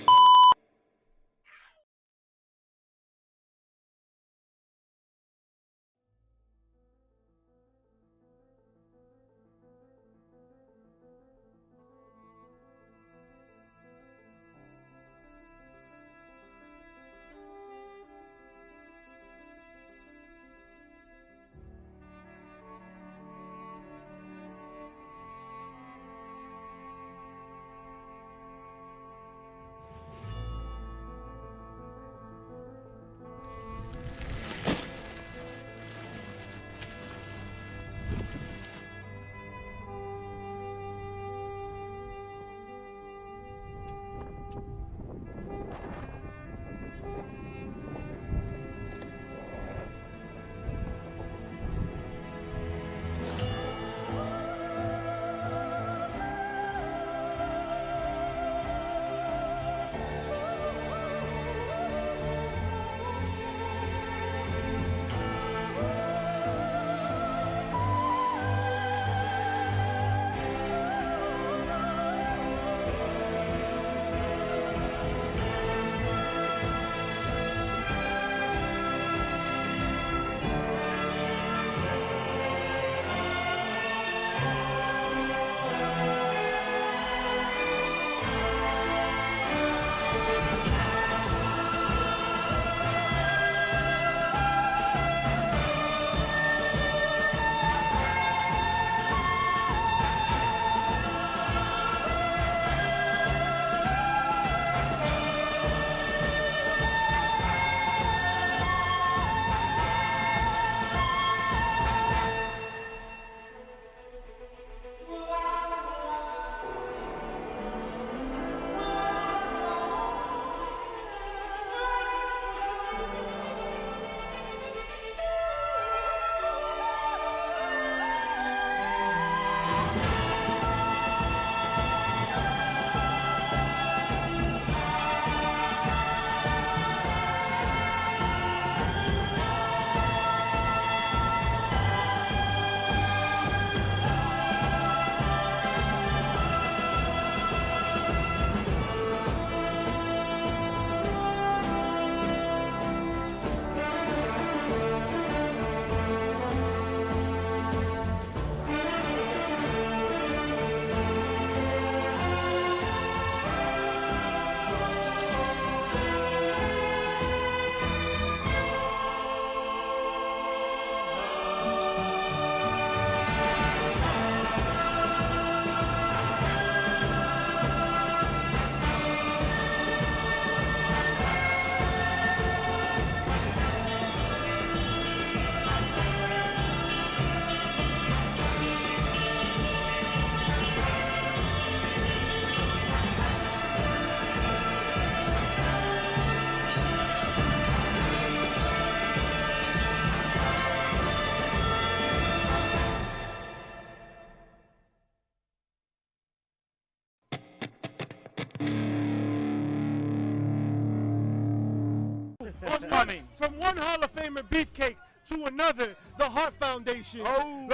What's my name? From one Hall of Famer beefcake to another, the Heart Foundation.